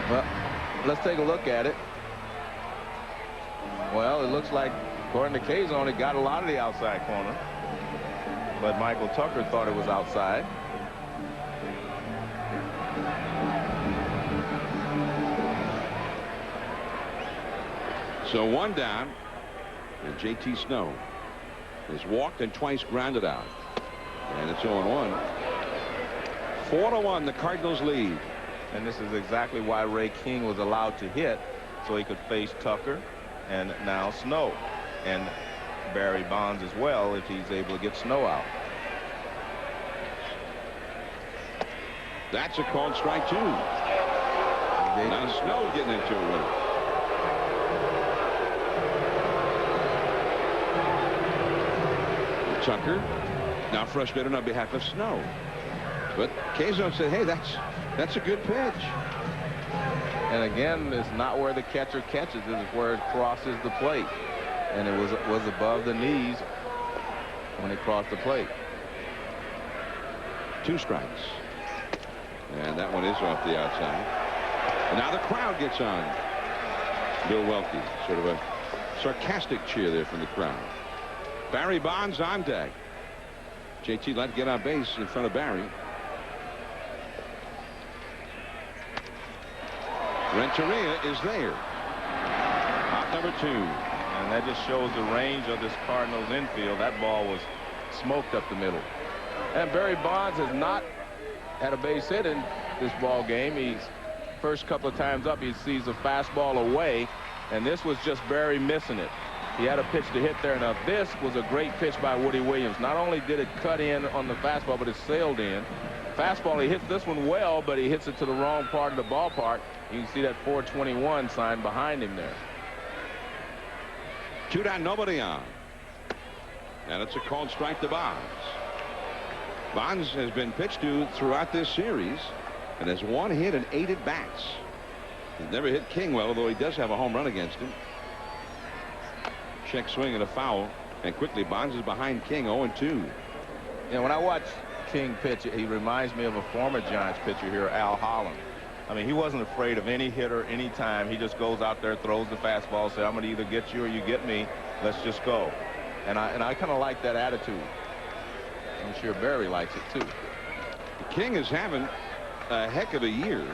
Well, let's take a look at it. Well, it looks like, according to K-Zone, it got a lot of the outside corner. But Michael Tucker thought it was outside. So 1 down, and J.T. Snow has walked and twice grounded out. And it's 0-1. 4-1, the Cardinals lead. And this is exactly why Ray King was allowed to hit, so he could face Tucker and now Snow. And Barry Bonds as well, if he's able to get Snow out. That's a called strike 2. Now Snow getting into it with it. Tucker now frustrated on behalf of Snow. But K-Zone said, hey, that's a good pitch. And again, it's not where the catcher catches it, it's where it crosses the plate. And it was above the knees when it crossed the plate. 2 strikes. And that one is off the outside. And now the crowd gets on Bill Welke. Sort of a sarcastic cheer there from the crowd. Barry Bonds on deck. JT let get on base in front of Barry. Renteria is there. Out number 2. And that just shows the range of this Cardinals infield. That ball was smoked up the middle. And Barry Bonds has not had a base hit in this ball game. He's first couple of times up, he sees a fastball away, and this was just Barry missing it. He had a pitch to hit there. Now this was a great pitch by Woody Williams. Not only did it cut in on the fastball, but it sailed in. Fastball, he hits this one well, but he hits it to the wrong part of the ballpark. You can see that 421 sign behind him there. 2 down, nobody on. And it's a called strike to Bonds. Bonds has been pitched to throughout this series and has 1 hit and 8 at bats. He's never hit King well, although he does have a home run against him. Check swing and a foul, and quickly Bonds is behind King 0-2. Yeah, when I watch King pitch, he reminds me of a former Giants pitcher here, Al Holland. I mean, he wasn't afraid of any hitter anytime. He just goes out there, throws the fastball, say, I'm going to either get you or you get me. Let's just go. And I kind of like that attitude. I'm sure Barry likes it too. King is having a heck of a year.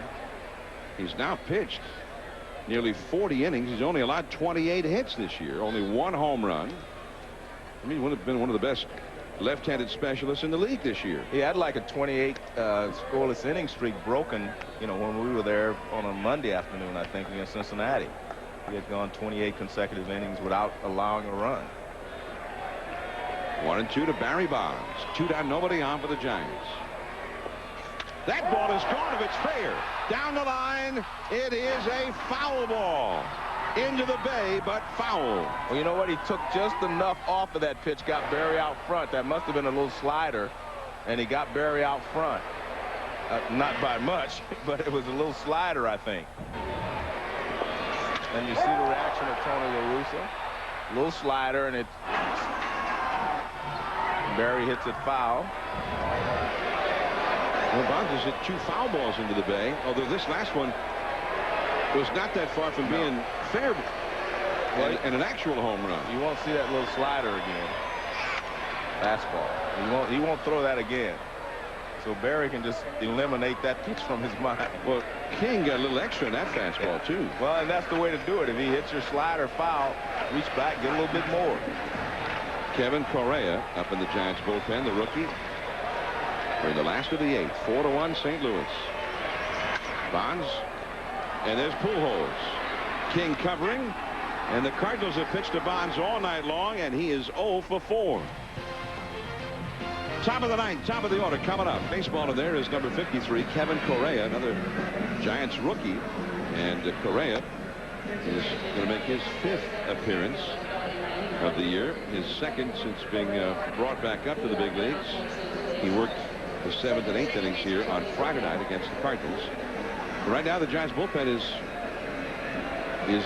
He's now pitched nearly 40 innings. He's only allowed 28 hits this year. Only 1 home run. I mean, he would have been one of the best left-handed specialists in the league this year. He had like a 28 scoreless inning streak broken, you know, when we were there on a Monday afternoon, I think, against Cincinnati. He had gone 28 consecutive innings without allowing a run. 1-2 to Barry Bonds. 2 down, nobody on for the Giants. That ball is gone if it's fair. Down the line, it is a foul ball. Into the bay, but foul. Well, you know what? He took just enough off of that pitch, got Barry out front. That must have been a little slider, and he got Barry out front. Not by much, but it was a little slider, I think. And you see the reaction of Tony La Russa. Little slider, and Barry hits it foul. Well, Bonds has hit 2 foul balls into the bay, although this last one was not that far from being fair and an actual home run. You won't see that little slider again. Fastball. He won't throw that again. So Barry can just eliminate that pitch from his mind. Well, King got a little extra in that fastball, too. Well, and that's the way to do it. If he hits your slider foul, reach back, get a little bit more. Kevin Correa up in the Giants bullpen, the rookie. We're in the last of the 8th. 4-1 St. Louis. Bonds. And there's Pujols. King covering. And the Cardinals have pitched to Bonds all night long, and he is 0 for 4. Top of the 9th, top of the order coming up. Baseballer there is number 53, Kevin Correa, another Giants rookie. And Correa is going to make his 5th appearance of the year, his 2nd since being brought back up to the big leagues. He worked the 7th and 8th innings here on Friday night against the Cardinals. Right now the Giants bullpen is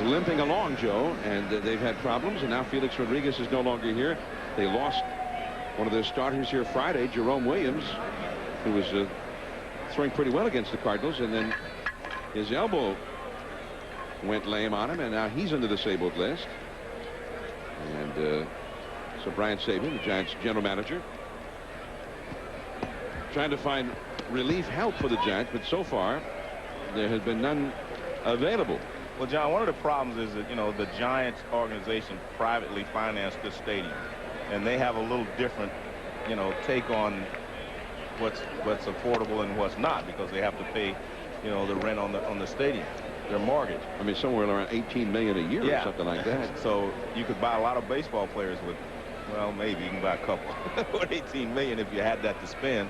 limping along, Joe, and they've had problems, and now Felix Rodriguez is no longer here. They lost one of their starters here Friday, Jerome Williams, who was throwing pretty well against the Cardinals, and then his elbow went lame on him, and now he's on the disabled list. And so Brian Sabian, the Giants general manager, trying to find relief help for the Giants, but so far there has been none available. Well, John, one of the problems is that, you know, the Giants organization privately financed this stadium, and they have a little different, you know, take on what's affordable and what's not, because they have to pay, you know, the rent on the stadium, their mortgage. I mean, somewhere around $18 million a year or something like that. So you could buy a lot of baseball players with, well, maybe you can buy a couple with $18 million if you had that to spend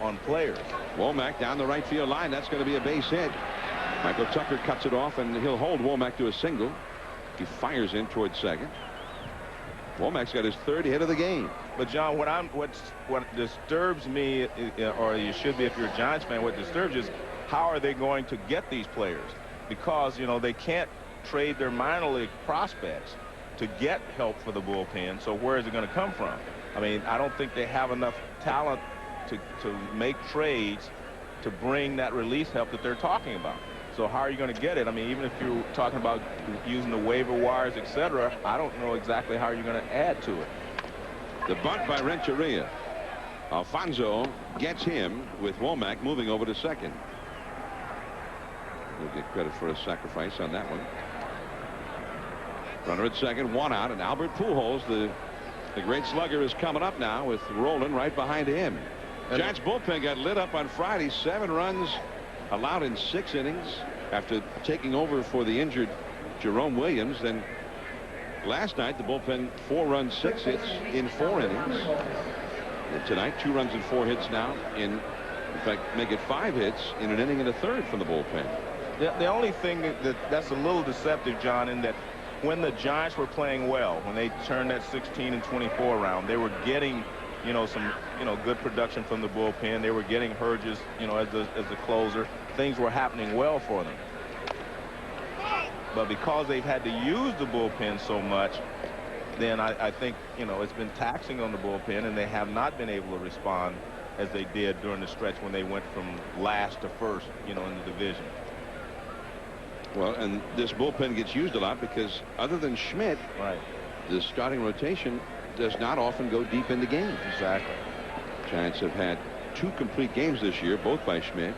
on players. Womack down the right field line. That's going to be a base hit. Michael Tucker cuts it off, and he'll hold Womack to a single. He fires in towards second. Womack's got his 3rd hit of the game. But John, what disturbs me, or you should be if you're a Giants fan, what disturbs you is how are they going to get these players? Because, you know, they can't trade their minor league prospects to get help for the bullpen. So where is it going to come from? I mean, I don't think they have enough talent to make trades to bring that release help that they're talking about. So how are you going to get it? I mean, even if you're talking about using the waiver wires, etc., I don't know exactly how you're going to add to it. The bunt by Renteria. Alfonso gets him with Womack moving over to second. We'll get credit for a sacrifice on that one. Runner at second, 1 out, and Albert Pujols, the great slugger, is coming up now with Rolen right behind him. Giants bullpen got lit up on Friday. 7 runs allowed in 6 innings after taking over for the injured Jerome Williams. Then last night the bullpen 4 runs 6 hits in 4 innings. And tonight 2 runs and 4 hits now in fact make it 5 hits in an inning and a third from the bullpen. The only thing that's a little deceptive, John, in that when the Giants were playing well, when they turned that 16 and 24 around, they were getting, you know, some, you know, good production from the bullpen. They were getting Herges, you know, as the closer. Things were happening well for them. But because they've had to use the bullpen so much, then I think, you know, it's been taxing on the bullpen, and they have not been able to respond as they did during the stretch when they went from last to first, you know, in the division. Well, and this bullpen gets used a lot because other than Schmidt, the starting rotation does not often go deep into games. Exactly. Giants have had 2 complete games this year, both by Schmidt.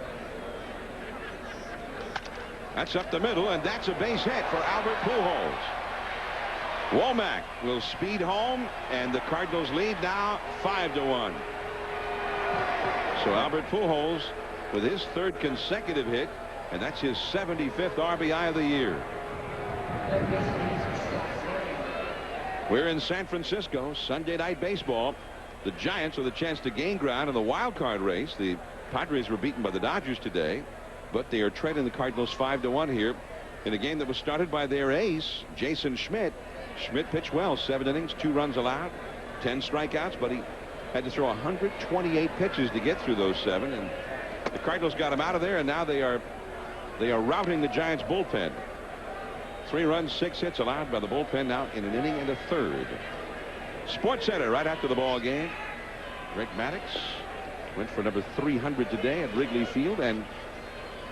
That's up the middle, and that's a base hit for Albert Pujols. Womack will speed home, and the Cardinals lead now 5-1. So Albert Pujols with his 3rd consecutive hit, and that's his 75th RBI of the year. We're in San Francisco, Sunday night baseball. The Giants with a chance to gain ground in the wild card race. The Padres were beaten by the Dodgers today, but they are trailing the Cardinals 5-1 here in a game that was started by their ace, Jason Schmidt. Schmidt pitched well, 7 innings, 2 runs allowed, 10 strikeouts, but he had to throw 128 pitches to get through those 7, and the Cardinals got him out of there, and now they are routing the Giants bullpen. 3 runs, 6 hits allowed by the bullpen now in an inning and a third. Sports Center right after the ball game. Rick Maddox went for number 300 today at Wrigley Field, and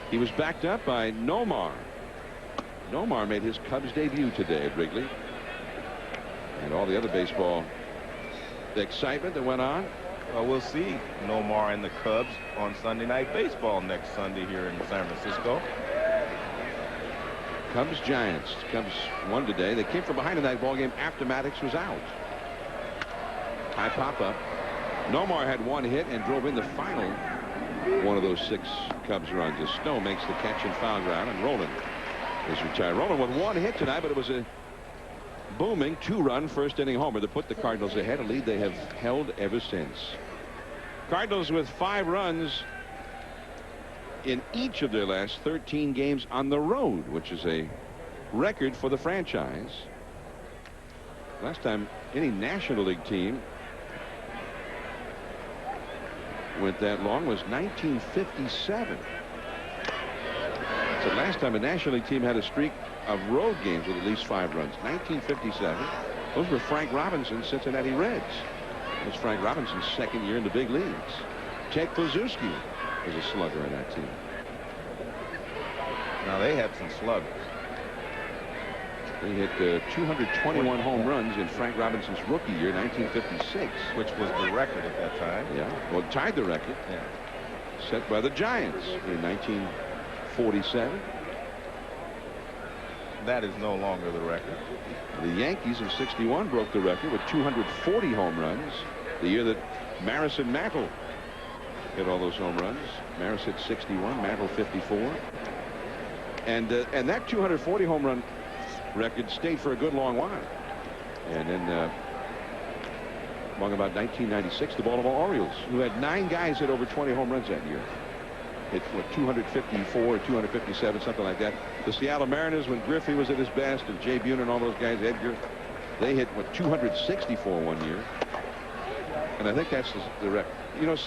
he was backed up by Nomar. Nomar made his Cubs debut today at Wrigley. And all the other baseball, the excitement that went on. Well, we'll see Nomar and the Cubs on Sunday Night Baseball next Sunday here in San Francisco. Cubs Giants. Cubs won today. They came from behind in that ball game after Maddox was out. High pop-up. Nomar had 1 hit and drove in the final one of those 6 Cubs runs. As Snow makes the catch in foul ground, and Rolen is retired. Rolen with 1 hit tonight, but it was a booming 2-run first inning homer that put the Cardinals ahead, a lead they have held ever since. Cardinals with 5 runs in each of their last 13 games on the road, which is a record for the franchise. Last time any National League team went that long was 1957. So last time a National League team had a streak of road games with at least 5 runs, 1957. Those were Frank Robinson's Cincinnati Reds. It was Frank Robinson's 2nd year in the big leagues. Ted Kluszewski was a slugger on that team. Now they had some sluggers. They hit 221 home runs in Frank Robinson's rookie year, 1956. Which was the record at that time. Yeah, well, tied the record. Yeah. Set by the Giants in 1947. That is no longer the record. The Yankees of '61 broke the record with 240 home runs. The year that Maris and Mantle hit all those home runs. Maris hit 61, Mantle 54. And that 240 home run record stayed for a good long while. And then among about 1996, the Baltimore Orioles, who had 9 guys hit over 20 home runs that year, hit what, 254 or 257, something like that. The Seattle Mariners, when Griffey was at his best, and Jay Buhner and all those guys, Edgar, they hit what, 264 one year. And I think that's the record. You know,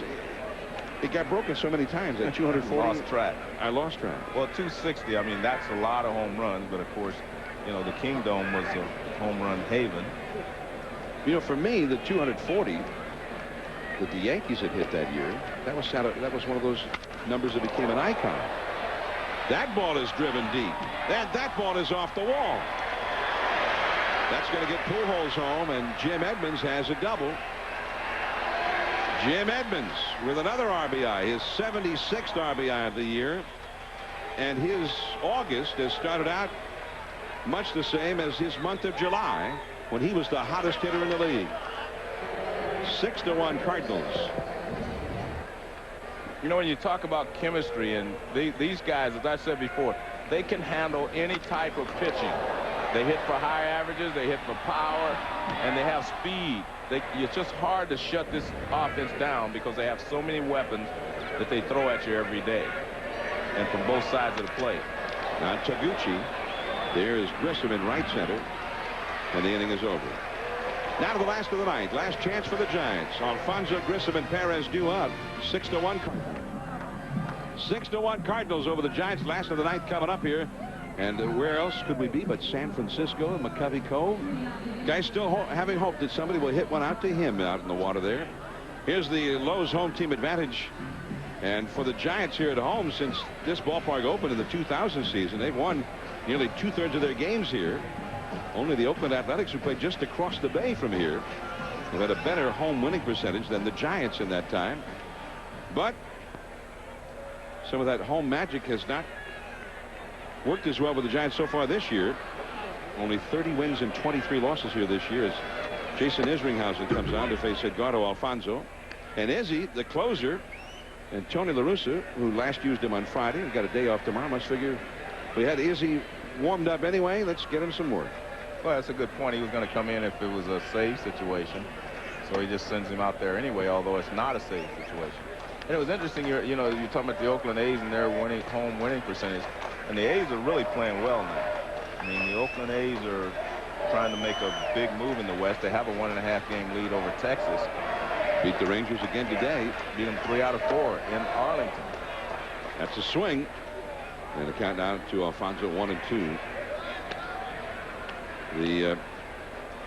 it got broken so many times at 240. Lost track. I lost track. Well, 260, I mean, that's a lot of home runs, but of course, you know, the Kingdome was a home run haven. You know, for me, the 240 that the Yankees had hit that year, that was one of those numbers that became an icon. That ball is driven deep. That ball is off the wall. That's going to get Pujols home, and Jim Edmonds has a double. Jim Edmonds with another RBI, his 76th RBI of the year, and his August has started out much the same as his month of July, when he was the hottest hitter in the league. 6-1 Cardinals. You know, when you talk about chemistry, and these guys, as I said before, they can handle any type of pitching. They hit for high averages, they hit for power, and they have speed. It's just hard to shut this offense down because they have so many weapons that they throw at you every day, and from both sides of the plate. Now Taguchi, there is Grissom in right center, and the inning is over. Now to the last of the ninth. Last chance for the Giants. Alfonso, Grissom, and Perez due up. 6-1. 6-1 Cardinals over the Giants. Last of the ninth coming up here. And where else could we be but San Francisco and McCovey Cove? Guys still having hope that somebody will hit one out to him out in the water there. Here's the Lowe's home team advantage. And for the Giants here at home, since this ballpark opened in the 2000 season, they've won nearly 2/3 of their games here. Only the Oakland Athletics, who played just across the bay from here, have had a better home winning percentage than the Giants in that time. But some of that home magic has not worked as well with the Giants so far this year. Only 30 wins and 23 losses here this year as Jason Isringhausen comes on to face Edgardo Alfonso. And Izzy, the closer, and Tony La Russa, who last used him on Friday, and got a day off tomorrow, must figure we had Izzy warmed up anyway. Let's get him some work. Well, that's a good point. He was going to come in if it was a save situation. So he just sends him out there anyway, although it's not a save situation. And it was interesting, you're talking about the Oakland A's and their home winning percentage. And the A's are really playing well now. I mean, the Oakland A's are trying to make a big move in the West. They have a 1.5 game lead over Texas. Beat the Rangers again today. Beat them 3 out of 4 in Arlington. That's a swing. And the countdown to Alfonso 1-2. The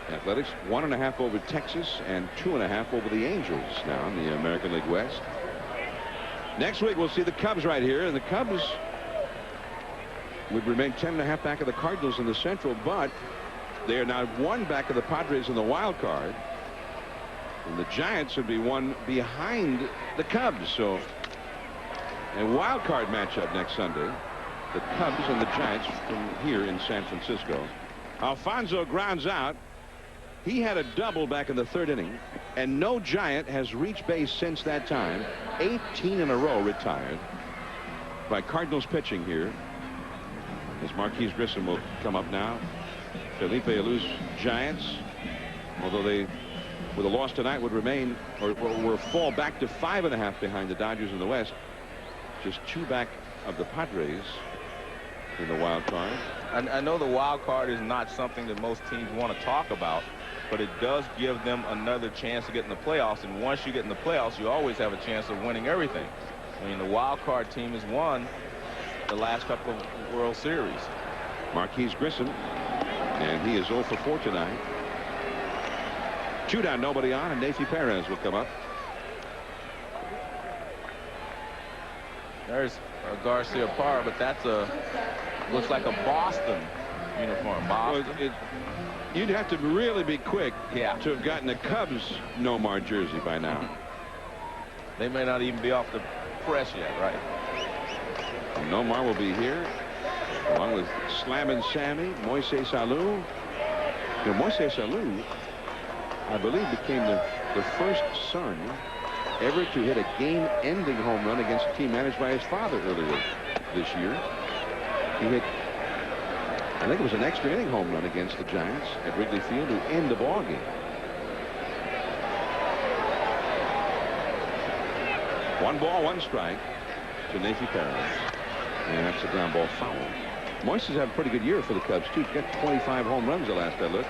Athletics 1.5 over Texas and 2.5 over the Angels now in the American League West. Next week we'll see the Cubs right here, and the Cubs would remain 10.5 back of the Cardinals in the Central, but they are now 1 back of the Padres in the wild card, and the Giants would be 1 behind the Cubs. So a wild card matchup next Sunday, the Cubs and the Giants from here in San Francisco. Alfonso grounds out. He had a double back in the 3rd inning, and no Giant has reached base since that time. 18 in a row retired by Cardinals pitching here. As Marquise Grissom will come up now. Felipe Alou's Giants, although they, with a loss tonight, would remain or fall back to 5.5 behind the Dodgers in the West. Just 2 back of the Padres in the wild card. I know the wild card is not something that most teams want to talk about, but it does give them another chance to get in the playoffs. And once you get in the playoffs, you always have a chance of winning everything. I mean, the wild card team has won the last couple of World Series. Marquise Grissom, and he is 0 for 4 tonight. 2 down, nobody on, and Neifi Perez will come up. There's Garcia Parra, but that's looks like a Boston uniform. Boston. Well, you'd have to really be quick to have gotten a Cubs Nomar jersey by now. They may not even be off the press yet, right? And Nomar will be here along with Slammin' Sammy, Moises Alou. You know, Moises Alou, I believe, became the first son ever to hit a game-ending home run against a team managed by his father earlier this year. He hit, I think it was an extra inning home run against the Giants at Wrigley Field to end the ball game. 1 ball, 1 strike to Neifi Perez. And that's a ground ball foul. Moises had a pretty good year for the Cubs, too. Got 25 home runs the last I looked.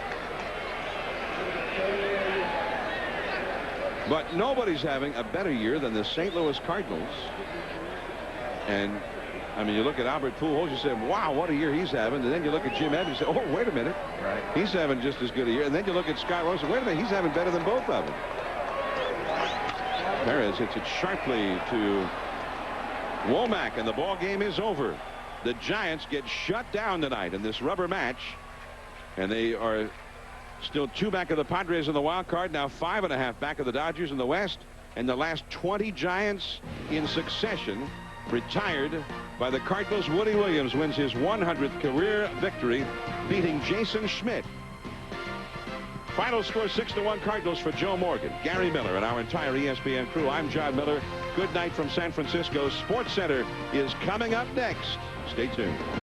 But nobody's having a better year than the St. Louis Cardinals. And, I mean, you look at Albert Pujols, you say, wow, what a year he's having. And then you look at Jim Evans, you say, oh, wait a minute. Right. He's having just as good a year. And then you look at Scott Rolen, wait a minute, he's having better than both of them. Perez hits it sharply to Womack, and the ball game is over. The Giants get shut down tonight in this rubber match, and they are still 2 back of the Padres in the wild card, now 5.5 back of the Dodgers in the West, and the last 20 Giants in succession retired by the Cardinals. Woody Williams wins his 100th career victory, beating Jason Schmidt. Final score 6-1 Cardinals for Joe Morgan, Gary Miller, and our entire ESPN crew. I'm John Miller. Good night from San Francisco. Sports Center is coming up next. Stay tuned.